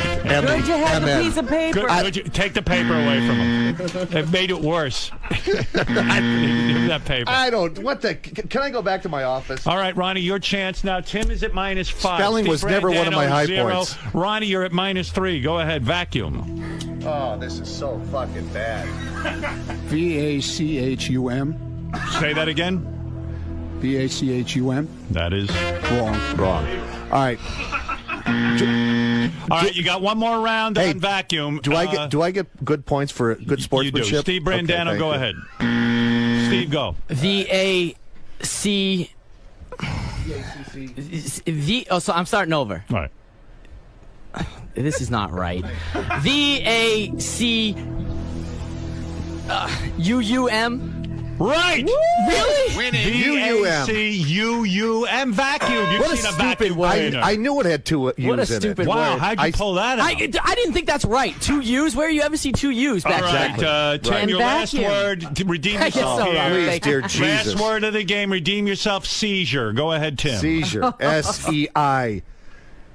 you have a piece of paper. Good, take the paper away from him. It made it worse. Give that paper. I don't. What the? Can I go back to my office? All right, Ronnie, your chance now. Tim is at -5. Spelling Steve was never one of my Brandano, high 0. points. Ronnie, you're at -3. Go ahead. Vacuum. Oh, this is so fucking bad. V-A-C-H-U-M. Say that again. V-A-C-H-U-M. That is Wrong. All right. All right, you got one more round Hey, on vacuum. Do I get good points for good You sportsmanship? do. Steve Brandano, Okay, go thank ahead. Steve, go. V-A-C... Oh, so I'm starting over. All right. This is not right. V-A-C... U-U-M? Right. Really? Winning. V-A-C-U-U-M. Vacuum. You've What a seen a stupid vacuum word. cleaner. I knew it had 2 U's What a in stupid it. Wow, word. how'd you pull that out? I didn't think that's right. 2 U's? Where you ever see 2 U's back All right, then? Tim, And your last vacuum. word. To redeem I guess yourself so, here. Robert. Please, dear Jesus. Last word of the game. Redeem yourself. Seizure. Go ahead, Tim. Seizure. S-E-I.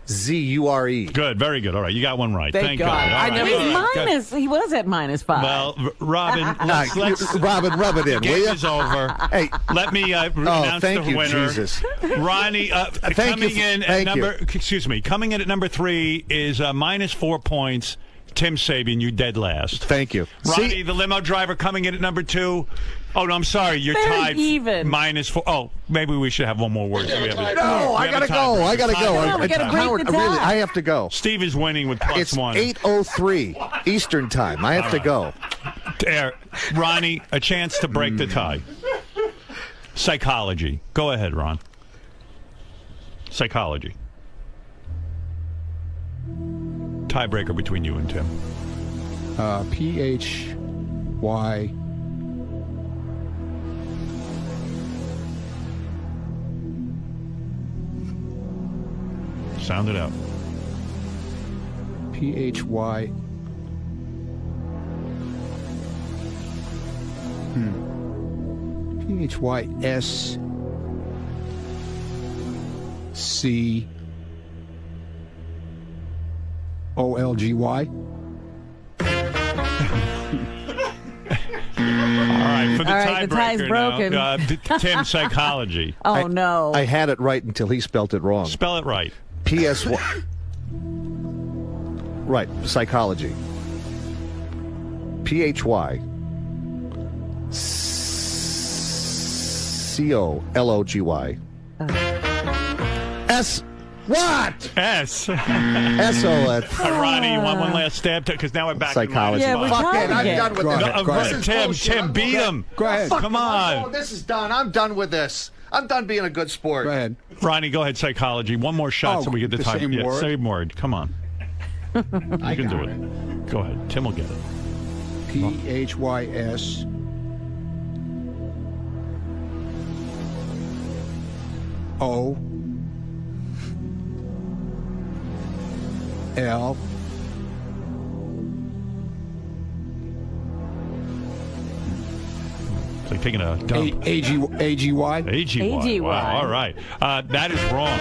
Z-U-R-E. Good, very good. All right, you got one right. Thank God. God. All I right, know all right. he's minus. He was at -5. Well, Robin, let's Robin, rub it in, the will game you? is over. Hey, let me announce thank the you, winner. Jesus. Ronnie, coming in at number 3 is -4 points. Tim Sabian, you dead last. Thank you. Ronnie, the limo driver, coming in at number 2. Oh, no, I'm sorry. You're They're tied. even. -4. Oh, maybe we should have one more word. So we have I gotta go. I gotta go. we gotta break Howard, the really, tie. I have to go. Steve is winning with +1. It's 8:03 Eastern time. I have to go. Ronnie, a chance to break the tie. Psychology. Go ahead, Ron. Psychology. Tiebreaker between you and Tim. P-H-Y. Sound it out. P-H-Y. P-H-Y-S. C. O-L-G-Y. All right, for the All right, the tie's tiebreaker broken. now, Tim, psychology. Oh, no. I had it right until he spelt it wrong. Spell it right. P-S-Y. Right, psychology. P-H-Y. C-O-L-O-G-Y. S. What? S. S-O. Ronnie, you want one last stab? Because now we're back Psychology. in Yeah, we're -5. Fuck it, I'm again. done with Go this. ahead, go ahead. Tim, beat him. Go ahead. Come on. Oh, this is done. I'm done with this. I'm done being a good sport. Go ahead. Ronnie, go ahead, psychology. One more shot Oh, so we get the the time. same word? Same word. Come on. You can do it. Go ahead. Tim will get it. P-H-Y-S. O. L. It's like taking a dump. A-G-Y. A-G-Y. A-G-Y. Wow. All right. That is wrong.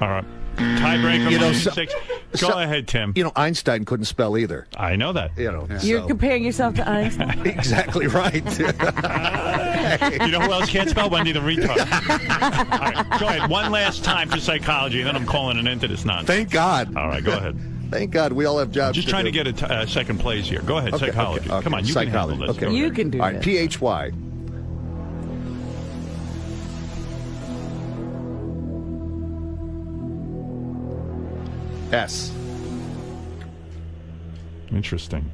All right. Tiebreaker, You know, -6. Go ahead, Tim. You know, Einstein couldn't spell either. I know that. You know, You're so- comparing yourself to Einstein? exactly right. You know who else can't spell? Wendy the retard. All right, go ahead. One last time for psychology, and then I'm calling an end to this nonsense. Thank God. All right, go ahead. Thank God we all have jobs. Just trying to do. get a second place here. Go ahead, Okay, psychology. okay, Come on, you psychology. can handle this. Okay. Go You ahead. can do All right, this. P-H-Y. S. Interesting.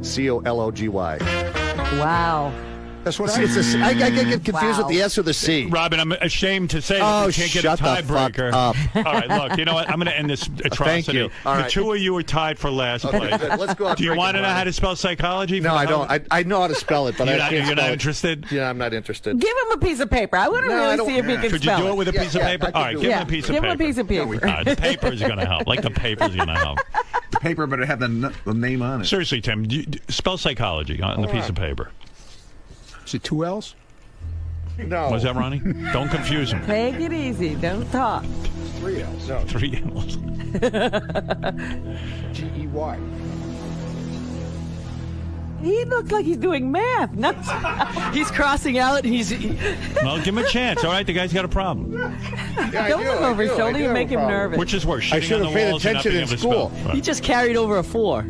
C-O-L-O-G-Y. Wow. That's what See, it's a, I get confused Wow. with the S or the C. Robin, I'm ashamed to say that Oh, we can't get shut a the fuck tiebreaker. up. All right, look, you know what? I'm going to end this atrocity. you. All The right. two of you are tied for last Okay, place. good. Let's go out Do you drinking, want to know Ronnie. how to spell psychology? No, I don't. I know how to spell it, but You're I not, can't you're spell not it. interested? Yeah, I'm not interested. Give him a piece of paper. I want to No, I really don't- see if he can Could you spell do it with a Yeah, piece of yeah, paper? I can All right, do give it. him a piece of Give paper. him a piece of paper. All right, the paper is going to help. Like the paper is going to help. The paper better have the name on it. Seriously, Tim, spell psychology on the piece of paper. Is it 2 L's? No. Was that Ronnie? Don't confuse him. Take it easy. Don't talk. 3 L's. No. 3 L's. G-E-Y. He looks like he's doing math. No. He's crossing out. Well, give him a chance. All right, the guy's got a problem. Don't look over his shoulder. You make him nervous. Which is worse, I shitting should on have the paid walls and not attention being in able to school. spell? He just carried over a 4.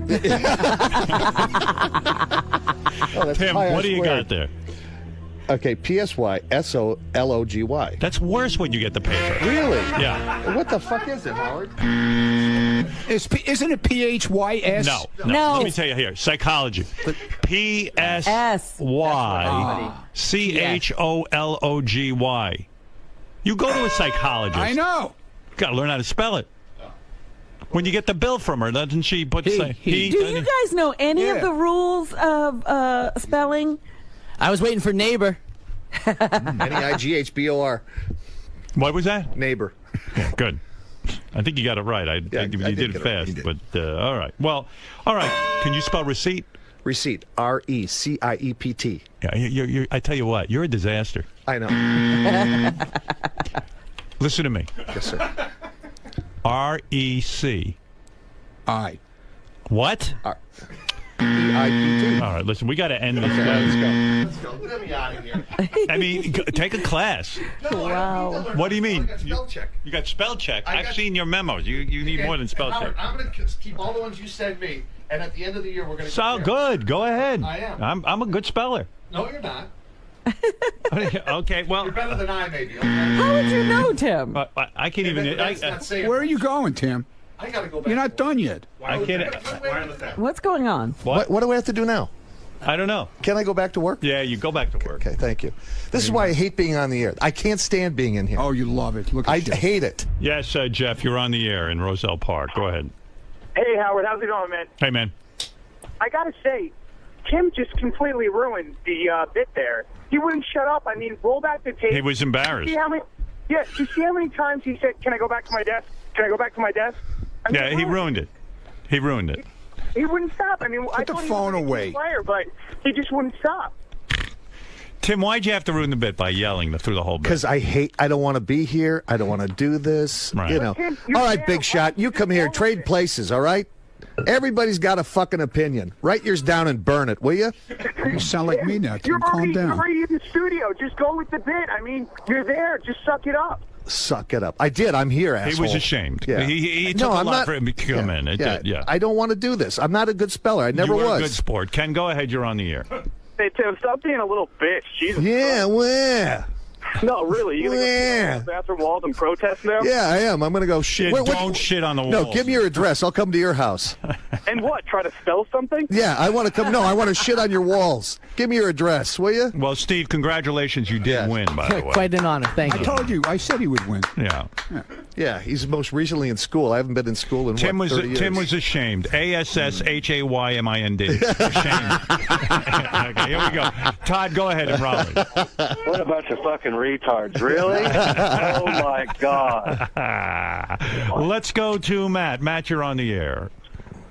Tim, what do you got there? Okay, P-S-Y, S-O-L-O-G-Y. That's worse when you get the paper. Really? Yeah. What the fuck is it, Howard? Isn't it P-H-Y-S? No. No. Let me tell you here. Psychology. P-S-Y-C-H-O-L-O-G-Y. You go to a psychologist. I know. Got to learn how to spell it. When you get the bill from her, doesn't she put say he? Do you guys know any of Yeah. the rules of spelling? I was waiting for neighbor. N-E-I-G-H-B-O-R. What was that? Neighbor. Good. I think you got it right. You I did did it get it right. fast, You did. but all right. Well, all right. Can you spell receipt? Receipt. R-E-C-I-E-P-T. Yeah. I tell you what, you're a disaster. I know. Listen to me. Yes, sir. REC. I. What? EIPT. All right, listen, we got to end this. Let's go. Get me out of here. I mean, take a class. Wow. What do you mean? I got spell check. You got spell check. I've seen your memos. You need more than spell Howard, check. I'm going to keep all the ones you send me, and at the end of the year, we're going to. So good. Go ahead. I am. I'm a good speller. No, you're not. Okay, well. You're better than I, maybe. Okay? How would you know, Tim? I can't even. Where are you going, Tim? I got to go back. You're not done yet. I can't. What's going on? What do I have to do now? I don't know. Can I go back to work? Yeah, you go back to work. Okay, thank you. This is why I hate being on the air. I can't stand being in here. Oh, you love it. Look at I you. hate it. Yes, Jeff, you're on the air in Roselle Park. Go ahead. Hey, Howard, how's it going, man? Hey, man. I gotta say, Tim just completely ruined the bit there. He wouldn't shut up. I mean, roll back the tape. He was embarrassed. See how many? Yeah, you see how many times he said, "Can I go back to my desk? Can I go back to my desk?" I mean, Yeah, he ruined it. He ruined it. He wouldn't stop. I mean, I the thought phone he was a away. good player, but he just wouldn't stop. Tim, why'd you have to ruin the bit by yelling through the whole bit? Because I don't want to be here. I don't want to do this. Right. You know. Tim, All right, big shot. You come here. Trade places, all right? Everybody's got a fucking opinion. Write yours down and burn it, will you? You sound like me now, Tim. You're Calm already down. in the studio. Just go with the bit. I mean, you're there. Just suck it up. Suck it up. I did. I'm here, asshole. He was ashamed. Yeah. He took No, a I'm lot not- for him to come in. It did, yeah. I don't want to do this. I'm not a good speller. I never you were was. a good sport. Ken, go ahead. You're on the air. Hey, Tim, stop being a little bitch. Jesus. Yeah, where? No, really. You gonna Yeah. go to the bathroom walls and protest now? Yeah, I am. I'm going to go shit. Don't shit on the No, walls. give me your address. I'll come to your house. And what? Try to spell something? Yeah, I want to come. No, I want to shit on your walls. Give me your address, will you? Well, Steve, congratulations. You did win, by the way. Quite an honor. Thank I you. told you. I said he would win. Yeah. Yeah, he's most recently in school. I haven't been in school in Tim 30 years. Tim was ashamed. ASSHAYMIND. Ashamed. Okay, here we go. Todd, go ahead and Raleigh. What a bunch of fucking retards. Really? Oh, my God. Let's go to Matt. Matt, you're on the air.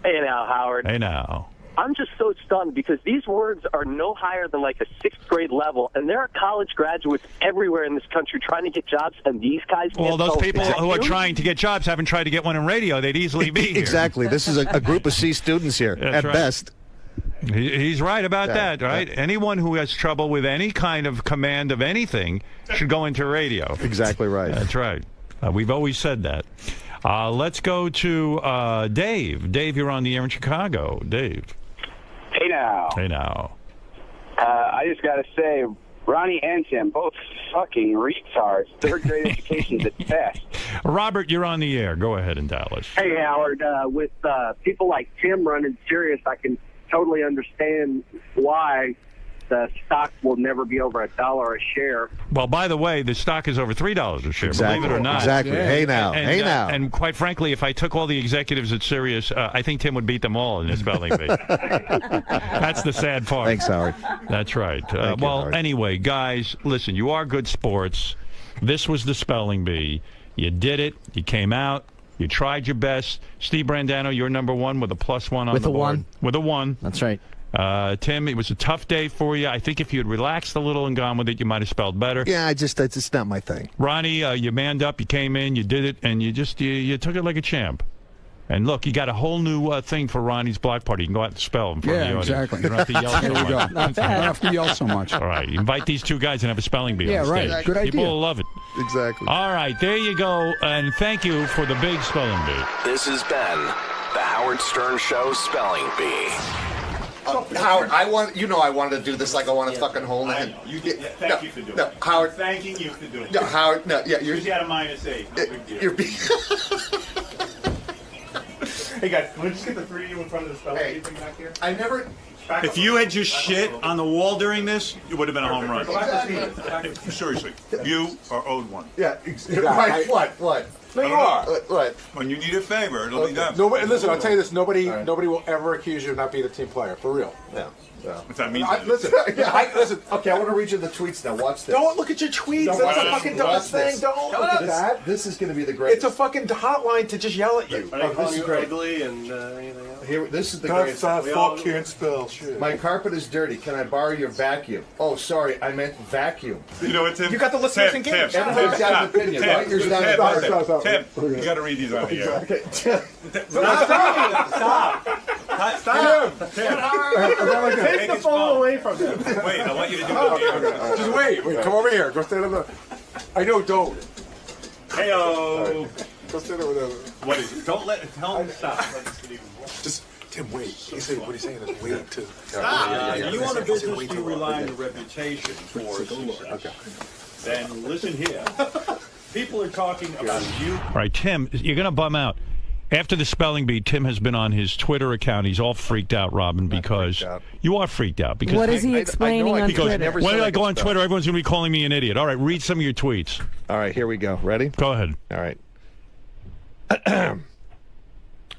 Hey, now, Howard. Hey, now. I'm just so stunned because these words are no higher than like a 6th grade level, and there are college graduates everywhere in this country trying to get jobs, and these guys can't. Well, those spell people who are you? trying to get jobs haven't tried to get one in radio. They'd easily be here. Exactly. This is a group of C students here, That's at right. best. He's right about Yeah, that, right? Anyone who has trouble with any kind of command of anything should go into radio. Exactly right. That's right. We've always said that. Let's go to Dave. Dave, you're on the air in Chicago. Dave. Hey now. Hey now. I just got to say, Ronnie and Tim, both fucking retards. Third grade education's at best. Robert, you're on the air. Go ahead in Dallas. Hey, Howard. With people like Tim running Sirius, I can totally understand why the stock will never be over $1 a share. Well, by the way, the stock is over $3 a share, Exactly. believe it or not. Exactly. Yeah. Hey now. And, Hey now. And quite frankly, if I took all the executives at Sirius, I think Tim would beat them all in the spelling bee. That's the sad part. Thanks, Howard. That's right. Thank you, Well, Howard. anyway, guys, listen, you are good sports. This was the spelling bee. You did it. You came out. You tried your best. Steve Brandano, you're number one with a +1 on With the a board. 1. With a 1. That's right. Tim, it was a tough day for you. I think if you had relaxed a little and gone with it, you might have spelled better. Yeah, it's not my thing. Ronnie, you manned up, you came in, you did it, and you took it like a champ. And look, you got a whole new thing for Ronnie's block party. You can go out and spell in front of the audience. exactly. You don't have to yell There so we go. much. Not bad. Don't have to yell so much. All right, invite these two guys and have a spelling bee Yeah, on stage. right. Good People idea. will love it. Exactly. All right, there you go, and thank you for the big spelling bee. This has been the Howard Stern Show Spelling Bee. Howard, I wanted to do this like I want to fucking hold it. Thank you for doing No, it. Howard. Thanking you for doing it. No, Howard. No, yeah, you're. Because you had a -8. No big deal. You're being. Hey guys, can we just get the three of you in front of the spelling bee thing back here? I never. If you had just shit on the wall during this, it would have been a home run. Seriously, you are owed one. Yeah, exactly. Right. What? No, you are. Right. When you need a favor, it'll be done. Nobody, listen, I'll tell you this. Nobody will ever accuse you of not being a team player. For real. Yeah. If that means listen. Listen. Okay, I want to read you the tweets now. Watch this. Don't look at your tweets. That's the fucking dumbest thing. Don't look at that. This is going to be the greatest. It's a fucking hotline to just yell at you. This is great. ugly and Here, this is the That's greatest. fuck can't spell shit. My carpet is dirty. Can I borrow your vacuum? Oh, sorry, I meant vacuum. You know what, Tim? You got the listeners engaged. Everybody's got an opinion, right? Yours not a Tim, you got to read these on the air. Okay. Stop! Take the phone away from him. Wait, I want you to do it. Just wait. Come over here. Go stand up. I know. Don't. Heyo. Go stand over there. What is it? Don't tell him to stop. Just Tim, wait. He said what he's saying is wait too. Stop. You own a business, you rely on your reputation for success. Okay. Then listen here. People are talking about you. All right, Tim, you're going to bum out. After the spelling bee, Tim has been on his Twitter account. He's all freaked out, Robin, because you are freaked out. Because what is he explaining on Twitter? When I go on Twitter, everyone's going to be calling me an idiot. All right, read some of your tweets. All right, here we go. Ready? Go ahead. All right.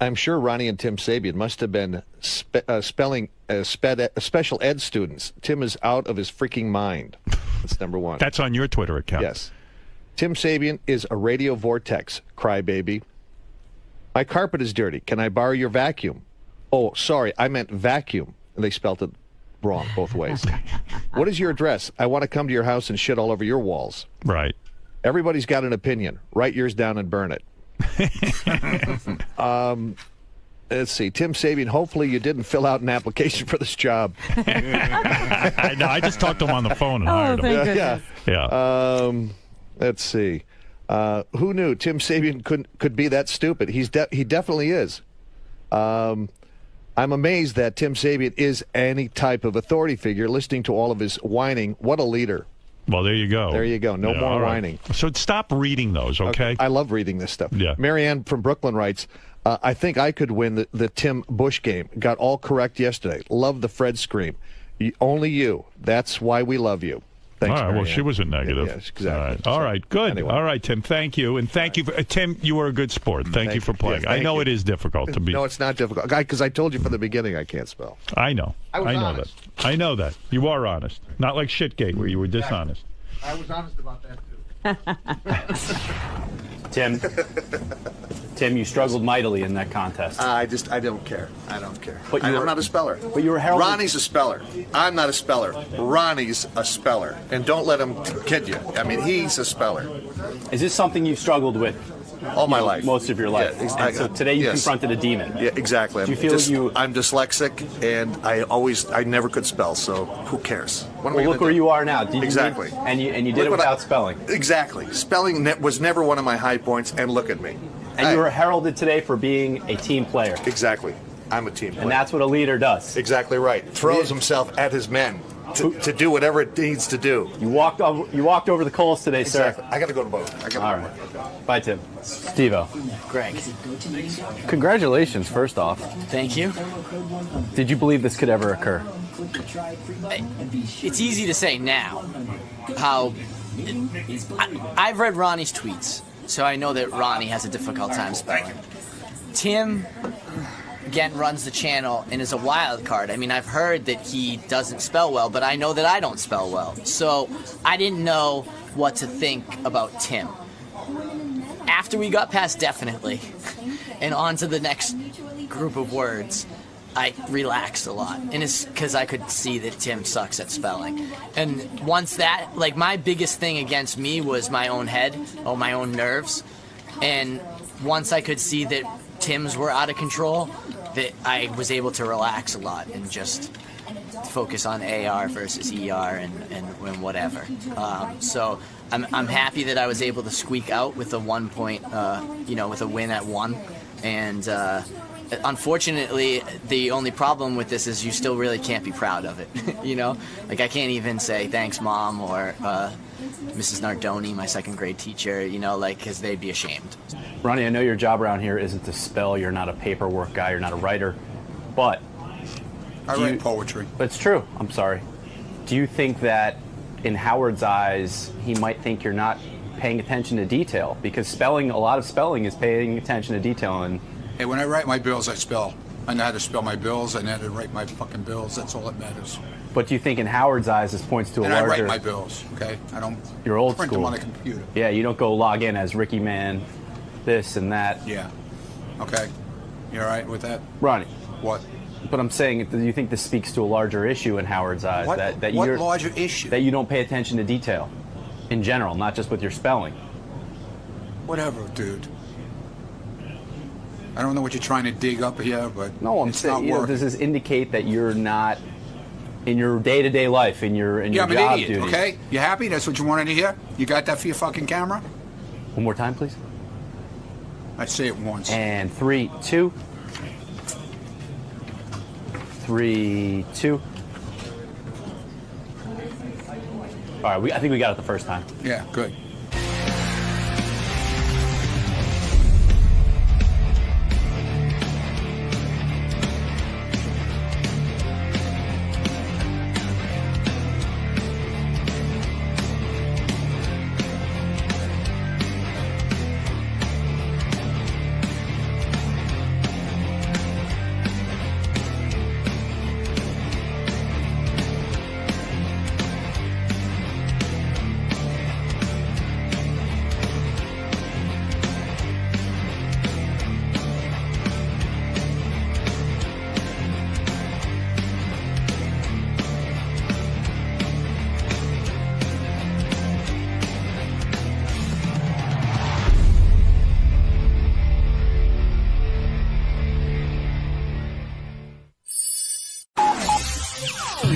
I'm sure Ronnie and Tim Sabian must have been special ed students. Tim is out of his freaking mind. That's number one. That's on your Twitter account. Yes. Tim Sabian is a radio vortex, crybaby. My carpet is dirty. Can I borrow your vacuum? Oh, sorry, I meant vacuum. They spelled it wrong both ways. What is your address? I want to come to your house and shit all over your walls. Right. Everybody's got an opinion. Write yours down and burn it. Let's see. Tim Sabian, hopefully you didn't fill out an application for this job. No, I just talked to him on the phone and hired him. Thank goodness. Yeah. Let's see. Who knew Tim Sabian could be that stupid? He definitely is. I'm amazed that Tim Sabian is any type of authority figure. Listening to all of his whining, what a leader. Well, there you go. There you go. No more whining. So stop reading those, okay? I love reading this stuff. Yeah. Marianne from Brooklyn writes, I think I could win the Tim Bush game. Got all correct yesterday. Love the Fred scream. Only you. That's why we love you. Thanks, all right, well, Marianne. she wasn't negative. Yes, exactly. All right, good. Anyway. All right, Tim, thank you. And thank you. Tim, you were a good sport. Thank you for playing. Yes, I know you. it is difficult to be. No, it's not difficult. Because I told you from the beginning I can't spell. I know. I was know honest. that. I know that. You are honest. Not like Shitgate where you were dishonest. I was honest about that too. Tim, you struggled mightily in that contest. I don't care. I don't care. But I'm not a speller. But you were heralded. Ronnie's a speller. I'm not a speller. Ronnie's a speller. And don't let him kid you. I mean, he's a speller. Is this something you've struggled with? All my life. Most of your life. Yeah, And so today you confronted a demon. Yeah, exactly. Do you feel I'm dyslexic, and I never could spell, so who cares? What am I Well, gonna look where do? you are now. Exactly. And you did it without spelling. Exactly. Spelling was never one of my high points, and look at me. And you were heralded today for being a team player. Exactly. I'm a team player. And that's what a leader does. Exactly right. Throws himself at his men to do whatever it needs to do. You walked over the coals today, Exactly. sir. I got to go to boat. All right. Bye, Tim. Steve-O. Greg. Congratulations, first off. Thank you. Did you believe this could ever occur? It's easy to say now. I've read Ronnie's tweets, so I know that Ronnie has a difficult time spelling. Tim, again, runs the channel and is a wild card. I mean, I've heard that he doesn't spell well, but I know that I don't spell well. So I didn't know what to think about Tim. After we got past definitely and on to the next group of words, I relaxed a lot. And it's because I could see that Tim sucks at spelling. And once that, like, my biggest thing against me was my own head, or my own nerves. And once I could see that Tim's were out of control, that I was able to relax a lot and just focus on AR versus ER and whatever. So I'm happy that I was able to squeak out with a 1 point, with a win at 1. And unfortunately, the only problem with this is you still really can't be proud of it. Like I can't even say thanks, Mom, or Mrs. Nardoni, my second grade teacher, because they'd be ashamed. Ronnie, I know your job around here isn't to spell. You're not a paperwork guy. You're not a writer. But I write poetry. But it's true. I'm sorry. Do you think that in Howard's eyes, he might think you're not paying attention to detail, because a lot of spelling is paying attention to detail. And Hey, when I write my bills, I spell. I know how to spell my bills. I know how to write my fucking bills. That's all that matters. But do you think in Howard's eyes this points to a And larger... I write my bills, okay? I don't You're old print school. them on a computer. Yeah, you don't go log in as Ricky Man, this and that. Yeah. Okay. You all right with that? Ronnie. What? But I'm saying, do you think this speaks to a larger issue in Howard's eyes? What You're, larger issue? That you don't pay attention to detail in general, not just with your spelling. Whatever, dude. I don't know what you're trying to dig up here, but No, I'm it's saying, not working. does this indicate that you're not in your day-to-day life, in your I'm job an idiot, duties? okay? You happy? That's what you wanted to hear? You got that for your fucking camera? One more time, please. I'd say it once. And 3, 2. 3, 2. All right, I think we got it the first time. Yeah, good.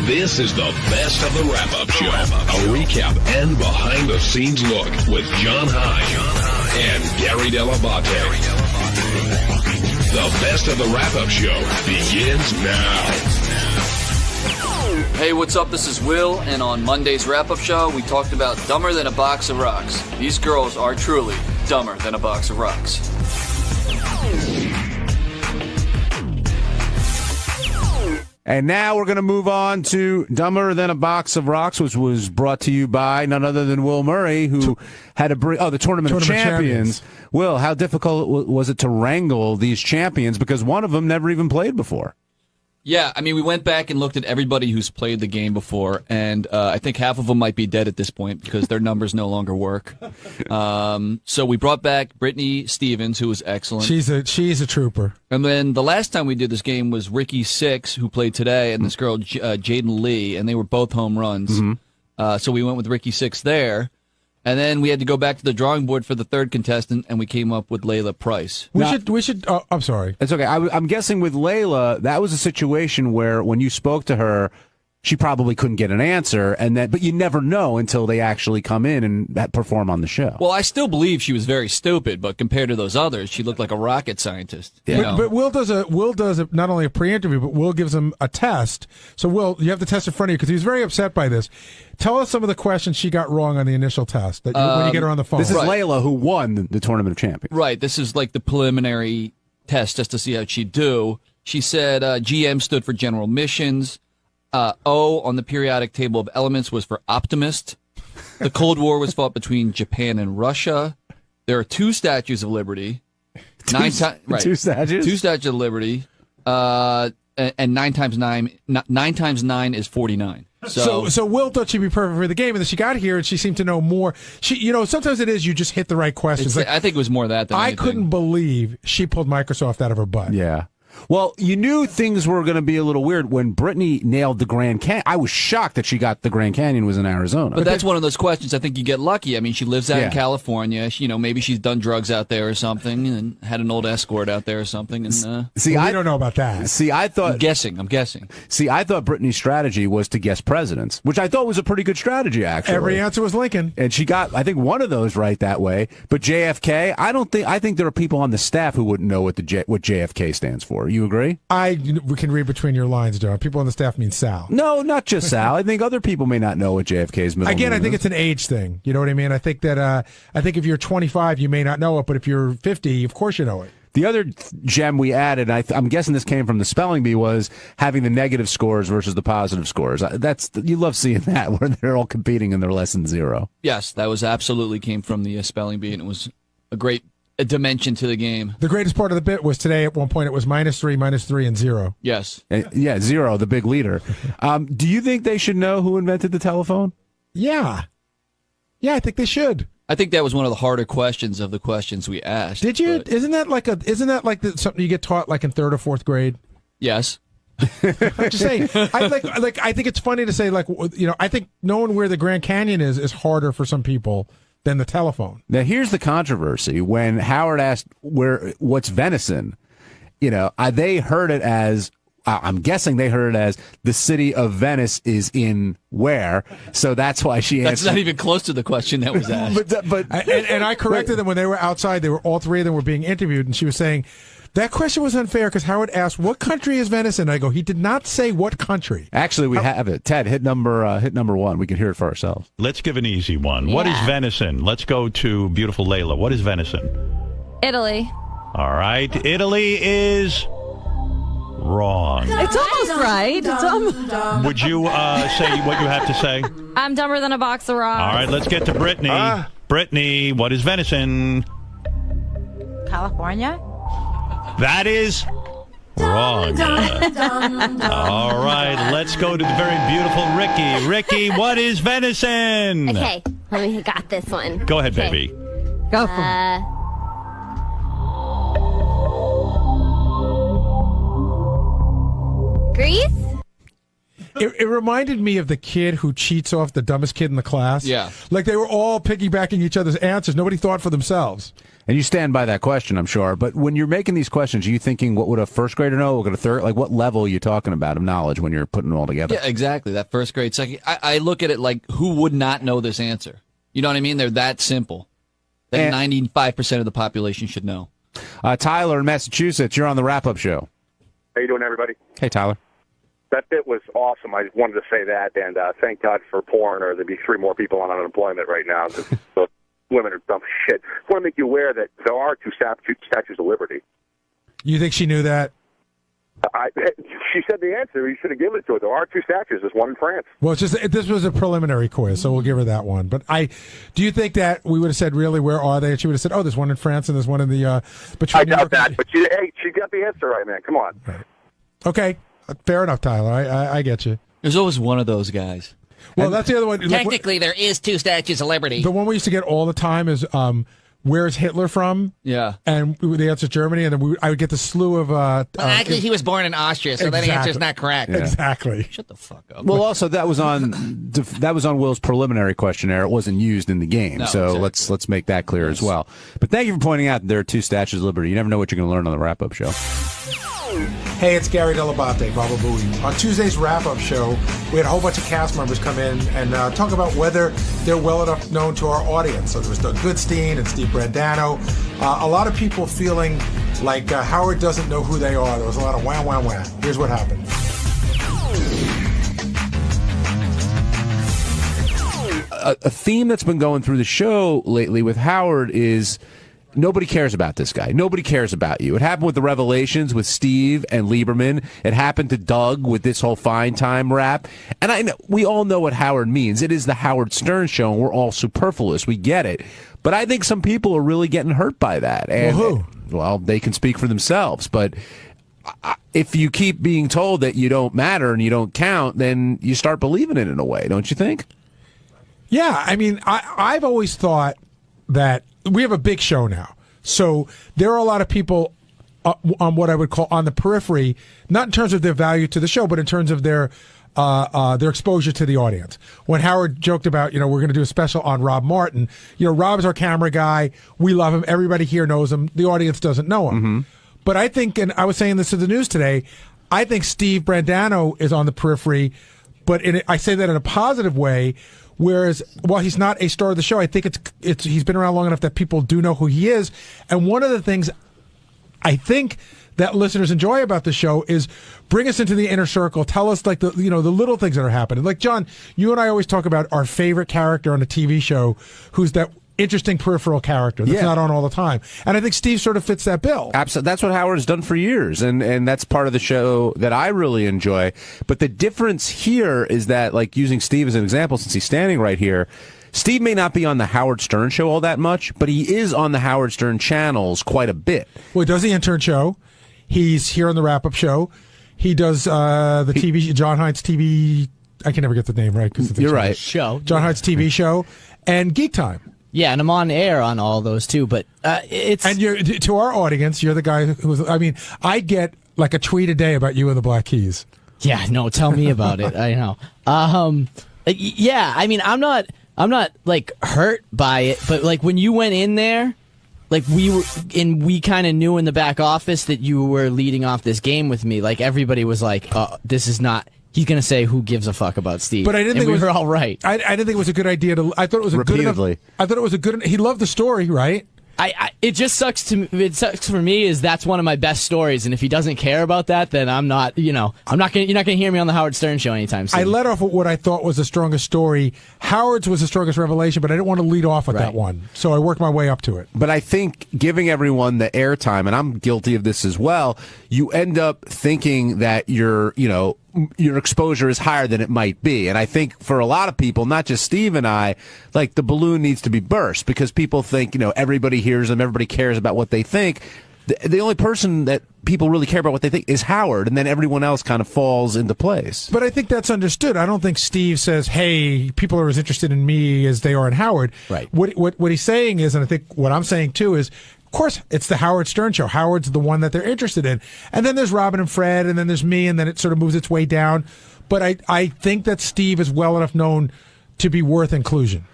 This is the best of the wrap-up show. A recap and behind-the-scenes look with John High and Gary Dell'Abate. The best of the wrap-up show begins now. Hey, what's up? This is Will, and on Monday's wrap-up show, we talked about dumber than a box of rocks. These girls are truly dumber than a box of rocks. And now we're going to move on to Dumber Than a Box of Rocks, which was brought to you by none other than Will Murray, who had to bring the Tournament of Champions. Will, how difficult was it to wrangle these champions? Because one of them never even played before. Yeah, I mean, we went back and looked at everybody who's played the game before, and I think half of them might be dead at this point because their numbers no longer work. So we brought back Brittany Stevens, who was excellent. She's a trooper. And then the last time we did this game was Ricky Six, who played today, and this girl, Jaden Lee, and they were both home runs. So we went with Ricky Six there. And then we had to go back to the drawing board for the third contestant, and we came up with Layla Price. We should. Oh, I'm sorry. It's okay. I'm guessing with Layla, that was a situation where when you spoke to her, she probably couldn't get an answer, but you never know until they actually come in and perform on the show. Well, I still believe she was very stupid, but compared to those others, she looked like a rocket scientist. Yeah. But Will does not only a pre-interview, but Will gives him a test. So Will, you have the test in front of you because he was very upset by this. Tell us some of the questions she got wrong on the initial test when you get her on the phone. This is Layla, who won the Tournament of Champions. Right. This is like the preliminary test just to see how she'd do. She said GM stood for General Missions. O on the periodic table of elements was for optimist. The Cold War was fought between Japan and Russia. There are 2 statues of liberty. 2 statues? 2 statues of liberty. And 9 times 9 is 49. So Will thought she'd be perfect for the game, and then she got here and she seemed to know more. Sometimes it is you just hit the right questions. I think it was more of that than anything. I couldn't believe she pulled Microsoft out of her butt. Yeah. Well, you knew things were going to be a little weird when Brittany nailed the Grand Canyon. I was shocked that she got the Grand Canyon was in Arizona. But that's one of those questions I think you get lucky. I mean, she lives out in California. Maybe she's done drugs out there or something and had an old escort out there or something. And I don't know about that. See, I thought... I'm guessing. See, I thought Brittany's strategy was to guess presidents, which I thought was a pretty good strategy, actually. Every answer was Lincoln. And she got, I think, one of those right that way. But JFK, I think there are people on the staff who wouldn't know what JFK stands for. You agree? We can read between your lines, John. People on the staff mean Sal. No, not just Sal. I think other people may not know what JFK's middle name is. I think it's an age thing. You know what I mean? I think that if you're 25, you may not know it, but if you're 50, of course you know it. The other gem we added, I'm guessing this came from the spelling bee, was having the negative scores versus the positive scores. You love seeing that where they're all competing in their lesson 0. Yes, that was absolutely came from the spelling bee, and it was a great dimension to the game. The greatest part of the bit was today. At one point, it was -3, and 0. Yes. Yeah, 0, the big leader. Do you think they should know who invented the telephone? Yeah, I think they should. I think that was one of the harder questions of the questions we asked. Did you? Isn't that like something you get taught like in 3rd or 4th grade? Yes. I'm just saying. I think it's funny to say I think knowing where the Grand Canyon is harder for some people than the telephone. Now here's the controversy. When Howard asked what's venison, they heard it as. I'm guessing they heard it as the city of Venice is in where, so that's why she answered. That's not even close to the question that was asked. and I corrected them when they were outside. All 3 of them were being interviewed, and she was saying that question was unfair because Howard asked, "What country is Venice in?" I go, he did not say what country. Actually, we have it. Ted, hit number 1. We can hear it for ourselves. Let's give an easy one. Yeah. What is venison? Let's go to beautiful Layla. What is venison? Italy. All right, Italy is. Wrong. It's almost right. It's almost. Would you say what you have to say? I'm dumber than a box of rocks. All right, let's get to Brittany. Brittany, what is venison? California. That is wrong. All right, let's go to the very beautiful Ricky. Ricky, what is venison? Okay, let me got this one. Go ahead, baby. Go for it. Greece? It reminded me of the kid who cheats off the dumbest kid in the class. Yeah. Like they were all piggybacking each other's answers. Nobody thought for themselves. And you stand by that question, I'm sure. But when you're making these questions, are you thinking, what would a first grader know? What would a third? Like, what level are you talking about of knowledge when you're putting it all together? Yeah, exactly. That first grade, second. I look at it like, who would not know this answer? You know what I mean? They're that simple. That 95% of the population should know. Tyler in Massachusetts, you're on the wrap-up show. How you doing, everybody? Hey, Tyler. That bit was awesome. I just wanted to say that, and thank God for porn, or there'd be 3 more people on unemployment right now. So women are dumb shit. I want to make you aware that there are 2 statues of liberty. You think she knew that? She said the answer. You should have given it to her. There are 2 statues. There's one in France. Well, this was a preliminary quiz, so we'll give her that one. But do you think that we would have said, really, where are they? And she would have said, oh, there's one in France and there's one in the. I doubt that, but she got the answer right, man. Come on. Right. Okay. Fair enough, Tyler. I get you. There's always one of those guys. Well, that's the other one. Technically, there is 2 statues of liberty. The one we used to get all the time is, where's Hitler from? Yeah. And the answer Germany, and then I would get the slew of... well, actually, he was born in Austria, so exactly. that answer's not correct. Yeah. Exactly. Shut the fuck up. Well, also, that was on Will's preliminary questionnaire. It wasn't used in the game, so exactly. let's make that clear as well. But thank you for pointing out that there are 2 statues of liberty. You never know what you're going to learn on the wrap-up show. Hey, it's Gary Delabate, Baba Booey. On Tuesday's wrap-up show, we had a whole bunch of cast members come in and talk about whether they're well enough known to our audience. So there was Doug Goodstein and Steve Brandano. A lot of people feeling like Howard doesn't know who they are. There was a lot of wah, wah, wah. Here's what happened. A theme that's been going through the show lately with Howard is... nobody cares about this guy. Nobody cares about you. It happened with the Revelations with Steve and Lieberman. It happened to Doug with this whole Fine Time rap. And I know we all know what Howard means. It is the Howard Stern show, and we're all superfluous. We get it. But I think some people are really getting hurt by that. And, well, who? Well, they can speak for themselves. But if you keep being told that you don't matter and you don't count, then you start believing it in a way, don't you think? Yeah. I mean, I've always thought that we have a big show now. So there are a lot of people on what I would call on the periphery, not in terms of their value to the show, but in terms of their exposure to the audience. When Howard joked about, we're going to do a special on Rob Martin, Rob's our camera guy. We love him. Everybody here knows him. The audience doesn't know him. Mm-hmm. But I think, and I was saying this to the news today, I think Steve Brandano is on the periphery, but I say that in a positive way. Whereas, while he's not a star of the show, I think he's been around long enough that people do know who he is. And one of the things I think that listeners enjoy about the show is bring us into the inner circle. Tell us the little things that are happening. Like, John, you and I always talk about our favorite character on a TV show who's that interesting peripheral character that's not on all the time. And I think Steve sort of fits that bill. Absolutely. That's what Howard's done for years, and that's part of the show that I really enjoy. But the difference here is that, like, using Steve as an example, since he's standing right here, Steve may not be on the Howard Stern show all that much, but he is on the Howard Stern channels quite a bit. Well, he does the intern show. He's here on the wrap-up show. He does the TV, John Hines TV, I can never get the name right. You're right. Show. John Hines TV show, and Geek Time. Yeah, and I'm on air on all those too, but it's... And you're, to our audience, you're the guy who's, I mean, I get like a tweet a day about you and the Black Keys. Yeah, no, tell me about it. I know. Yeah, I mean, I'm not like hurt by it, but like when you went in there, like we kind of knew in the back office that you were leading off this game with me. Like everybody was like, this is not... He's going to say, who gives a fuck about Steve? But I didn't think we it was were all right. I didn't think it was a good idea to. I thought it was a Repeatedly. good enough. I thought it was a good. He loved the story, right? It just sucks to me. It sucks for me. Is that's one of my best stories, and if he doesn't care about that, then I'm not. You know, I'm not gonna. You're not gonna hear me on the Howard Stern show anytime soon. I led off with what I thought was the strongest story. Howard's was the strongest revelation, but I didn't want to lead off with that one, so I worked my way up to it. But I think giving everyone the airtime, and I'm guilty of this as well, you end up thinking that your exposure is higher than it might be. And I think for a lot of people, not just Steve and I, like the balloon needs to be burst because people think, everybody hears them, everybody cares about what they think. The only person that people really care about what they think is Howard, and then everyone else kind of falls into place. But I think that's understood. I don't think Steve says, hey, people are as interested in me as they are in Howard. Right. What he's saying is, and I think what I'm saying too is, of course, it's the Howard Stern show. Howard's the one that they're interested in. And then there's Robin and Fred, and then there's me, and then it sort of moves its way down. But I think that Steve is well enough known to be worth inclusion.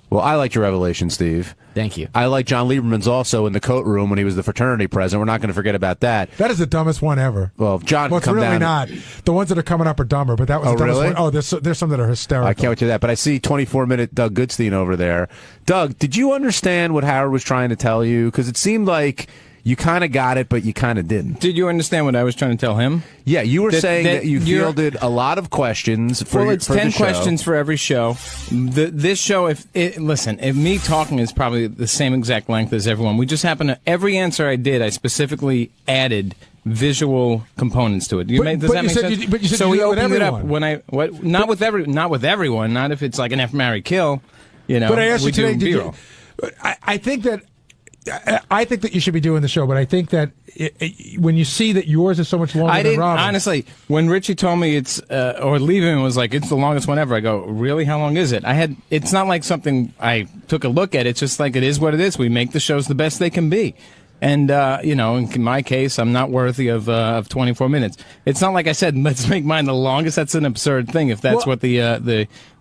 Well, I liked your revelation, Steve. Thank you. I like Jon Leiberman's also in the coat room when he was the fraternity president. We're not going to forget about that. That is the dumbest one ever. Well, John, it's come really down. not. The ones that are coming up are dumber, but that was the dumbest really? one. Oh, there's some that are hysterical. I can't wait to that. But I see 24-minute Doug Goodstein over there. Doug, did you understand what Howard was trying to tell you? Because it seemed like you kind of got it, but you kind of didn't. Did you understand what I was trying to tell him? Yeah, you were saying that you fielded a lot of questions for Well, it's for 10 the show. questions for every show. This show, if me talking is probably the same exact length as everyone. We just happen to, every answer I did, I specifically added visual components to it. Does that make sense? But you said so you we did it with opened it up everyone. not with everyone, not if it's like an F, Marry, Kill. But I asked we you today, do B-roll. I think that you should be doing the show, but I think that when you see that yours is so much longer than Robin. Honestly, when Richie told me it's or Leiberman was like, it's the longest one ever, I go, really? How long is it? It's not like something I took a look at. It's just like, it is what it is. We make the shows the best they can be. And, in my case, I'm not worthy of 24 minutes. It's not like I said, let's make mine the longest. That's an absurd thing. If that's what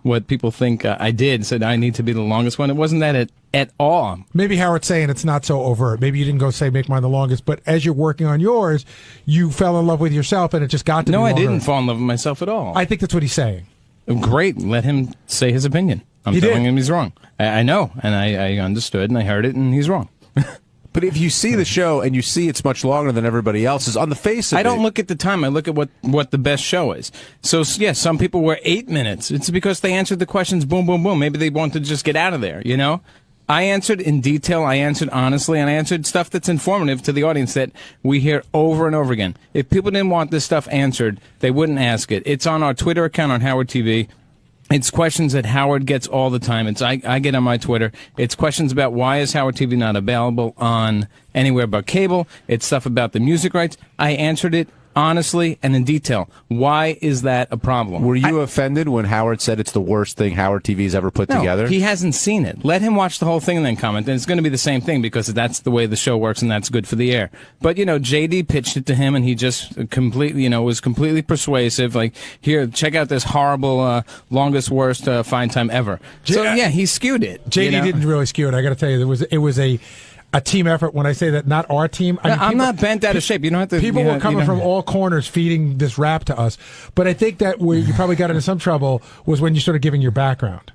what people think I did, said I need to be the longest one. It wasn't that at all. Maybe Howard's saying it's not so overt. Maybe you didn't go say make mine the longest, but as you're working on yours, you fell in love with yourself and it just got to be No, I longer. didn't fall in love with myself at all. I think that's what he's saying. Great. Let him say his opinion. I'm telling him he's wrong. I know, and I understood, and I heard it, and he's wrong. But if you see the show and you see it's much longer than everybody else's, on the face of it... I don't look at the time. I look at what the best show is. So, yes, some people were 8 minutes. It's because they answered the questions boom, boom, boom. Maybe they wanted to just get out of there, I answered in detail, I answered honestly, and I answered stuff that's informative to the audience that we hear over and over again. If people didn't want this stuff answered, they wouldn't ask it. It's on our Twitter account on Howard TV. It's questions that Howard gets all the time. I get on my Twitter. It's questions about why is Howard TV not available on anywhere but cable. It's stuff about the music rights. I answered it honestly and in detail. Why is that a problem? Were you offended when Howard said it's the worst thing Howard TV's ever put together? He hasn't seen it. Let him watch the whole thing and then comment. And it's going to be the same thing because that's the way the show works and that's good for the air. But, JD pitched it to him and he just completely, was completely persuasive. Like, here, check out this horrible, longest, worst fine time ever. So, yeah, he skewed it. JD didn't really skew it. I got to tell you, it was a team effort. When I say that, not our team. I'm not bent out of shape. You don't have to. People were coming from all corners feeding this rap to us. But I think that where you probably got into some trouble was when you started giving your background.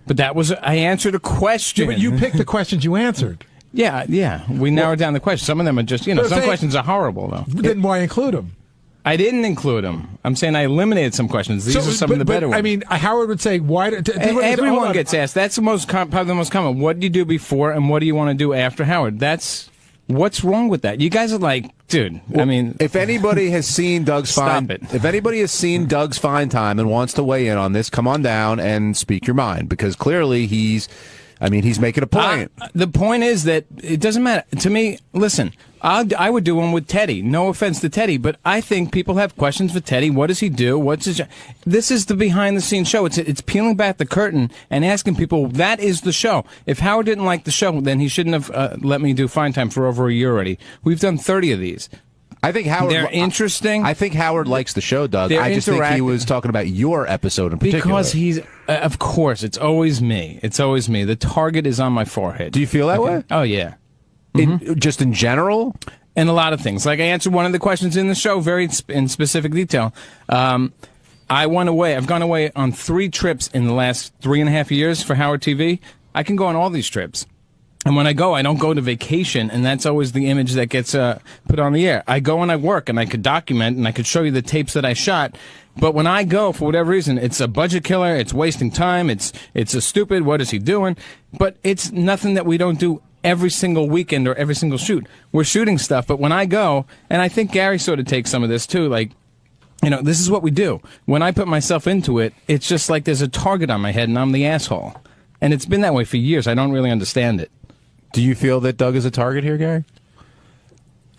But I answered a question. Yeah, but you picked the questions you answered. Yeah. We narrowed down the questions. Some of them are just, some questions are horrible, though. Then why include them? I didn't include them. I'm saying I eliminated some questions. These are some of the better ones. I mean, Howard would say, "Why?" Everyone gets asked. That's the probably the most common. What do you do before, and what do you want to do after Howard? What's wrong with that? You guys are like, dude. Well, I mean, if anybody has seen Doug's if anybody has seen Doug's Fine Time and wants to weigh in on this, come on down and speak your mind, because clearly he's making a point. The point is that it doesn't matter to me. Listen, I would do one with Teddy. No offense to Teddy, but I think people have questions for Teddy. What does he do? What's his? This is the behind-the-scenes show. It's peeling back the curtain and asking people. That is the show. If Howard didn't like the show, then he shouldn't have let me do Fine Time for over a year already. We've done 30 of these. I think Howard. They're interesting. I think Howard likes the show, Doug. I just think he was talking about your episode in particular. Because he's, of course, it's always me. It's always me. The target is on my forehead. Do you feel that way? Oh yeah. Just in general? And a lot of things. Like I answered one of the questions in the show very in specific detail. I went away. I've gone away on 3 trips in the last 3.5 years for Howard TV. I can go on all these trips. And when I go, I don't go to vacation, and that's always the image that gets put on the air. I go and I work, and I could document, and I could show you the tapes that I shot. But when I go, for whatever reason, it's a budget killer, it's wasting time, it's a stupid, what is he doing? But it's nothing that we don't do every single weekend or every single shoot. We're shooting stuff, but when I go, and I think Gary sort of takes some of this too, like, this is what we do. When I put myself into it, it's just like there's a target on my head, and I'm the asshole. And it's been that way for years. I don't really understand it. Do you feel that Doug is a target here, Gary?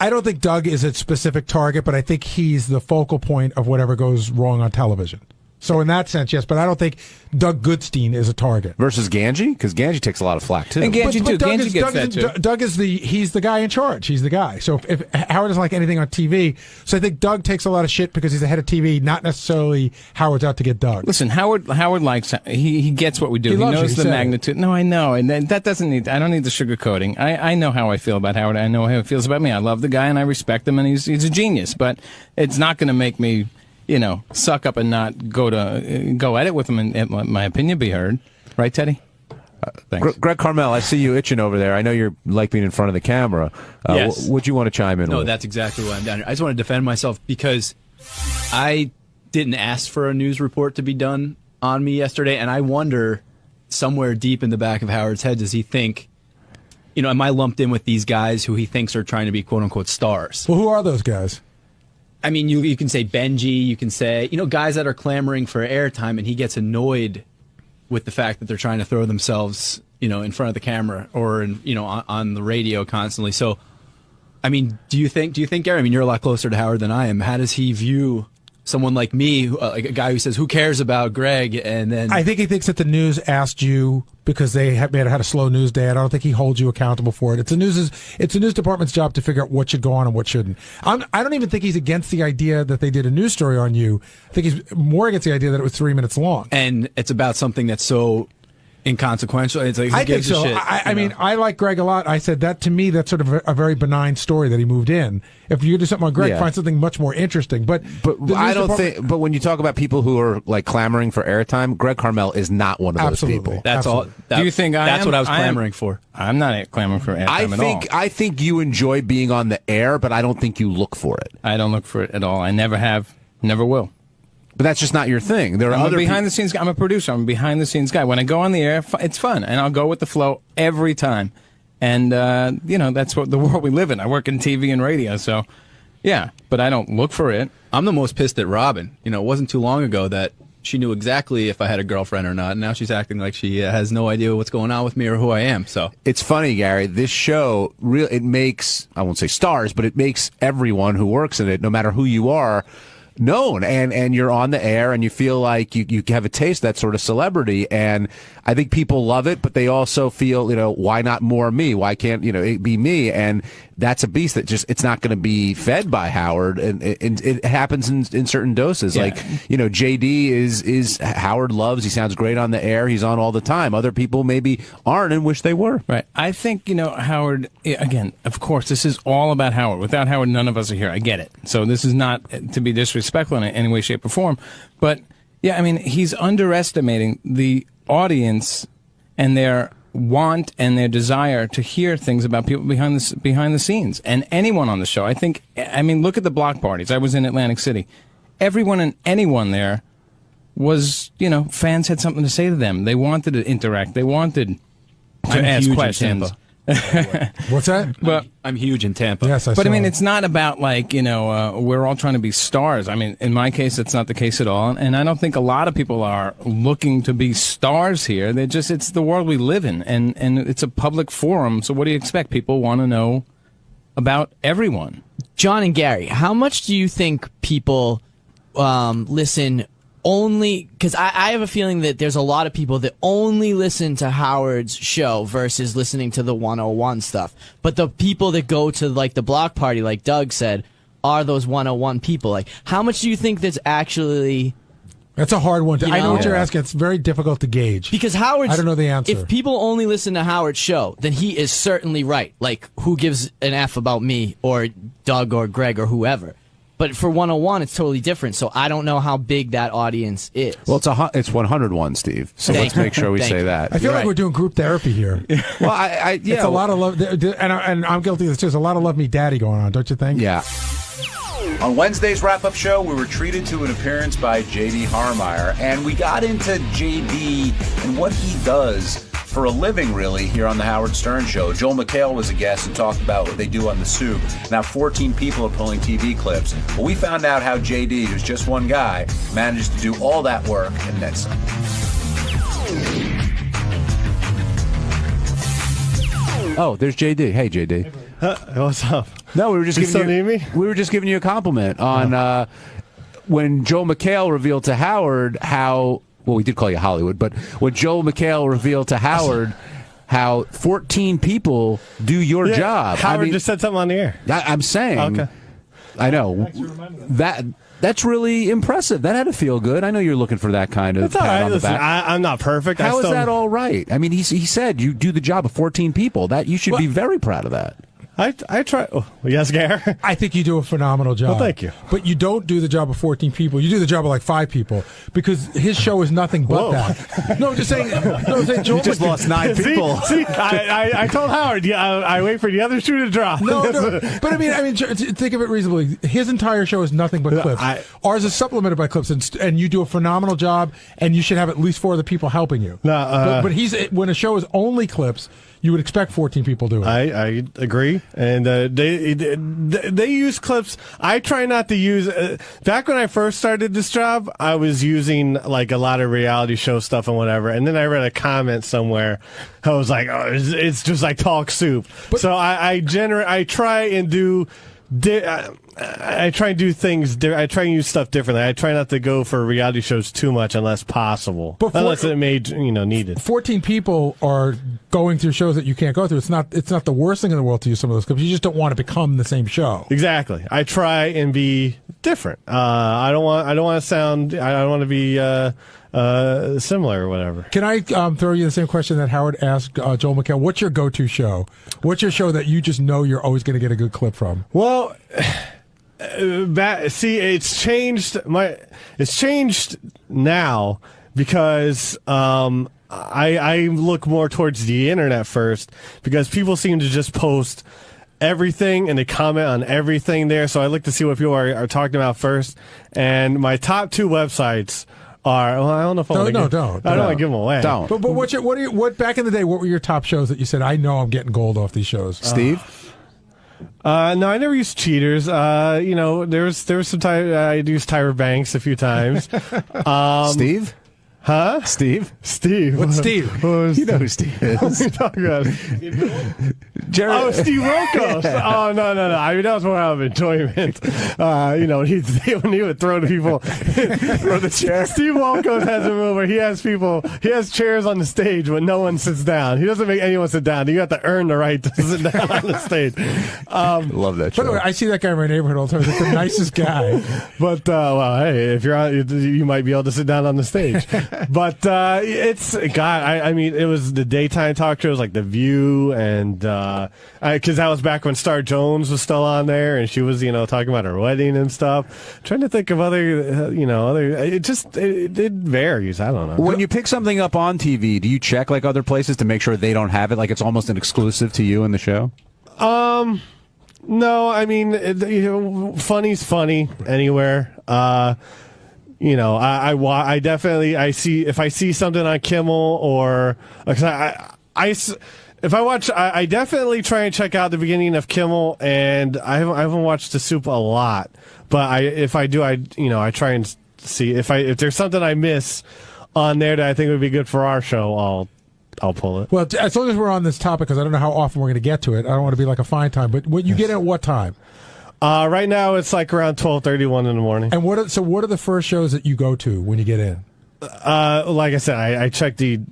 I don't think Doug is a specific target, but I think he's the focal point of whatever goes wrong on television. So in that sense, yes, but I don't think Doug Goodstein is a target. Versus Ganji? Because Ganji takes a lot of flack, too. And Ganji, too. Ganji gets that, too. Doug is he's the guy in charge. He's the guy. So if Howard doesn't like anything on TV, so I think Doug takes a lot of shit because he's the head of TV, not necessarily Howard's out to get Doug. Listen, Howard likes, he gets what we do. He knows the magnitude. No, I know. And that doesn't need, I don't need the sugarcoating. I know how I feel about Howard. I know how he feels about me. I love the guy and I respect him and he's a genius. But it's not going to make me, suck up and not go at it with him and my opinion be heard. Right, Teddy? Thanks. Greg Carmel, I see you itching over there. I know you're like being in front of the camera. Yes. Would you want to chime in with? No, that's exactly why I'm down here. I just want to defend myself because I didn't ask for a news report to be done on me yesterday, and I wonder, somewhere deep in the back of Howard's head, does he think, am I lumped in with these guys who he thinks are trying to be quote-unquote stars? Well, who are those guys? I mean, you can say Benji, you can say, guys that are clamoring for airtime, and he gets annoyed with the fact that they're trying to throw themselves, in front of the camera or, on the radio constantly. So, I mean, do you think, Gary, I mean, you're a lot closer to Howard than I am. How does he view someone like me, like a guy who says, who cares about Greg? And then I think he thinks that the news asked you because they had a slow news day. I don't think he holds you accountable for it. It's the news department's job to figure out what should go on and what shouldn't. I don't even think he's against the idea that they did a news story on you. I think he's more against the idea that it was 3 minutes long. And it's about something that's so inconsequential. It's like, who gives a shit? I mean, I like Greg a lot. I said that to me, that's sort of a very benign story that he moved in. If you do something on Greg, find something much more interesting. But I don't think. But when you talk about people who are like clamoring for airtime, Greg Carmel is not one of those people. That's all. Do you think that's what I was clamoring for? I'm not clamoring for airtime at all. I think you enjoy being on the air, but I don't think you look for it. I don't look for it at all. I never have, never will. But that's just not your thing. There are other behind the scenes guy. I'm a producer. I'm a behind the scenes guy. When I go on the air, it's fun, and I'll go with the flow every time. And that's what the world we live in. I work in TV and radio, so yeah. But I don't look for it. I'm the most pissed at Robin. It wasn't too long ago that she knew exactly if I had a girlfriend or not. And now she's acting like she has no idea what's going on with me or who I am. So it's funny, Gary. This show it makes, I won't say stars, but it makes everyone who works in it, no matter who you are, known, and you're on the air and you feel like you have a taste of that sort of celebrity, and I think people love it, but they also feel, why not more me? Why can't, it be me? And that's a beast that just, it's not going to be fed by Howard, and it happens in certain doses. Yeah. Like, JD is Howard loves, he sounds great on the air, he's on all the time. Other people maybe aren't and wish they were. Right. I think, Howard, again, of course, this is all about Howard. Without Howard, none of us are here. I get it. So this is not to be disrespectful in any way, shape, or form. But, yeah, I mean, he's underestimating the audience and their want and their desire to hear things about people behind the scenes, and anyone on the show. I mean, look at the block parties. I was in Atlantic City. Everyone and anyone there was, fans had something to say to them. They wanted to interact. They wanted to ask questions. What's that? But I'm huge in Tampa. Yes, But I mean, it's not about we're all trying to be stars. I mean, in my case, that's not the case at all. And I don't think a lot of people are looking to be stars here. It's the world we live in, and it's a public forum. So what do you expect? People want to know about everyone. Jon and Gary, how much do you think people listen only, because I have a feeling that there's a lot of people that only listen to Howard's show versus listening to the 101 stuff. But the people that go to like the block party, like Doug said, are those 101 people. Like, how much do you think that's actually... That's a hard one. I know what you're asking. It's very difficult to gauge. Because Howard's... I don't know the answer. If people only listen to Howard's show, then he is certainly right. Like, who gives an F about me or Doug or Greg or whoever? But for 101, it's totally different. So I don't know how big that audience is. Well, it's 101, Steve. So let's make sure we say that. I feel like we're doing group therapy here. Well, it's a lot of love, and I'm guilty of this too. There's a lot of love me daddy going on, don't you think? Yeah. On Wednesday's wrap-up show, we were treated to an appearance by J.D. Harmeyer, and we got into J.D. and what he does for a living, really, here on the Howard Stern Show. Joel McHale was a guest and talked about what they do on The Soup. Now 14 people are pulling TV clips. But we found out how J.D., who's just one guy, managed to do all that work and then some. Oh, there's JD. Hey, JD. What's up? No, we were just giving you a compliment on when Joel McHale revealed to Howard how. Well, we did call you Hollywood, but when Joel McHale revealed to Howard how 14 people do your job. Howard just said something on the air. I'm saying. Okay. I know that's really impressive. That had to feel good. I know you're looking for that kind of pat on the back. I'm not perfect. How is that all right? I mean, he said you do the job of 14 people. That you should be very proud of that. I try. Oh, yes, Gary. I think you do a phenomenal job. Well, thank you. But you don't do the job of 14 people. You do the job of like 5 people because his show is nothing but that. No, I'm just saying. Joel you just lost 9 people. See, I told Howard. Yeah, I wait for the other shoe to drop. No. But I mean, think of it reasonably. His entire show is nothing but clips. Ours is supplemented by clips, and you do a phenomenal job. And you should have at least 4 other people helping you. But when a show is only clips, you would expect 14 people doing it. I agree. And they use clips. I try not to use. Back when I first started this job, I was using like a lot of reality show stuff and whatever. And then I read a comment somewhere. I was like, oh, it's just like talk soup. So I try and do. I try and do things. I try and use stuff differently. I try not to go for reality shows too much unless possible, unless it made needed. 14 people are going through shows that you can't go through. It's not the worst thing in the world to use some of those clips. You just don't want to become the same show. Exactly. I try and be different. I don't want to sound. I don't want to be similar or whatever. Can I throw you the same question that Howard asked Joel McHale? What's your go-to show? What's your show that you just know you're always going to get a good clip from? Well, it's changed. It's changed now because I look more towards the internet first because people seem to just post everything and they comment on everything there. So I look to see what people are talking about first. And my top 2 websites are. Well, I don't know if I want to give them away. Don't. But what back in the day? What were your top shows that you said I know I'm getting gold off these shows? Steve. No, I never used cheaters. There was some time I used Tyra Banks a few times. Steve? Huh? Steve? What's Steve? You know who Steve is. What are you talking about? Jerry. Oh, Steve Wilkos. Oh, no. I mean, that was more out of enjoyment. When he would throw to people throw the chair. Steve Wilkos has a move where he has chairs on the stage when no one sits down. He doesn't make anyone sit down. You have to earn the right to sit down on the stage. Love that show. By the way, I see that guy in my neighborhood all the time. He's the nicest guy. But, hey, if you're on, you might be able to sit down on the stage. But it's God. I mean, it was the daytime talk shows like The View, and because that was back when Star Jones was still on there, and she was talking about her wedding and stuff. Trying to think of other other. It varies. I don't know. When you pick something up on TV, do you check like other places to make sure they don't have it? Like it's almost an exclusive to you in the show. No, I mean, funny's funny anywhere. I definitely see if I see something on Kimmel or if I watch, I definitely try and check out the beginning of Kimmel, and I haven't watched The Soup a lot, but if I do, I try and see if there's something I miss on there that I think would be good for our show. I'll pull it. Well, as long as we're on this topic, because I don't know how often we're going to get to it. I don't want to be like a fine time, but what you get at what time? Right now it's like around 12:31 in the morning. And what are the first shows that you go to when you get in? Like I said, I checked I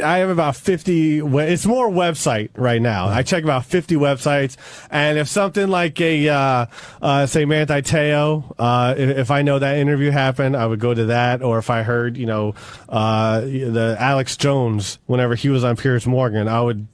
have about 50. It's more website right now. I check about 50 websites, and if something like say Manti Te'o, if I know that interview happened, I would go to that. Or if I heard the Alex Jones whenever he was on Piers Morgan, I would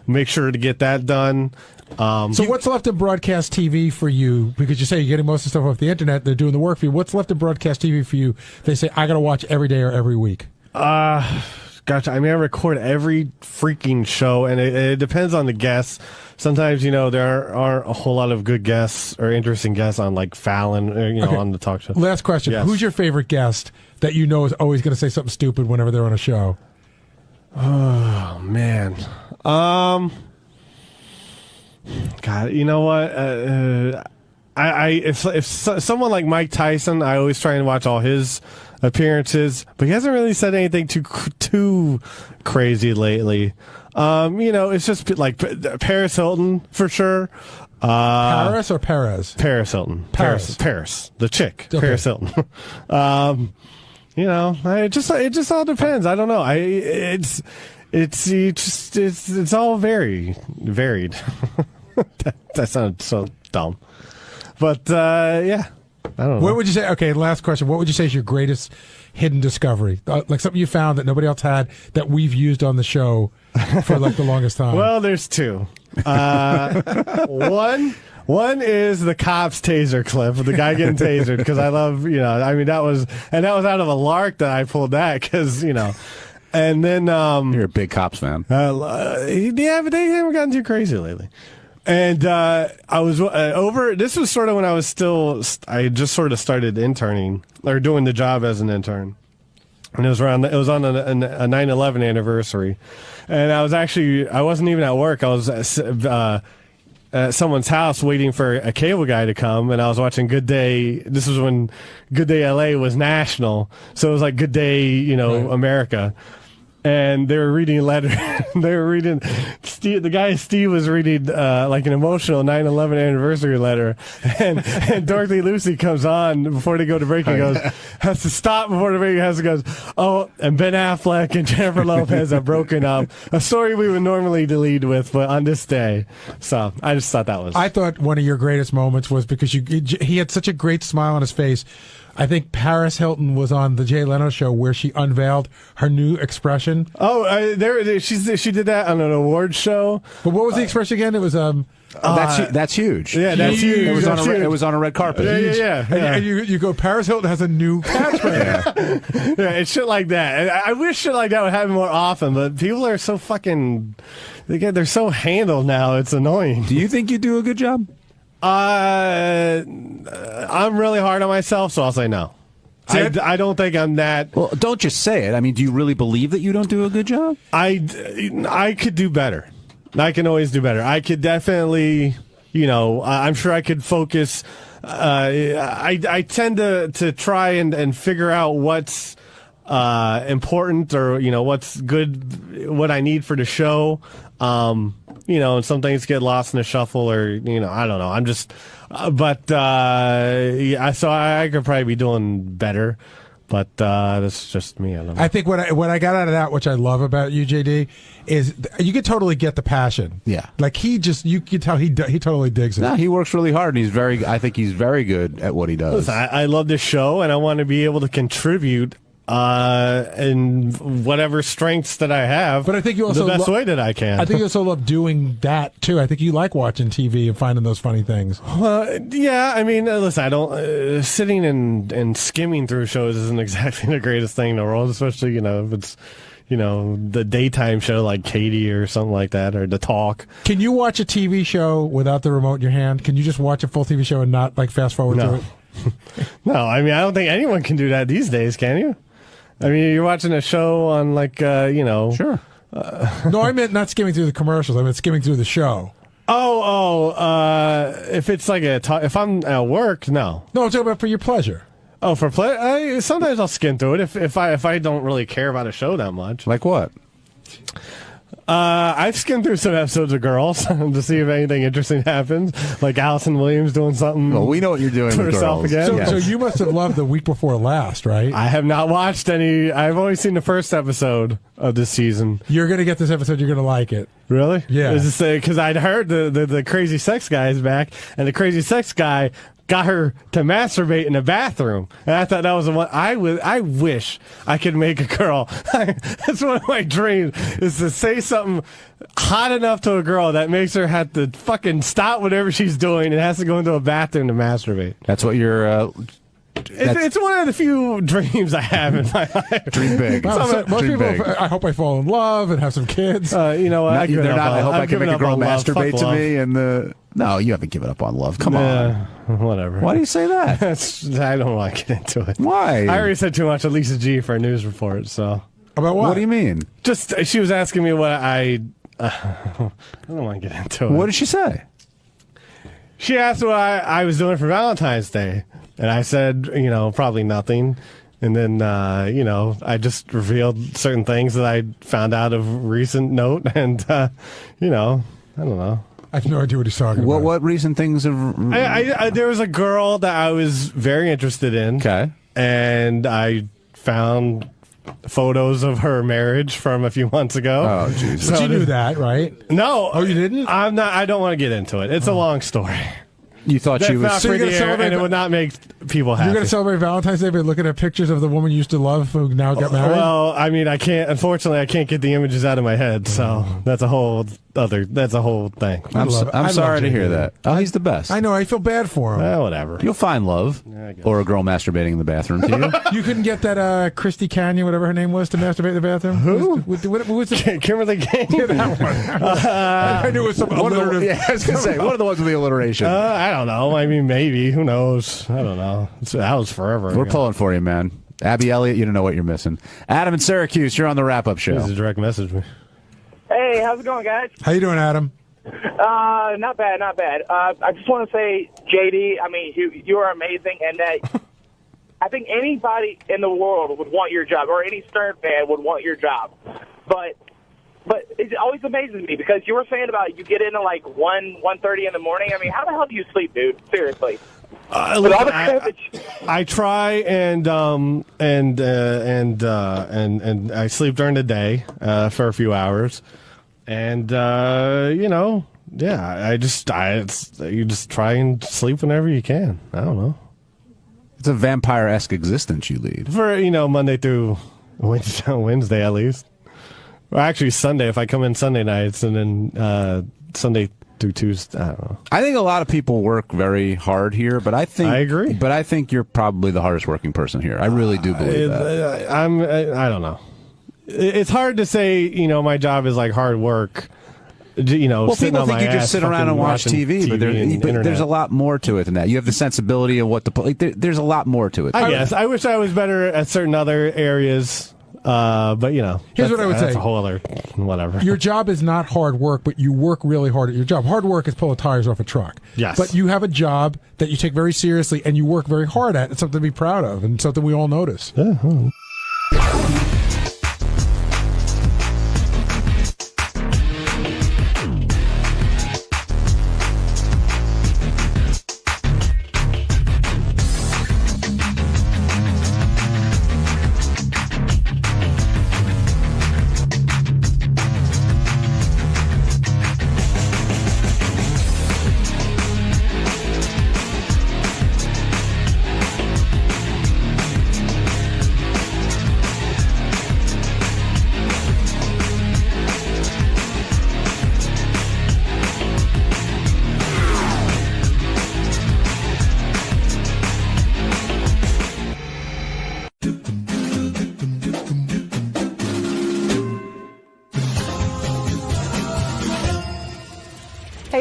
make sure to get that done. So what's left of broadcast TV for you? Because you say you're getting most of the stuff off the internet, they're doing the work for you. What's left of broadcast TV for you? They say I got to watch every day or every week. Gotcha. I mean, I record every freaking show, and it depends on the guests. Sometimes there aren't a whole lot of good guests or interesting guests on like Fallon, or, on the talk show. Last question: Yes. Who's your favorite guest that is always going to say something stupid whenever they're on a show? Oh man. God, you know what? If someone like Mike Tyson, I always try and watch all his appearances, but he hasn't really said anything too crazy lately. It's just like Paris Hilton for sure. Paris or Perez? Paris Hilton. Paris. The chick. Okay. Paris Hilton. It just all depends. I don't know. It's all very varied. that sounds so dumb, but yeah, I don't know. What would you say? Okay, last question. What would you say is your greatest hidden discovery? Like something you found that nobody else had that we've used on the show for like the longest time. Well, there's two. One is the cops taser clip of the guy getting tasered, because I love that was out of a lark that I pulled that because And then you're a big Cops fan. Yeah, but they haven't gotten too crazy lately. And I was over. This was sort of when I I just sort of started interning or doing the job as an intern, and it was on a 9/11 anniversary, and I wasn't even at work. I was at someone's house waiting for a cable guy to come, and I was watching Good Day. This was when Good Day LA was national, so it was like Good Day, America. And they were reading a letter. The guy Steve was reading like an emotional 9/11 anniversary letter, and Dorothy Lucy comes on before they go to break. He goes, has to stop before the break. Goes, oh, and Ben Affleck and Jennifer Lopez are broken up. A story we would normally delete with, but on this day. So I just thought that was. I thought one of your greatest moments was because he had such a great smile on his face. I think Paris Hilton was on the Jay Leno show where she unveiled her new expression. Oh, she did that on an award show. But what was the expression again? It was that's huge. Yeah, that's huge. It was on a red carpet. Yeah. And you go, Paris Hilton has a new catchphrase. Yeah, it's shit like that. I wish shit like that would happen more often, but people are so fucking. They're so handled now. It's annoying. Do you think you do a good job? I'm really hard on myself, so I'll say no. I don't think I'm that. Well, don't just say it. I mean, do you really believe that you don't do a good job? I could do better. I can always do better. I could definitely, I'm sure I could focus. I tend to try and figure out what's important or, what's good, what I need for the show. And some things get lost in the shuffle or, I don't know. I'm just, so I could probably be doing better. But that's just me. I don't know. I think what I got out of that, which I love about you, JD, is you could totally get the passion. Yeah. Like you could tell he totally digs it. No, he works really hard, and I think he's very good at what he does. Listen, I love this show, and I want to be able to contribute in whatever strengths that I have. But I think you also the best way that I can. I think you also love doing that too. I think you like watching TV and finding those funny things. Yeah, I mean, listen, I don't sitting and skimming through shows isn't exactly the greatest thing in the world, especially if it's the daytime show like Katie or something like that, or The Talk. Can you watch a TV show without the remote in your hand? Can you just watch a full TV show and not like fast forward to it? No, I mean, I don't think anyone can do that these days, can you? I mean, you're watching a show on Sure. No, I meant not skimming through the commercials. I meant skimming through the show. If it's like if I'm at work, no. No, I'm talking about for your pleasure. Oh, for play? Sometimes I'll skim through it if I don't really care about a show that much. Like what? I've skimmed through some episodes of Girls to see if anything interesting happens, like Allison Williams doing something. Well, we know what you're doing for with herself Girls. again. So you must have loved the week before last, right? I have not watched any. I've only seen the first episode of this season. You're gonna get this episode. You're gonna like it. Really? Yeah. Is this because I'd heard the crazy sex guy is back, and the crazy sex guy got her to masturbate in the bathroom, and I thought that was the one. I wish I could make a girl. That's one of my dreams, is to say something hot enough to a girl that makes her have to fucking stop whatever she's doing and has to go into a bathroom to masturbate. That's what you're. It's one of the few dreams I have in my life. Dream big. Most Dream people, big. I hope I fall in love and have some kids. You know what? They're not. I hope I can make a girl masturbate to love. me. No, you haven't given up on love. Come on. Whatever. Why do you say that? I don't want to get into it. Why? I already said too much to Lisa G for a news report. So about what? What do you mean? Just she was asking me what I don't want to get into it. What did she say? She asked what I was doing for Valentine's Day, and I said, probably nothing. And then, I just revealed certain things that I found out of recent note, and I don't know. I have no idea what he's talking about. What recent things have? There was a girl that I was very interested in. Okay. And I found photos of her marriage from a few months ago. Oh, Jesus. But you knew that, right? No. Oh, you didn't? I don't want to get into it. It's a long story. You thought she was. Not So for you're gonna the air, celebrate and it would not make people happy. You're going to celebrate Valentine's Day by looking at pictures of the woman you used to love who now got married? Well, I mean, unfortunately, I can't get the images out of my head, so that's a whole thing. I'm sorry to hear that. Oh, he's the best. I know. I feel bad for him. Whatever. You'll find love, or a girl masturbating in the bathroom to you. You couldn't get that Christy Canyon, whatever her name was, to masturbate in the bathroom? Who? What was the Kimberly Kane? Yeah, that one. I knew it was some alliterative. Yeah, I was going to say, one of the ones with the alliteration. I don't know. I mean, maybe. Who knows? I don't know. That was forever We're ago. pulling for you, man. Abby Elliott, you don't know what you're missing. Adam in Syracuse, you're on the wrap-up show. This is a direct message me. Hey, how's it going, guys? How you doing, Adam? Not bad, not bad. I just want to say, JD, I mean, you are amazing, and that I think anybody in the world would want your job, or any Stern fan would want your job. But it always amazes me, because you were saying about you get in at like 1:30 in the morning. I mean, how the hell do you sleep, dude? Seriously. I try and I sleep during the day for a few hours, and you just try and sleep whenever you can. I don't know. It's a vampire-esque existence you lead. For Monday through Wednesday at least. Well, actually Sunday if I come in Sunday nights, and then Sunday through Tuesday. I don't know. I think a lot of people work very hard here, but I agree. But I think you're probably the hardest working person here. I really do believe that. I don't know. It's hard to say. My job is like hard work. Well, people think you just sit around and watch TV, but there's a lot more to it than that. You have the sensibility of what there's a lot more to it. I guess. I wish I was better at certain other areas. But here's what I would say. That's a whole other whatever. Your job is not hard work, but you work really hard at your job. Hard work is pulling tires off a truck. Yes. But you have a job that you take very seriously and you work very hard at. It's something to be proud of and something we all notice. Yeah.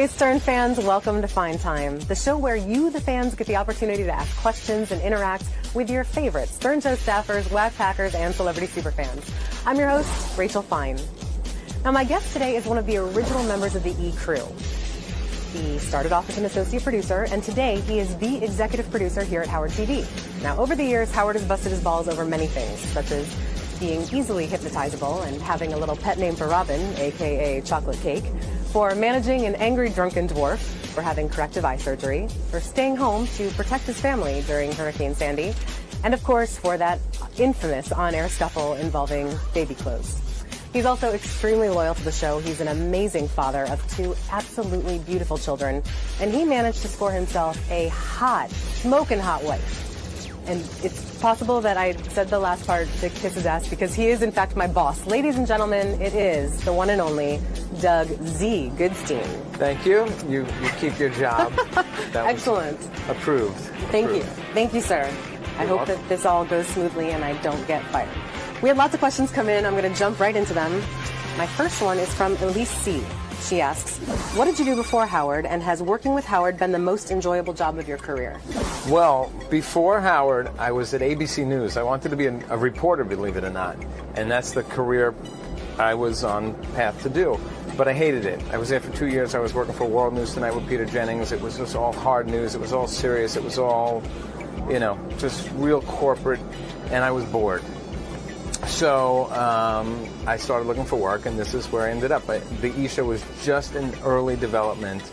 Hey, Stern fans, welcome to Fine Time, the show where you, the fans, get the opportunity to ask questions and interact with your favorite Stern Show staffers, Whack Packers, and celebrity superfans. I'm your host, Rachel Fine. Now, my guest today is one of the original members of the E! Crew. He started off as an associate producer, and today he is the executive producer here at Howard TV. Now, over the years, Howard has busted his balls over many things, such as being easily hypnotizable and having a little pet name for Robin, a.k.a. Chocolate Cake, for managing an angry drunken dwarf, for having corrective eye surgery, for staying home to protect his family during Hurricane Sandy, and of course for that infamous on-air scuffle involving baby clothes. He's also extremely loyal to the show. He's an amazing father of 2 absolutely beautiful children, and he managed to score himself a hot, smoking hot wife. And it's possible that I said the last part to kiss his ass because he is, in fact, my boss. Ladies and gentlemen, it is the one and only Doug Z. Goodstein. Thank you. You keep your job. That Excellent. Was approved. Thank you. Thank you, sir. I hope that this all goes smoothly and I don't get fired. We had lots of questions come in. I'm going to jump right into them. My first one is from Elise C. She asks, what did you do before Howard, and has working with Howard been the most enjoyable job of your career? Well, before Howard, I was at ABC News. I wanted to be a reporter, believe it or not, and that's the career I was on path to do. But I hated it. I was there for 2 years. I was working for World News Tonight with Peter Jennings. It was just all hard news. It was all serious. It was all, just real corporate, and I was bored. So I started looking for work, and this is where I ended up. The E! Show was just in early development,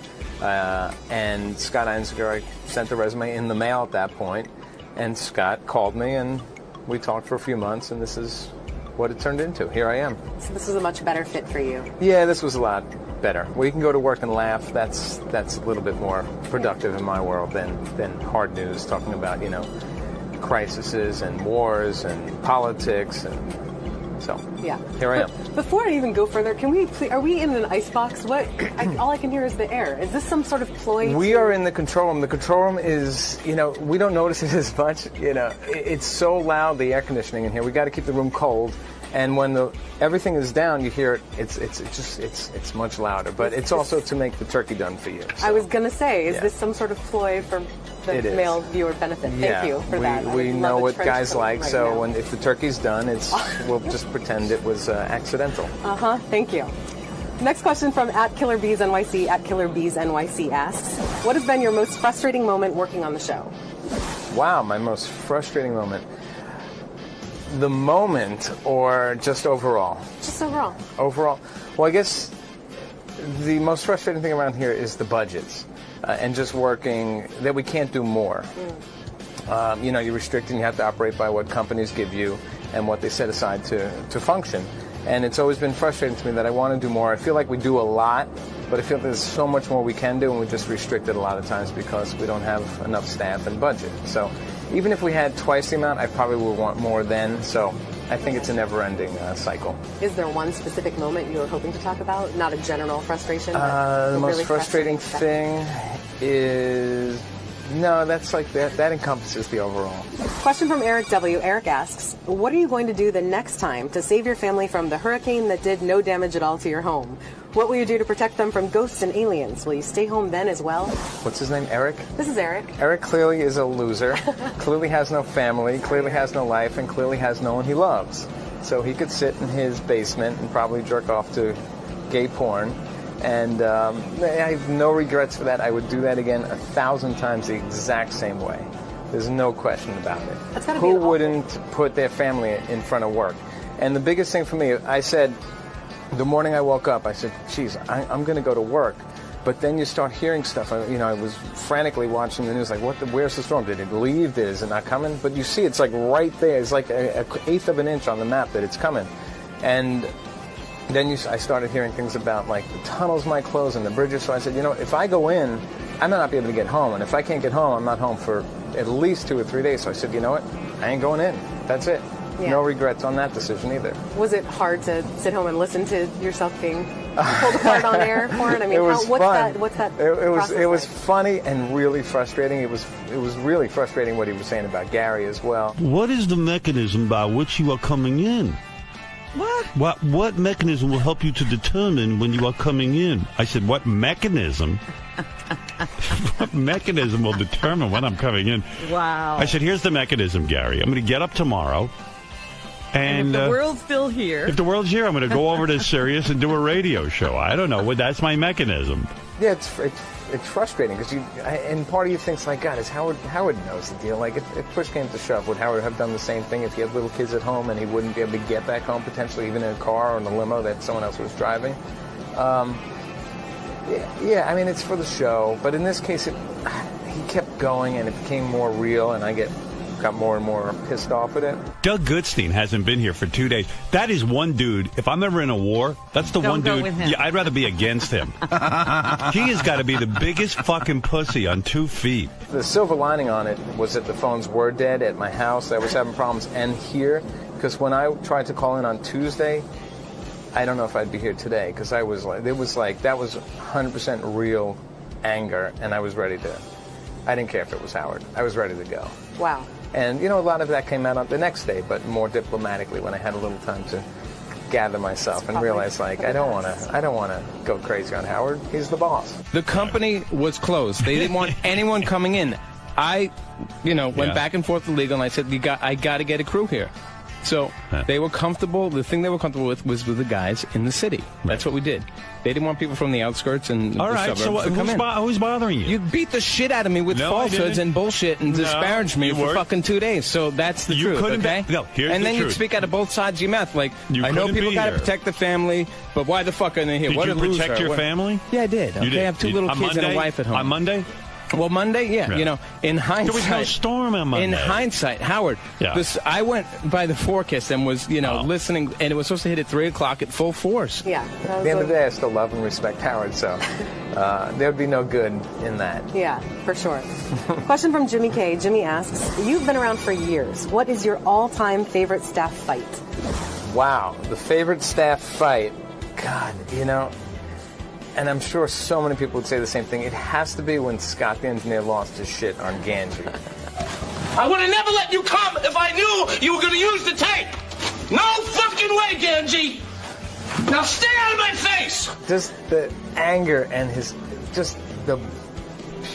and Scott Einziger, I sent the resume in the mail at that point, and Scott called me, and we talked for a few months, and this is what it turned into. Here I am. So this was a much better fit for you. Yeah, this was a lot better. We can go to work and laugh. That's a little bit more productive in my world than hard news, talking about, crises and wars and politics, and so yeah. Here I am. Before I even go further, are we in an icebox? All I can hear is the air. Is this some sort of ploy? We are in the control room. The control room is, we don't notice it as much. It's so loud, the air conditioning in here. We got to keep the room cold. And when everything is down, you hear it. It's much louder. But it's also to make the turkey done for you. So. I was gonna say, is this some sort of ploy for the male viewer benefit? Thank you for that. We know what guys like. Right so if the turkey's done, we'll just pretend it was accidental. Thank you. Next question from @KillerBeesNYC. @KillerBeesNYC asks, what has been your most frustrating moment working on the show? Wow, my most frustrating moment. The moment, or just overall? Just overall. Overall. Well, I guess the most frustrating thing around here is the budgets and just working that we can't do more. You're restricted and you have to operate by what companies give you and what they set aside to function. And it's always been frustrating to me that I want to do more. I feel like we do a lot, but I feel there's so much more we can do, and we're just restricted a lot of times because we don't have enough staff and budget. So even if we had twice the amount, I probably would want more then. So I think it's a never-ending cycle. Is there one specific moment you were hoping to talk about? Not a general frustration? The most really frustrating thing is... No, that's like that encompasses the overall. Question from Eric W. Eric asks, what are you going to do the next time to save your family from the hurricane that did no damage at all to your home? What will you do to protect them from ghosts and aliens? Will you stay home then as well? What's his name, Eric? This is Eric. Eric clearly is a loser, clearly has no family, clearly has no life, and clearly has no one he loves. So he could sit in his basement and probably jerk off to gay porn. And I have no regrets for that. I would do that again 1,000 times the exact same way. There's no question about it. Who wouldn't put their family in front of work? And the biggest thing for me, I said, the morning I woke up, I said, geez, I'm going to go to work. But then you start hearing stuff. I was frantically watching the news, like, where's the storm? Did it leave? Is it not coming? But you see, it's like right there. It's like an eighth of an inch on the map that it's coming. And then I started hearing things about, like, the tunnels might close and the bridges. So I said, if I go in, I might not be able to get home. And if I can't get home, I'm not home for at least 2 or 3 days. So I said, you know what? I ain't going in. That's it. Yeah. No regrets on that decision either. Was it hard to sit home and listen to yourself being pulled apart on air for it? I mean, it was fun. What's that? It was funny and really frustrating. It was really frustrating what he was saying about Gary as well. What is the mechanism by which you are coming in? What mechanism will help you to determine when you are coming in? I said, what mechanism? What mechanism will determine when I'm coming in? Wow. I said, here's the mechanism, Gary. I'm going to get up tomorrow. And if the world's still here. If the world's here, I'm going to go over to Sirius and do a radio show. I don't know. That's my mechanism. Yeah, it's frustrating because and part of you thinks like, God, Howard knows the deal. Like if push came to shove, would Howard have done the same thing if he had little kids at home and he wouldn't be able to get back home potentially even in a car or in a limo that someone else was driving? Yeah, I mean it's for the show, but in this case, he kept going and it became more real, and I got more and more pissed off at it. Doug Goodstein hasn't been here for 2 days. That is one dude. If I'm ever in a war, that's the one dude. Yeah, I'd rather be against him. He has got to be the biggest fucking pussy on 2 feet. The silver lining on it was that the phones were dead at my house. I was having problems, and here, because when I tried to call in on Tuesday, I don't know if I'd be here today, because that was 100% real anger, and I didn't care if it was Howard. I was ready to go. Wow. And, a lot of that came out on the next day, but more diplomatically when I had a little time to gather myself and realize, I don't want to go crazy on Howard. He's the boss. The company was closed. They didn't want anyone coming in. I, went back and forth with legal, and I said, I got to get a crew here. So they were comfortable. The thing they were comfortable with was with the guys in the city. That's what we did. They didn't want people from the outskirts and all the right, suburbs to come in. Who's bothering you? You beat the shit out of me with falsehoods and bullshit and disparaged me for fucking 2 days. So that's the truth, okay? And then you speak out of both sides of your mouth. Like, I know people got to protect the family, but why the fuck are they here? Did you protect your family? Yeah, I did. Okay, I have 2 little kids and a wife at home. On Monday? Well, Monday, yeah. In hindsight, there was no storm on Monday. In hindsight, Howard, I went by the forecast and was, listening, and it was supposed to hit at 3 o'clock at full force. Yeah. At the end of the day, I still love and respect Howard, so there'd be no good in that. Yeah, for sure. Question from Jimmy K. Jimmy asks, you've been around for years. What is your all-time favorite staff fight? Wow, the favorite staff fight. God, and I'm sure so many people would say the same thing. It has to be when Scott the engineer lost his shit on Ganji. I would have never let you come if I knew you were going to use the tape. No fucking way, Ganji. Now stay out of my face. Just the anger and just the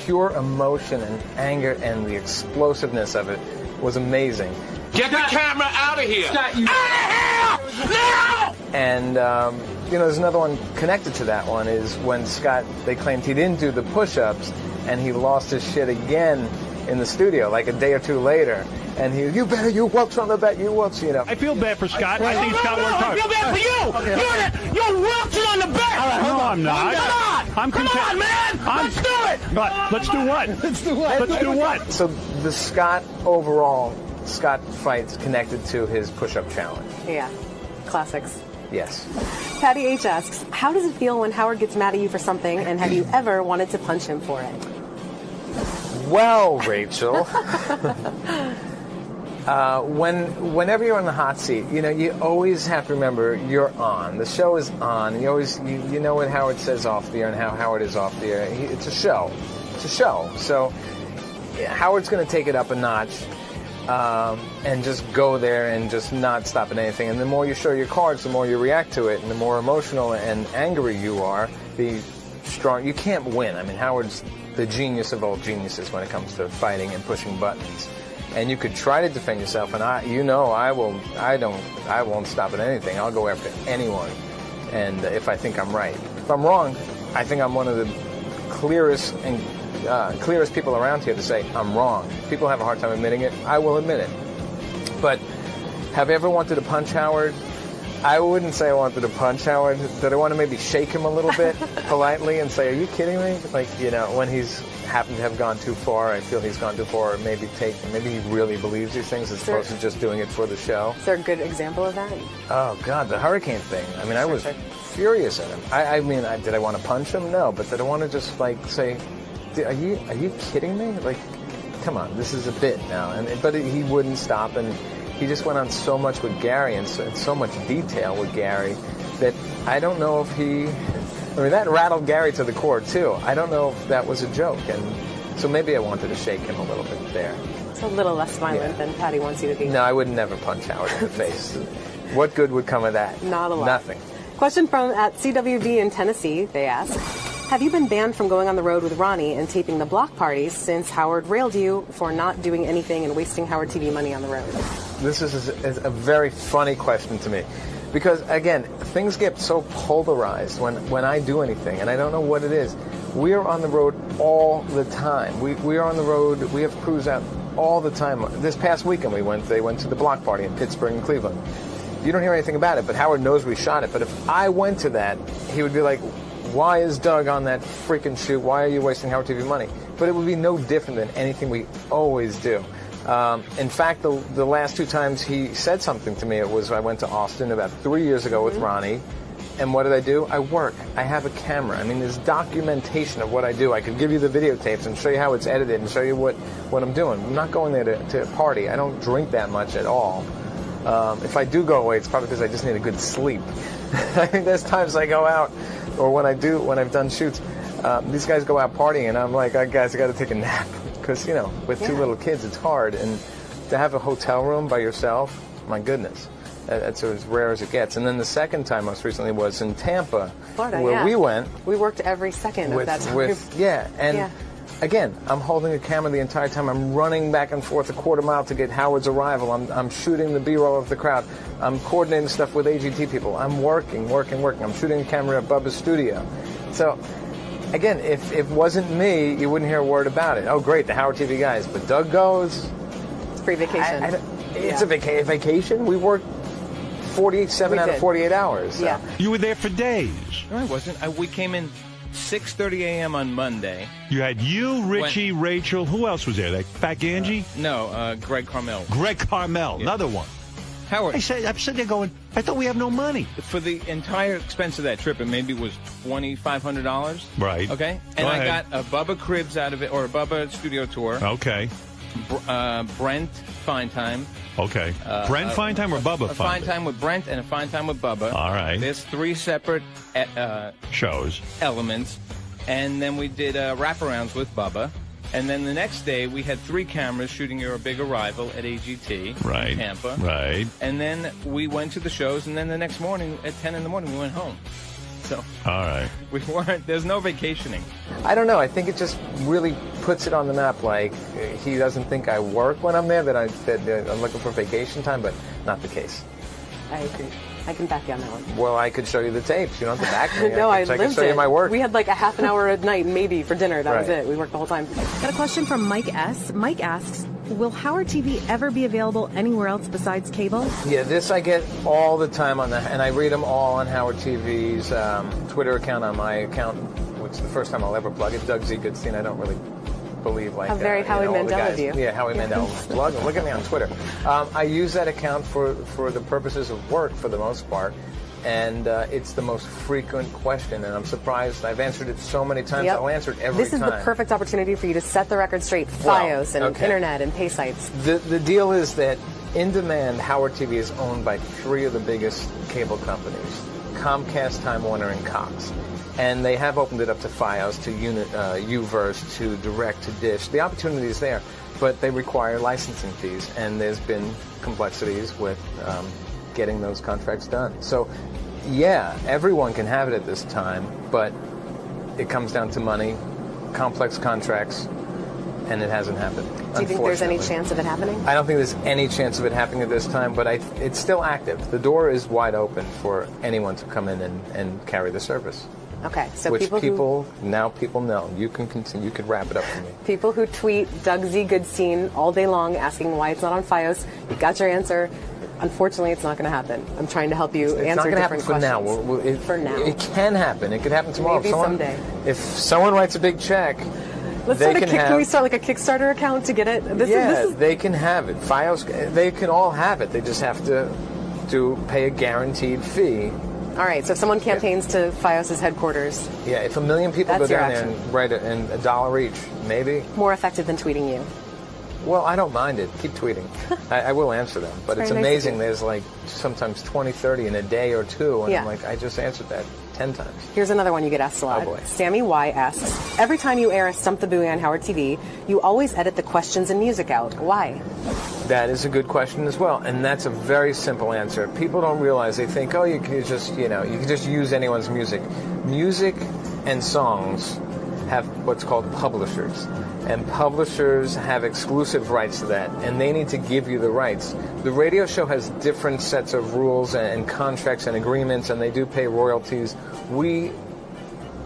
pure emotion and anger and the explosiveness of it was amazing. Get the camera out of here. Scott, out of here! Now! And, there's another one connected to that one is when Scott, they claimed he didn't do the push-ups and he lost his shit again in the studio, like a day or 2 later. And you whoops on the bet, you whoops, I feel bad for Scott. I think Scott worked hard. I feel bad for you. You're whoops on the bet. No, I'm not. Come on, man. Let's do it. Let's do what? Let's do what? So the Scott fight's connected to his push-up challenge. Yeah. Classics. Yes. Patty H asks, how does it feel when Howard gets mad at you for something, and have you ever wanted to punch him for it? Well, Rachel, whenever you're on the hot seat, you always have to remember you're on. The show is on. You always, you know what Howard says off the air and how Howard is off the air. It's a show. It's a show. So Howard's going to take it up a notch. And just go there and just not stop at anything. And the more you show your cards, the more you react to it, and the more emotional and angry you are, the strong. You can't win. I mean, Howard's the genius of all geniuses when it comes to fighting and pushing buttons. And you could try to defend yourself, and I won't stop at anything. I'll go after anyone, and if I think I'm right. If I'm wrong, I think I'm one of the clearest people around here to say I'm wrong. People have a hard time admitting it. I will admit it. But have I ever wanted to punch Howard? I wouldn't say I wanted to punch Howard. Did I want to maybe shake him a little bit politely and say, are you kidding me? Like, when he's happened to have gone too far, I feel he's gone too far, or maybe he really belieds these things as opposed to just doing it for the show. Is there a good example of that? Oh, God, the hurricane thing. I mean, I was furious at him. I mean, did I want to punch him? No, but did I want to just, say, are you kidding me? Like, come on, this is a bit now. But he wouldn't stop, and he just went on so much with Gary and so much detail with Gary that I don't know if that rattled Gary to the core, too. I don't know if that was a joke, and so maybe I wanted to shake him a little bit there. It's a little less violent than Patty wants you to be. No, I would never punch Howard in the face. What good would come of that? Not a lot. Nothing. Question from at CWD in Tennessee. They ask, have you been banned from going on the road with Ronnie and taping the block parties since Howard railed you for not doing anything and wasting Howard TV money on the road? This is a very funny question to me. Because, again, things get so polarized when I do anything, and I don't know what it is. We are on the road all the time. We are on the road. We have crews out all the time. This past weekend they went to the block party in Pittsburgh and Cleveland. You don't hear anything about it, but Howard knows we shot it. But if I went to that, he would be like, why is Doug on that freaking shoot? Why are you wasting Howard TV money? But it would be no different than anything we always do. In fact, the last 2 times he said something to me, it was I went to Austin about 3 years ago with Ronnie, and what did I do? I work. I have a camera. I mean, there's documentation of what I do. I could give you the videotapes and show you how it's edited and show you what I'm doing. I'm not going there to party. I don't drink that much at all. If I do go away, it's probably because I just need a good sleep. I think there's times I go out, or when I've done shoots, these guys go out partying, and I'm like, guys, I got to take a nap. Because, with 2 little kids, it's hard. And to have a hotel room by yourself, my goodness, that's as rare as it gets. And then the second time most recently was in Tampa, Florida, where we went. We worked every second of that time. Again, I'm holding a camera the entire time. I'm running back and forth a quarter mile to get Howard's arrival. I'm shooting the B-roll of the crowd. I'm coordinating stuff with AGT people. I'm working. I'm shooting a camera at Bubba's studio. So, again, if it wasn't me, you wouldn't hear a word about it. Oh, great, the Howard TV guys. But Doug goes. It's free vacation. It's a vacation. We worked 47 out of 48 hours. So. Yeah. You were there for days. No, I wasn't. We came in 6:30 a.m. on Monday. You had you, Richie, Rachel. Who else was there? Like Fat Angie? No, Greg Carmel. Greg Carmel, another one. Howard. I'm sitting there going, I thought we have no money. For the entire expense of that trip, it maybe was $2,500. Right. Okay. And I got a Bubba Cribs out of it, or a Bubba studio tour. Okay. Brent Fine Time. Okay. Brent Fine Time or Bubba Fine Time with Brent and a Fine Time with Bubba. All right. There's 3 separate shows. Elements. And then we did wraparounds with Bubba. And then the next day, we had 3 cameras shooting Your Big Arrival at AGT in Tampa. Right. And then we went to the shows, and then the next morning, at 10 in the morning, we went home. So all right. There's no vacationing. I don't know. I think it just really puts it on the map. Like, he doesn't think I work when I'm there, that I'm looking for vacation time, but not the case. I agree. I can back you on that one. Well, I could show you the tapes. You don't have to back me. No, I could lived show you my work. We had like a half an hour at night, maybe, for dinner. That was Right. it. We worked the whole time. Got a question from Mike S. Mike asks, will Howard TV ever be available anywhere else besides cable? Yeah, this I get all the time and I read them all on Howard TV's Twitter account, on my account, which is the first time I'll ever plug it. Doug Z. Goodstein. I don't really believe like How very Howie all the Mandel guys. of you. Yeah, Howie Mandel. Plug him. Look at me on Twitter. I use that account for the purposes of work for the most part. And it's the most frequent question, and I'm surprised. I've answered it so many times. Yep. I'll answer it every This is time. the perfect opportunity for you to set the record straight. Well, FiOS and okay. internet and pay sites. The deal is that in demand, Howard TV is owned by 3 of the biggest cable companies: Comcast, Time Warner, and Cox. And they have opened it up to FiOS, to Uverse, to Direct to Dish. The opportunity is there, but they require licensing fees, and there's been complexities with getting those contracts done. So, yeah, everyone can have it at this time, but it comes down to money, complex contracts, and it hasn't happened. Do you think there's any chance of it happening? I don't think there's any chance of it happening at this time, but it's still active. The door is wide open for anyone to come in and carry the service. Okay, so Which people know. You can continue. You could wrap it up for me. People who tweet Doug Z. Goodstein all day long asking why it's not on FiOS, you got your answer. Unfortunately, it's not going to happen. I'm trying to help you It's answer not going to happen different for questions. now. For now. It can happen. It could happen tomorrow. Maybe someday. If someone writes a big check, Can we start like a Kickstarter account to get it? They can have it. FiOS, they can all have it. They just have to pay a guaranteed fee. All right, so if someone campaigns to FiOS's headquarters. Yeah, if 1 million people That's go your down there action. and write and $1 each, maybe. More effective than tweeting you. Well, I don't mind it. Keep tweeting. I will answer them. But It's it's very nice of amazing. you. There's like sometimes 20, 30 in a day or two. And Yeah. I'm like, I just answered that 10 times. Here's another one you get asked a lot. Oh, boy. Sammy Y asks, every time you air a Stump the Booey on Howard TV, you always edit the questions and music out. Why? That is a good question as well, and that's a very simple answer. People don't realize, they think, oh, you can just use anyone's music. Music and songs have what's called publishers, and publishers have exclusive rights to that, and they need to give you the rights. The radio show has different sets of rules and contracts and agreements, and they do pay royalties. We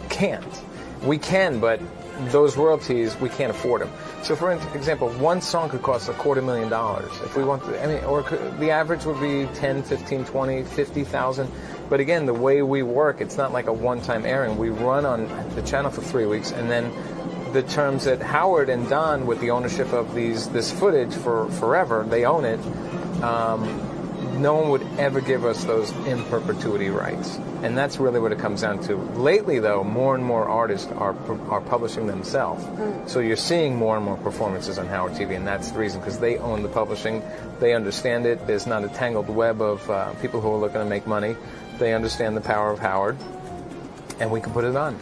can't. We can, but those royalties, we can't afford them. So, for example, one song could cost $250,000 if we want to. Or the average would be 10, 15, 20, 50,000. But again, the way we work, it's not like a one-time airing. We run on the channel for 3 weeks, and then the terms that Howard and Don, with the ownership of this footage for forever, they own it. No one would ever give us those in perpetuity rights, and that's really what it comes down to. Lately, though, more and more artists are publishing themselves, so you're seeing more and more performances on Howard TV, and that's the reason, because they own the publishing, they understand it. There's not a tangled web of people who are looking to make money. They understand the power of Howard, and we can put it on.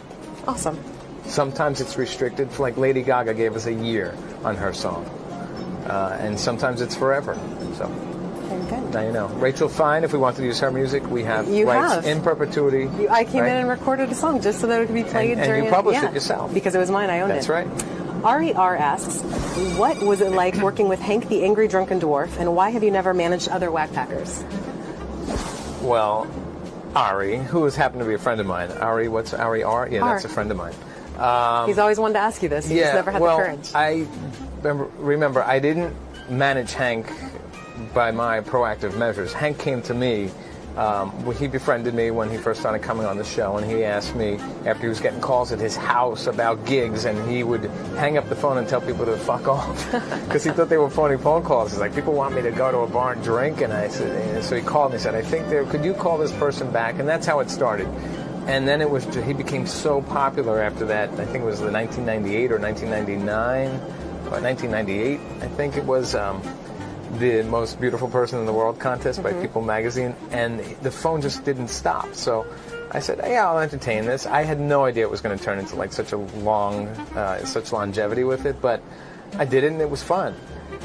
Awesome. Sometimes it's restricted, like Lady Gaga gave us a year on her song, and sometimes it's forever. So. Now you know. Rachel Fine, if we wanted to use her music, we have rights in perpetuity. I came in and recorded a song just so that it could be played during and you published it yourself. Because it was mine, I owned it. That's right. Ari R asks, what was it like working with Hank the Angry Drunken Dwarf, and why have you never managed other Whack Packers? Well, Ari, who has happened to be a friend of mine. Ari, what's Ari R? Yeah, that's a friend of mine. He's always wanted to ask you this. He just never had the courage. I remember I didn't manage Hank by my proactive measures. Hank came to me. He befriended me when he first started coming on the show, and he asked me after he was getting calls at his house about gigs, and he would hang up the phone and tell people to fuck off because he thought they were phony phone calls. He's like, people want me to go to a bar and drink, and I said, and so he called me and said, I think could you call this person back? And that's how it started. And then he became so popular after that. I think it was the 1998 or 1999, or 1998. I think it was. The Most Beautiful Person in the World contest by People magazine, and the phone just didn't stop. So I said, yeah, I'll entertain this. I had no idea it was going to turn into like such longevity with it, but I did it, and it was fun.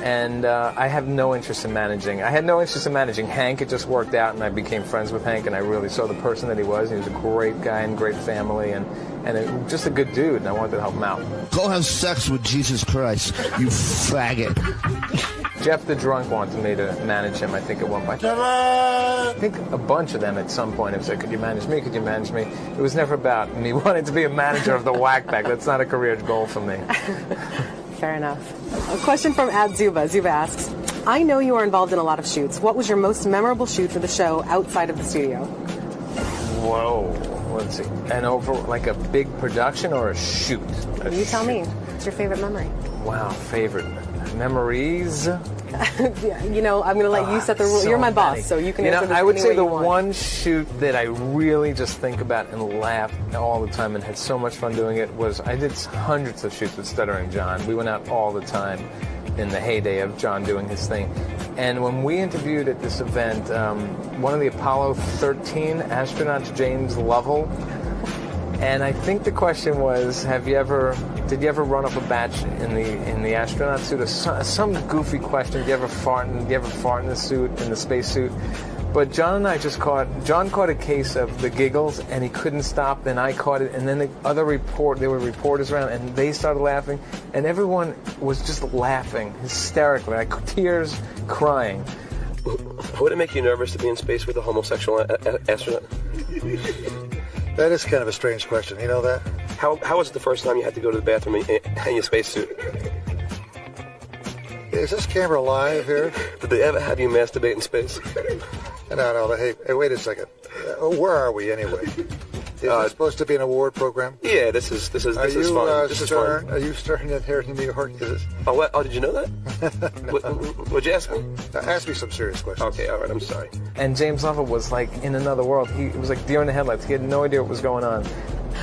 And I have no interest in managing. I had no interest in managing Hank. It just worked out, and I became friends with Hank, and I really saw the person that he was. He was a great guy and great family, and just a good dude, and I wanted to help him out. Go have sex with Jesus Christ, you faggot. Jeff the Drunk wanted me to manage him, I think, at one point. I think a bunch of them at some point have said, could you manage me? Could you manage me? It was never about me wanting to be a manager of the Whack Pack. That's not a career goal for me. Fair enough. A question from @Zuba. Zuba asks, I know you are involved in a lot of shoots. What was your most memorable shoot for the show outside of the studio? Whoa. Let's see. And over like a big production or a shoot? You tell me. What's your favorite memory? Wow, favorite memories? You know, I'm going to let you set the rules. You're my boss, so you can answer this I would say the want. one shoot that I really just think about and laugh all the time and had so much fun doing it was I did hundreds of shoots with Stuttering John. We went out all the time in the heyday of John doing his thing. And when we interviewed at this event, one of the Apollo 13 astronauts, James Lovell, and I think the question was, did you ever run off a batch in the astronaut suit? Or some goofy question. Did you ever fart in the suit, in the spacesuit? But John and I John caught a case of the giggles, and he couldn't stop. Then I caught it, and then there were reporters around, and they started laughing, and everyone was just laughing hysterically, like tears, crying. Would it make you nervous to be in space with a homosexual astronaut? That is kind of a strange question. You know that? How was it the first time you had to go to the bathroom in your spacesuit? Is this camera live here? Did they ever have you masturbate in space? No. Hey, wait a second. Where are we anyway? Is this supposed to be an award program? Yeah, this is fun. This is fun. Are you Stern in here in New York? Oh, what? Oh, did you know that? What'd you ask me? Ask me some serious questions. Okay, all right. I'm sorry. And James Lovell was like in another world. It was like deer in the headlights. He had no idea what was going on.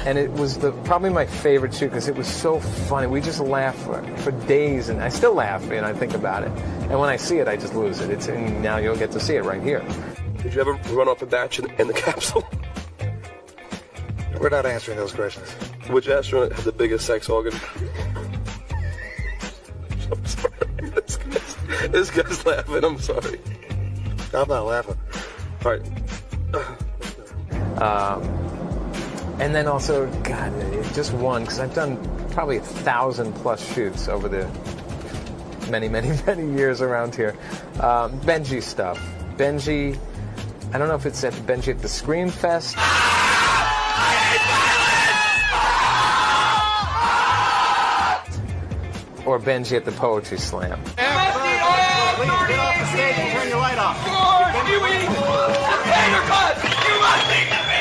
And it was probably my favorite shoot because it was so funny. We just laughed for days, and I still laugh and I think about it. And when I see it, I just lose it. And now you'll get to see it right here. Did you ever run off a batch in the capsule? We're not answering those questions. Which astronaut had the biggest sex organ? I'm sorry. This guy's laughing. I'm sorry. I'm not laughing. All right. And then also, God, just one, because I've done probably 1,000+ shoots over the many years around here. Benji stuff. Benji, I don't know if it's at Benji at the Scream Fest. Or Benji at the Poetry Slam. Please get off the stage and turn your light off. George, you idiot! You must think of me!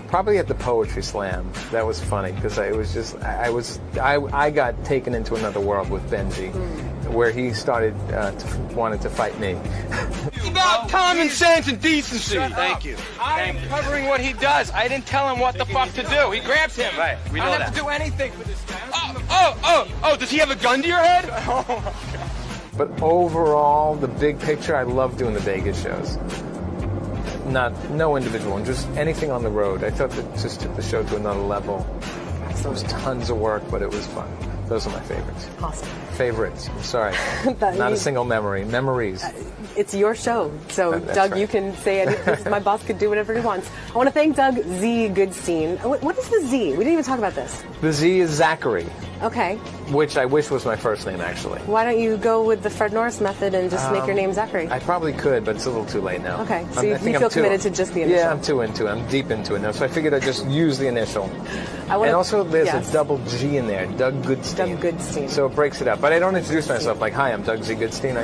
Probably at the Poetry Slam. That was funny because it was just I got taken into another world with Benji, where he started wanted to fight me. It's about common sense and decency. Thank you. I am covering what he does. I didn't tell him what the fuck to do. He grabs him. Right. We know I don't have to do anything for this guy. Oh! Does he have a gun to your head? Oh my God. But overall, the big picture, I love doing the Vegas shows. No individual, and just anything on the road. I thought that just took the show to another level. It was tons of work, but it was fun. Those are my favorites. Awesome. Favorites. I'm sorry. Not a single memory. Memories. It's your show, so Doug, right. You can say anything. My boss could do whatever he wants. I want to thank Doug Z. Goodstein. What is the Z? We didn't even talk about this. The Z is Zachary. Okay. Which I wish was my first name, actually. Why don't you go with the Fred Norris method and just make your name Zachary? I probably could, but it's a little too late now. Okay, so you feel committed to just the initial? Yeah, I'm too into it. I'm deep into it now, so I figured I'd just use the initial. And also there's a double G in there, Doug Goodstein. Doug Goodstein. So it breaks it up. But I don't introduce myself like, hi, I'm Doug Z. Goodstein.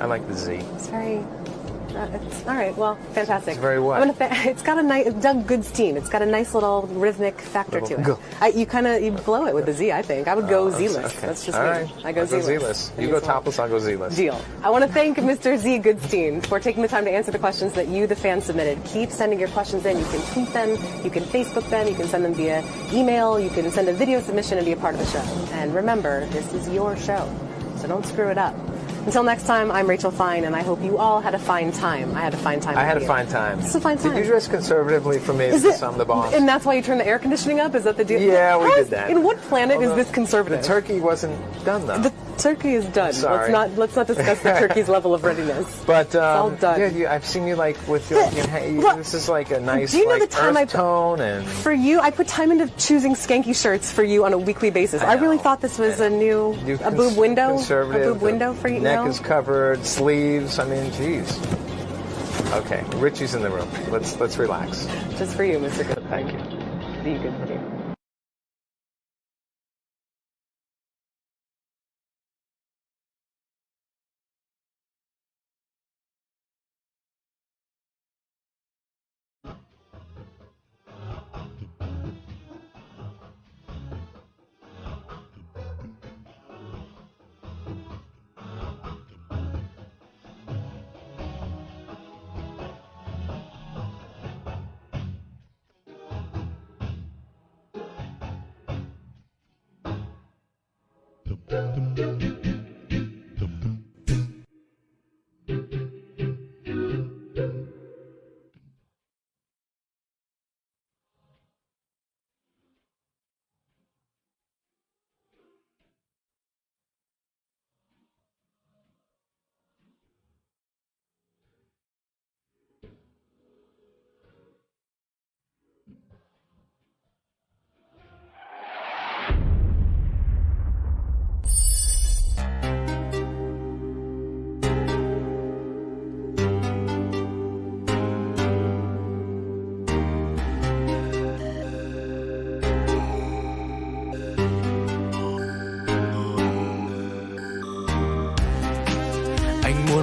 I like the Z. It's very... all right, well, fantastic. It's very what? It's got a nice Doug Goodstein. It's got a nice little rhythmic factor to it. You blow it with the Z. I think I would go Z-list. Okay. That's just all me. Right. I go Z-list. You go topless. I'll go Z-list. Deal. I want to thank Mr. Z. Goodstein for taking the time to answer the questions that you, the fans, submitted. Keep sending your questions in. You can tweet them. You can Facebook them. You can send them via email. You can send a video submission and be a part of the show. And remember, this is your show, so don't screw it up. Until next time, I'm Rachel Fine, and I hope you all had a fine time. I had a fine time. I had a fine time. It's a fine time. Did you dress conservatively for me because I'm the boss? And that's why you turned the air conditioning up? Is that the deal? Yeah, we did that. In what planet is this conservative? The turkey wasn't done, though. The turkey is done. Sorry. Let's not discuss the turkey's level of readiness. But it's all done. Yeah, I've seen you with your. This is like a nice do you know the time earth tone and. For you, I put time into choosing skanky shirts for you on a weekly basis. I really thought this was a boob window. Conservative. A boob window for you. Neck is covered. Sleeves. I mean, geez. Okay, Richie's in the room. Let's relax. Just for you, Mr. Good. Thank you. Be good for you.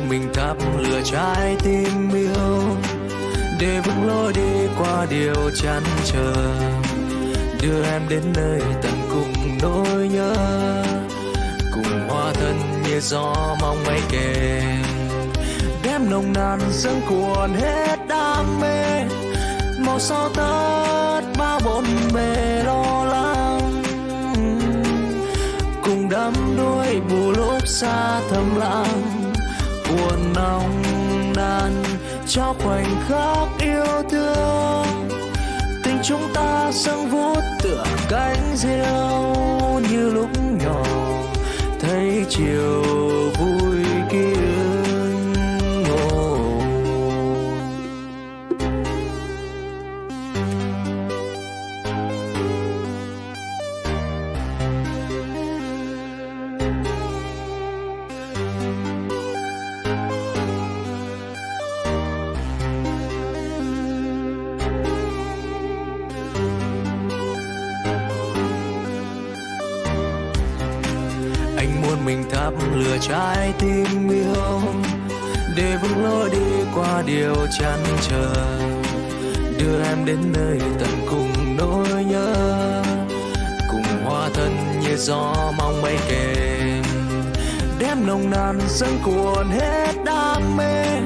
Mình thắp lửa trái tim yêu để vững lối đi qua điều chăn trở, đưa em đến nơi tận cùng nỗi nhớ, cùng hoa thân như gió mong mây kề, đem nồng nàn dâng cuồn hết đam mê, màu sao tất bao bộn bề lo lắng, cùng đắm đuối bù lúc xa thầm lặng. Buồn nồng nàn cho khoảnh khắc yêu thương. Tình chúng ta sương vút tựa cánh diều, như lúc nhỏ thấy chiều vui kiêng ngô. Anh muốn mình thắp lửa trái tim yêu, để vững lối đi qua điều chăn trở, đưa em đến nơi tận cùng nỗi nhớ, cùng hóa thân như gió mong mây kề, đem nồng nàn dâng cuồn hết đam mê,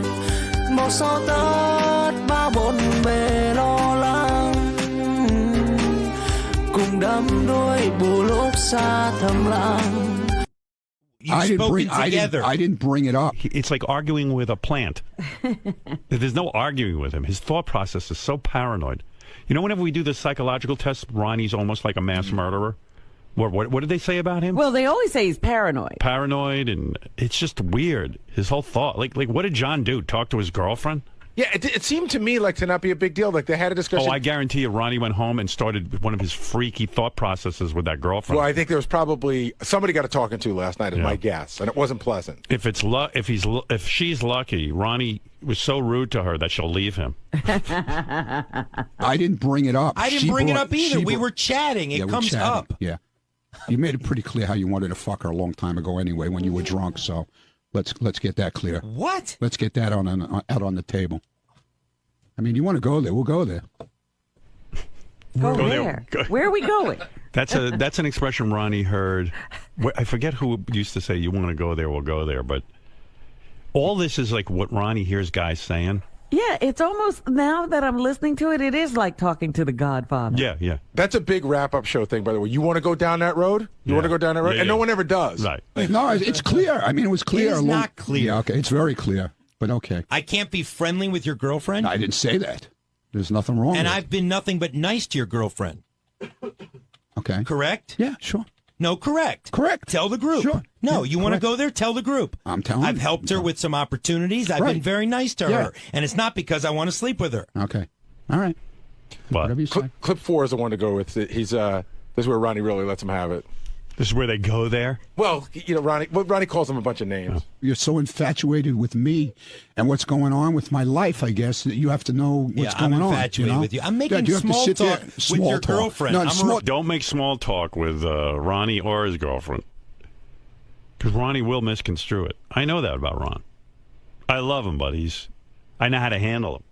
màu xóa tất bao bộn bề lo lắng, cùng đắm đuối bù lúc xa thầm lặng. I didn't bring it up. It's like arguing with a plant. There's no arguing with him. His thought process is so paranoid. You know, whenever we do the psychological test, Ronnie's almost like a mass murderer. What did they say about him? Well, they always say he's paranoid. Paranoid, and it's just weird. His whole thought. Like what did Jon do? Talk to his girlfriend? Yeah, it seemed to me like to not be a big deal. Like they had a discussion. Oh, I guarantee you, Ronnie went home and started one of his freaky thought processes with that girlfriend. Well, I think there was probably somebody got a talking to last night, is my guess, and it wasn't pleasant. If she's lucky, Ronnie was so rude to her that she'll leave him. I didn't bring it up. I didn't bring it up either. We were chatting. It comes up. Yeah. You made it pretty clear how you wanted to fuck her a long time ago anyway when you were drunk, so let's get that clear. What? Let's get that out on the table. I mean, you want to go there, we'll go there. Go where? Where are we going? That's an expression Ronnie heard. I forget who used to say, you want to go there, we'll go there, but all this is like what Ronnie hears guys saying. Yeah, it's almost, now that I'm listening to it, it is like talking to the Godfather. Yeah, yeah. That's a big wrap-up show thing, by the way. You want to go down that road? You want to go down that road? And no one ever does. Right. No, it's clear. I mean, it was clear. It is not clear. Yeah, okay, it's very clear, but okay. I can't be friendly with your girlfriend? I didn't say that. There's nothing wrong And with I've been nothing but nice to your girlfriend. Okay. Correct? Yeah, sure. No, correct. Correct. Tell the group. Sure. No, Yeah, you want to correct. go there? Tell the group. I'm telling I've you. helped her with some opportunities. I've Right. been very nice to Yeah. her. And it's not because I want to sleep with her. Okay. All right. Whatever you say. Clip 4 is the one to go with. He's this is where Ronnie really lets him have it. This is where they go there? Well, you know, Ronnie calls him a bunch of names. You're so infatuated with me and what's going on with my life, I guess, that you have to know what's going on. I'm infatuated with you. I'm making you have to small sit there- talk with small your talk. girlfriend. No, Don't make small talk with Ronnie or his girlfriend. Because Ronnie will misconstrue it. I know that about Ron. I love him, but I know how to handle him.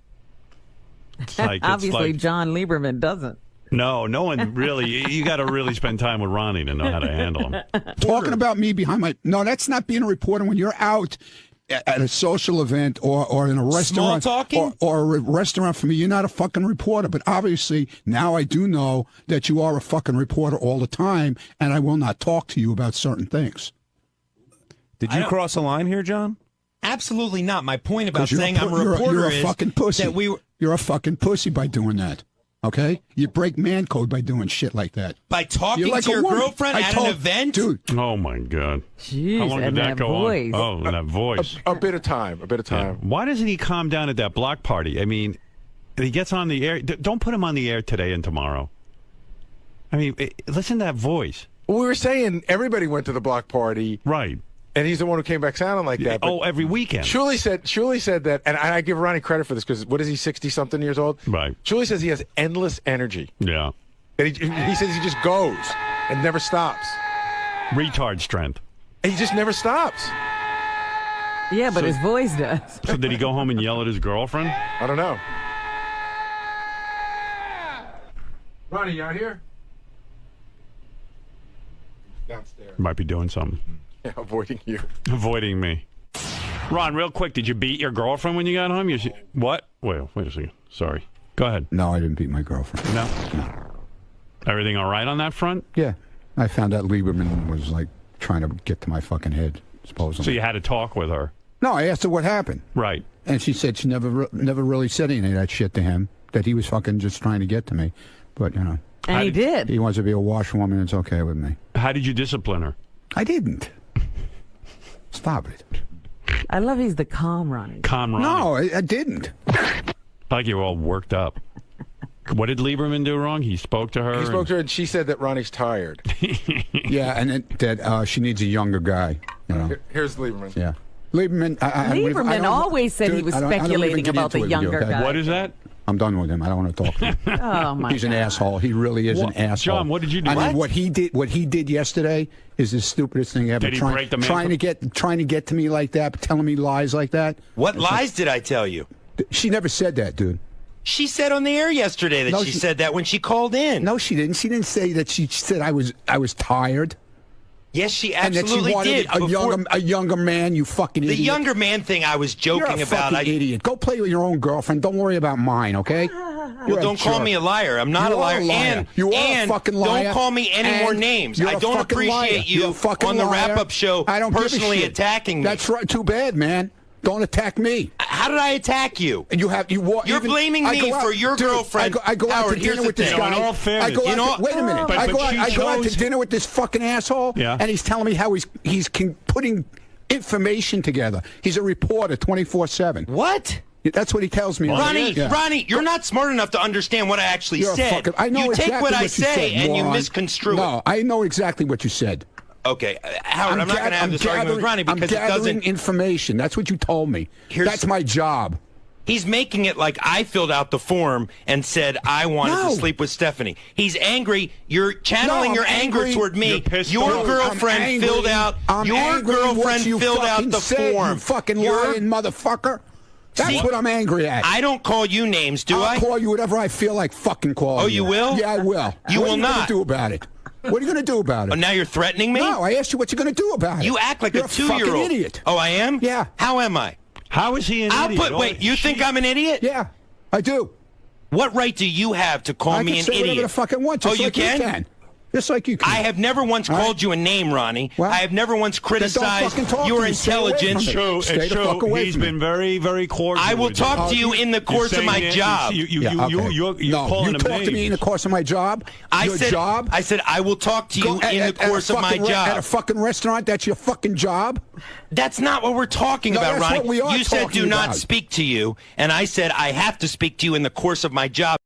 It's Obviously, Jon Leiberman doesn't. No one really. You got to really spend time with Ronnie to know how to handle him. Talking about me behind my... No, that's not being a reporter. When you're out at a social event or in a restaurant... Small talking? Or a restaurant for me, you're not a fucking reporter. But obviously, now I do know that you are a fucking reporter all the time, and I will not talk to you about certain things. Did you cross a line here, John? Absolutely not. My point about 'Cause you're saying I'm a reporter you're a is fucking pussy. that we were... You're a fucking pussy by doing that. Okay? You break man code by doing shit like that. By talking You're like to a your woman. girlfriend I at told- an event? Dude. Oh, my God. Jeez, How long did and that go voice. on? Oh, and that voice. A bit of time. Yeah. Why doesn't he calm down at that block party? I mean, he gets on the air. Don't put him on the air today and tomorrow. I mean, listen to that voice. Well, we were saying everybody went to the block party. Right. And he's the one who came back sounding like that. Oh, every weekend. Shuli said that, and I give Ronnie credit for this because what is he, 60-something years old? Right. Shuli says he has endless energy. Yeah. And he says he just goes and never stops. Retard strength. And he just never stops. Yeah, but his voice does. So did he go home and yell at his girlfriend? I don't know. Ronnie, you out here? Downstairs. Might be doing something. Yeah, avoiding you. Avoiding me. Ron, real quick, did you beat your girlfriend when you got home? What? Wait a second. Sorry. Go ahead. No, I didn't beat my girlfriend. No? Everything all right on that front? Yeah. I found out Lieberman was like trying to get to my fucking head, supposedly. So you had to talk with her? No, I asked her what happened. Right. And she said she never really said any of that shit to him, that he was fucking just trying to get to me. But, you know. And he did. He wants to be a washwoman, it's okay with me. How did you discipline her? I didn't. Stop it. I love he's the calm Ronnie. Calm Ronnie. No, I didn't. Like you're all worked up. What did Lieberman do wrong? He spoke to her. He spoke to her, and she said that Ronnie's tired. Yeah, and that she needs a younger guy. You know. Here's Lieberman. Yeah. Lieberman. Lieberman always said he was speculating about the younger guy. What is that? I'm done with him. I don't want to talk to him. Oh my! He's an asshole. He really is an asshole. John, what did you do? I mean, what he did yesterday is the stupidest thing ever. Did he break the man? Trying to get to me like that, telling me lies like that. What lies did I tell you? She never said that, dude. She said on the air yesterday that she said that when she called in. No, she didn't. She didn't say that. She said I was tired. Yes, she And absolutely that she wanted did. a younger man, you fucking idiot. The younger man thing I was joking You're a about. fucking idiot. Go play with your own girlfriend. Don't worry about mine, okay? Well, don't call me a liar. I'm not You a liar. are a liar. And You are and a fucking liar. don't call me any more names. You're I a don't fucking liar. appreciate You're a you fucking on the liar. wrap-up show I don't give a personally shit. attacking me. That's right. Too bad, man. Don't attack me. How did I attack you? And You're blaming me for your girlfriend. I go out Howard, to dinner here's with the this thing. guy. In all fairness, wait a minute. But I go out she to dinner with this fucking asshole, Yeah. and he's telling me how he's putting information together. He's a reporter 24/7. What? That's what he tells me. Ronnie, you're not smart enough to understand what I actually said. I know you exactly take what I you say said, and you moron. misconstrue it. No, I know exactly what you said. Okay, Howard, I'm not going to have this argument with Ronnie because I'm it gathering doesn't. information. That's what you told me. That's my job. He's making it like I filled out the form and said I wanted to sleep with Stephanie. He's angry. You're channeling your anger toward me. Your girlfriend filled out. Your girlfriend filled out the form. You fucking lying motherfucker. That's what I'm angry at. I don't call you names, do I? I'll call you whatever I feel like fucking calling. Oh, you will? Yeah, I will. You will What are you not. going to do about it? What are you going to do about it? Oh, now you're threatening me? No, I asked you what you're going to do about it. You act like You're a 2-year-old. fucking idiot. Oh, I am? Yeah. How am I? How is he an idiot? Wait, you think I'm an idiot? Yeah, I do. What right do you have to call me an I can say whatever idiot? the fuck I want. Just you like can? You can. Just like you can. I have never once called you a name, Ronnie. I have never once criticized your intelligence. He's been very, very cordial. I will with talk to you in the course of my job. You're calling him talk names. to me in the course of my job. I your said, job. I said I will talk to you in the course of my job. At a fucking restaurant, that's your fucking job. That's not what we're talking about, that's Ronnie. what we are You said do talking not about. speak to you, and I said I have to speak to you in the course of my job.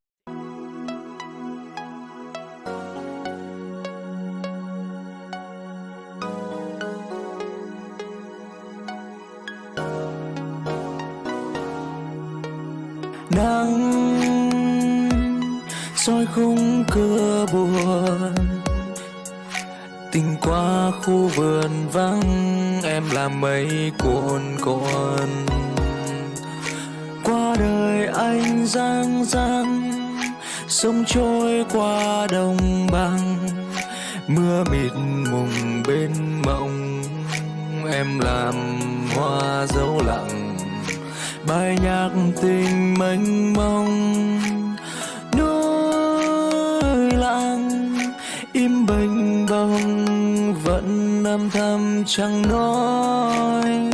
Nắng soi khung cửa buồn, tình qua khu vườn vắng, em làm mây cuồn cuộn. Qua đời anh giang giang, sông trôi qua đồng bằng, mưa mịt mùng bên mộng, em làm hoa dấu lặng. Bài nhạc tình mênh mông, núi lặng im bềnh bông, vẫn âm thầm chẳng nói.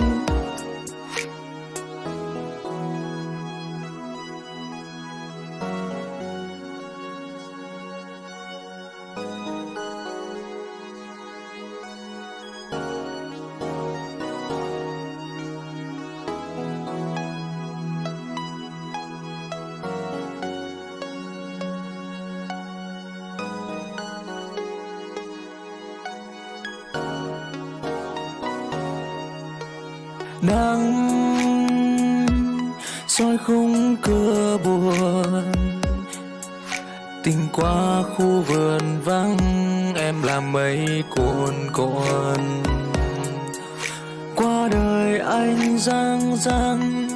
Nắng soi khung cửa buồn, tình qua khu vườn vắng, em làm mây cuồn cuộn. Qua đời anh giang giang,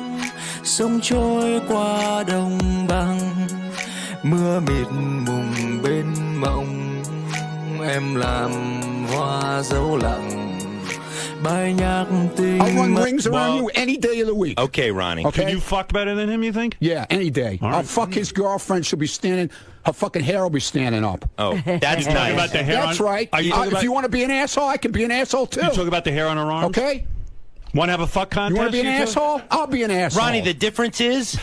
sông trôi qua đồng bằng, mưa mịt mùng bên mộng, em làm hoa dấu lặng. I'll run rings around you any day of the week. Okay, Ronnie. Okay? Can you fuck better than him, you think? Yeah, any day. All right. I'll fuck his girlfriend. She'll be standing. Her fucking hair will be standing up. Oh, that's You talking nice. about the hair That's on, right. Are you talking If about, you want to be an asshole, I can be an asshole too. you talking about the hair on her arms? Okay? Want to have a fuck contest? You want to be an you two? asshole? I'll be an asshole. Ronnie, the difference is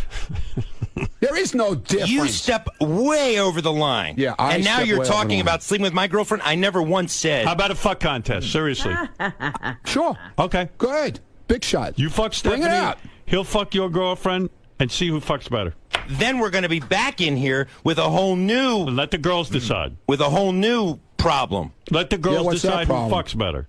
there is no difference. you step way over the line. Yeah, I and now step you're way over the talking line. about sleeping with my girlfriend. I never once said. How about a fuck contest? Seriously. Sure. Okay. Good. Big shot. You fuck Stephanie. Bring it out. He'll fuck your girlfriend and see who fucks better. Then we're going to be back in here with a whole new. Let the girls decide. With a whole new problem. Let the girls what's that decide who problem? fucks better.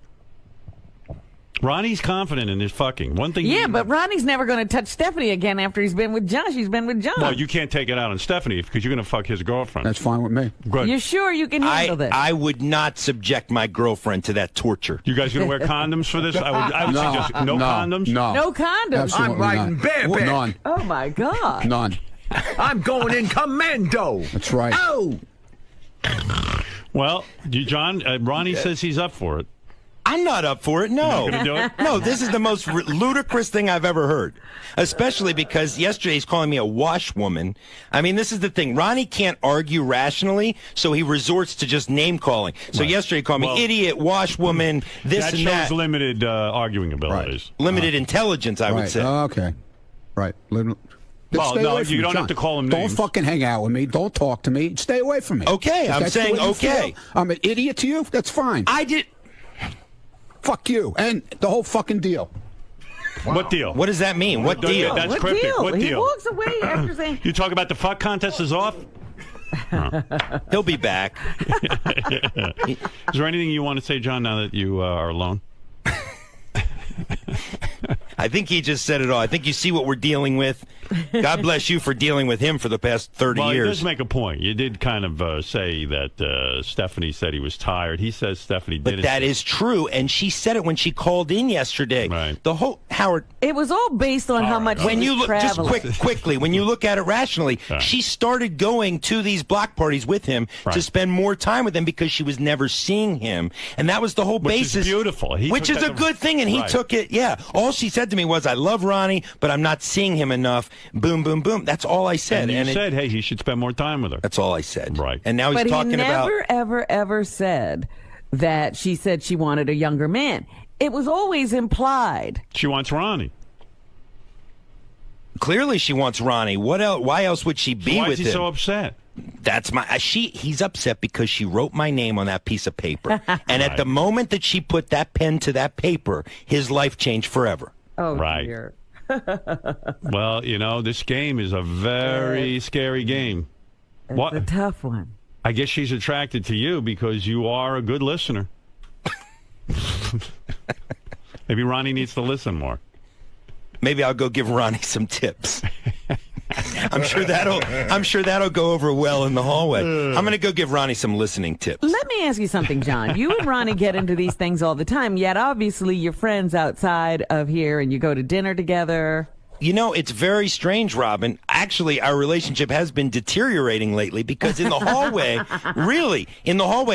Ronnie's confident in his fucking. One thing. Yeah, but Ronnie's never going to touch Stephanie again after he's been with John. She's been with John. Well, you can't take it out on Stephanie because you're going to fuck his girlfriend. That's fine with me. Good. You're sure you can handle this? I would not subject my girlfriend to that torture. You guys going to wear condoms for this? I would suggest no condoms. No condoms. Absolutely I'm riding not. bareback. None. Oh my God. None. I'm going in commando. That's right. Oh. Well, John, Ronnie says he's up for it. I'm not up for it, no. You're gonna do it? No, this is the most ludicrous thing I've ever heard. Especially because yesterday he's calling me a washwoman. I mean, this is the thing. Ronnie can't argue rationally, so he resorts to just name calling. So yesterday he called me idiot, washwoman, this that and that. shows limited arguing abilities. Limited intelligence, I would say. Okay. Right. Well, Stay no, away from you me, don't John. have to call him Don't names. fucking hang out with me. Don't talk to me. Stay away from me. Okay, If I'm that's the saying way you okay. feel, I'm an idiot to you? That's fine. I did. Fuck you. And the whole fucking deal. What deal? What does that mean? What deal? That's What cryptic. deal? What He deal? walks away after saying, You talk about the fuck contest is off? He'll be back. Is there anything you want to say, John, now that you are alone? I think he just said it all. I think you see what we're dealing with. God bless you for dealing with him for the past 30 Well, years. he does make a point. You did kind of say that Stephanie said he was tired. He says Stephanie did But that is true, and she said it when she called in yesterday. Right. The whole it was all based on how much when he you was look just traveling. quickly, when you look at it rationally, she started going to these block parties with him to spend more time with him because she was never seeing him, and that was the whole Which basis. is beautiful. He which took is that a to- good thing, and he Right. took it. Yeah, all she said to me was, "I love Ronnie, but I'm not seeing him enough." Boom, boom, boom. That's all I said. And you said, hey, he should spend more time with her. That's all I said. Right. And now he's But talking he about. never, ever, ever said that she said she wanted a younger man. It was always implied. She wants Ronnie. Clearly, she wants Ronnie. What else? Why else would she be Why with is he him? so upset? That's my. He's upset because she wrote my name on that piece of paper, and at the moment that she put that pen to that paper, his life changed forever. Oh, Right. dear. Well, this game is a very scary game. It's a tough one. I guess she's attracted to you because you are a good listener. Maybe Ronnie needs to listen more. Maybe I'll go give Ronnie some tips. I'm sure that'll go over well in the hallway. I'm going to go give Ronnie some listening tips. Let me ask you something, John. You and Ronnie get into these things all the time, yet obviously you're friends outside of here and you go to dinner together. It's very strange, Robin. Actually, our relationship has been deteriorating lately because in the hallway,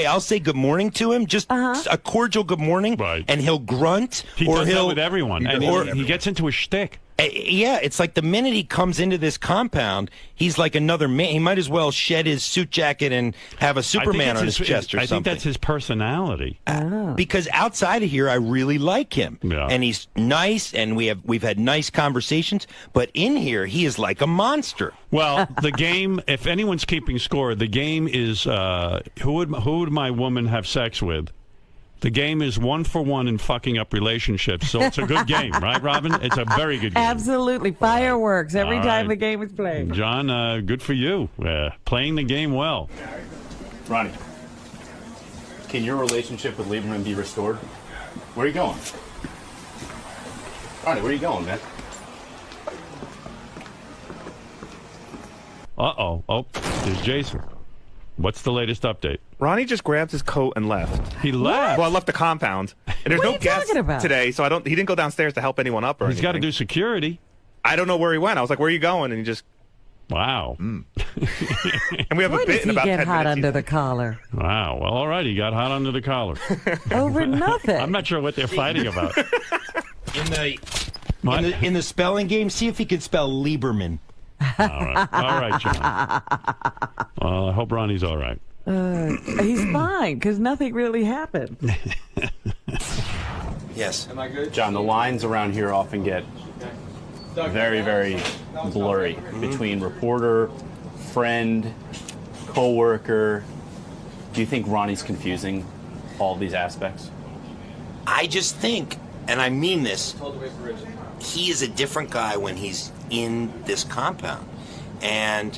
I'll say good morning to him, just a cordial good morning, and he'll grunt. He or does he'll that with everyone. And he gets into a shtick. Yeah, it's like the minute he comes into this compound, he's like another man. He might as well shed his suit jacket and have a Superman on his chest or something. I think that's his personality. Because outside of here, I really like him, and he's nice, and we've had nice conversations. But in here, he is like a monster. Well, the game, if anyone's keeping score, the game is who would my woman have sex with? The game is 1-for-1 in fucking up relationships, so it's a good game, right, Robin? It's a very good game. Absolutely. Fireworks every All time right. the game is played. John, good for you. Playing the game well. Ronnie, can your relationship with Lieberman be restored? Where are you going? Ronnie, where are you going, man? Uh-oh. Oh, there's Jason. What's the latest update? Ronnie just grabbed his coat and left. He left? Well, I left the compound. And there's What are no you guests talking about? today, so he didn't go downstairs to help anyone up or He's got to anything. do security. I don't know where he went. I was like, where are you going? And he just... Wow. And we have Why a bit does in he about get 10 hot minutes. under the collar? Wow. Well, all right. He got hot under the collar. Over nothing. I'm not sure what they're fighting about. In the spelling game, see if he could spell Lieberman. All right, John. Well, I hope Ronnie's all right. He's fine because nothing really happened. Yes. Am I good? John, the lines around here often get very, very blurry between reporter, friend, co-worker. Do you think Ronnie's confusing all these aspects? I just think, and I mean this, he is a different guy when he's in this compound. And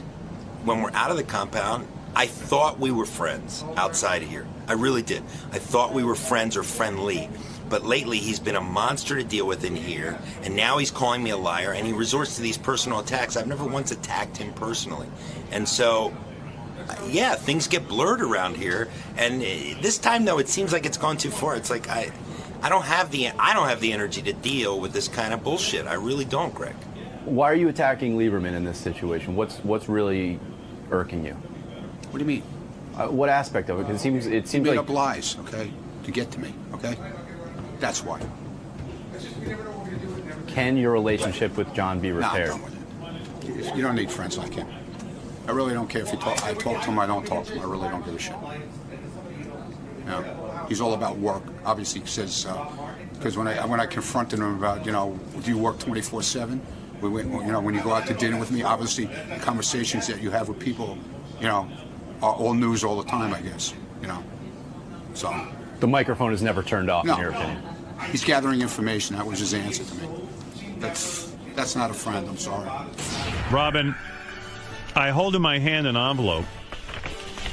when we're out of the compound, I thought we were friends outside of here. I really did. I thought we were friends or friendly. But lately, he's been a monster to deal with in here, and now he's calling me a liar, and he resorts to these personal attacks. I've never once attacked him personally. And so, yeah, things get blurred around here. And this time, though, it seems like it's gone too far. It's like I don't have the energy to deal with this kind of bullshit. I really don't, Greg. Why are you attacking Lieberman in this situation? What's really irking you? What do you mean? What aspect of it? Because it seems made like up lies, okay, to get to me, okay? That's why. Can your relationship with Jon be repaired? No, I'm done with it. You don't need friends like him. I really don't care if I talk to him, I don't talk to him. I really don't give a shit. You know, he's all about work. Obviously, he says, because when I confronted him about, do you work 24/7? We went, when you go out to dinner with me, obviously, the conversations that you have with people, are all news all the time, I guess, So. The microphone is never turned off, No. in your opinion. He's gathering information. That was his answer to me. That's not a friend. I'm sorry. Robin, I hold in my hand an envelope,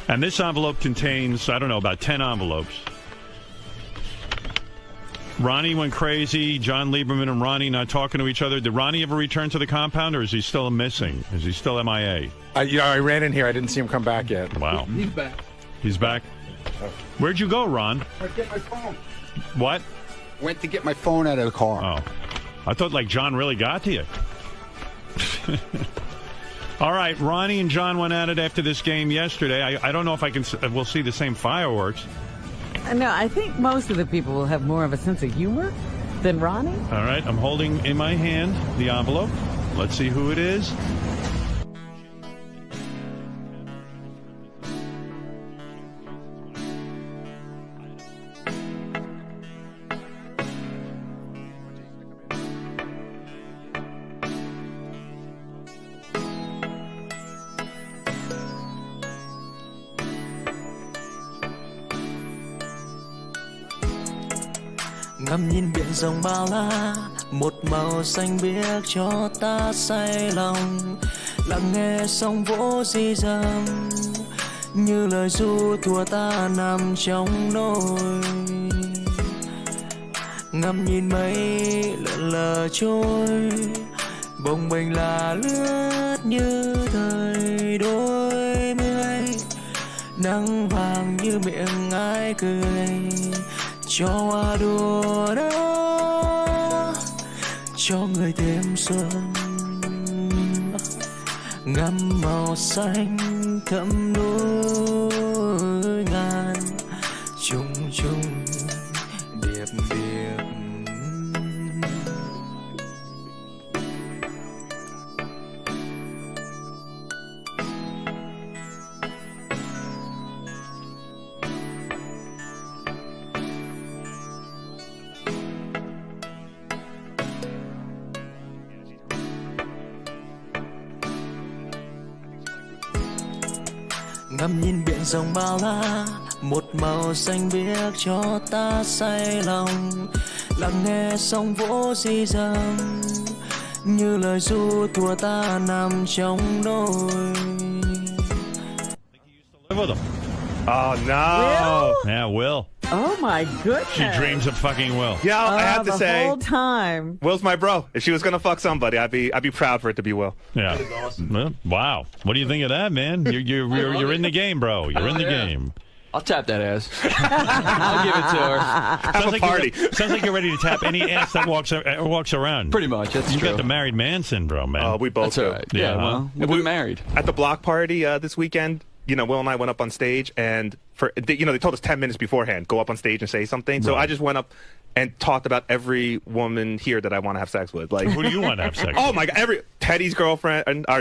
and this envelope contains, I don't know, about 10 envelopes. Ronnie went crazy. Jon Leiberman and Ronnie not talking to each other. Did Ronnie ever return to the compound, or is he still missing? Is he still MIA? I ran in here. I didn't see him come back yet. Wow. He's back. He's back? Where'd you go, Ron? Went to get my phone. What? Went to get my phone out of the car. Oh. I thought, John really got to you. All right, Ronnie and Jon went at it after this game yesterday. I don't know if we'll see the same fireworks. No, I think most of the people will have more of a sense of humor than Ronnie. All right, I'm holding in my hand the envelope. Let's see who it is. Ngắm nhìn biển rộng bao la, một màu xanh biếc cho ta say lòng. Lắng nghe sóng vỗ rì rầm, như lời ru thua ta nằm trong nỗi. Ngắm nhìn mây lượn lờ trôi, bồng bềnh là lướt như thời đôi mươi. Nắng vàng như miệng ai cười, cho hoa đùa đó, cho người thêm xuân. Ngắm màu xanh thẫm núi ngàn, chung chung điệp điệp. Ngắm nhìn biển rộng bao la, một màu xanh biếc cho ta say lòng. Lắng nghe sóng vỗ rì rầm, như lời ru thua ta nằm trong đôi. Live with him. Oh, no. Will? Yeah, Will. Oh, my goodness. She dreams of fucking Will. Yeah, I have to the say, whole time. Will's my bro. If she was gonna fuck somebody, I'd be proud for it to be Will. Yeah. Well, wow. What do you think of that, man? You're in the game, bro. You're in the game. I'll tap that ass. I'll give it to her. Have a party. Sounds like you're ready to tap any ass that walks around. Pretty much. That's You've true. got the married man syndrome, man. We both That's all do. right. Yeah, well, we're married. At the block party this weekend, Will and I went up on stage, and they told us 10 minutes beforehand, go up on stage and say something. So Right. I just went up and talked about every woman here that I want to have sex with. Like, Who do you want to have sex with? Oh my God, Teddy's girlfriend and our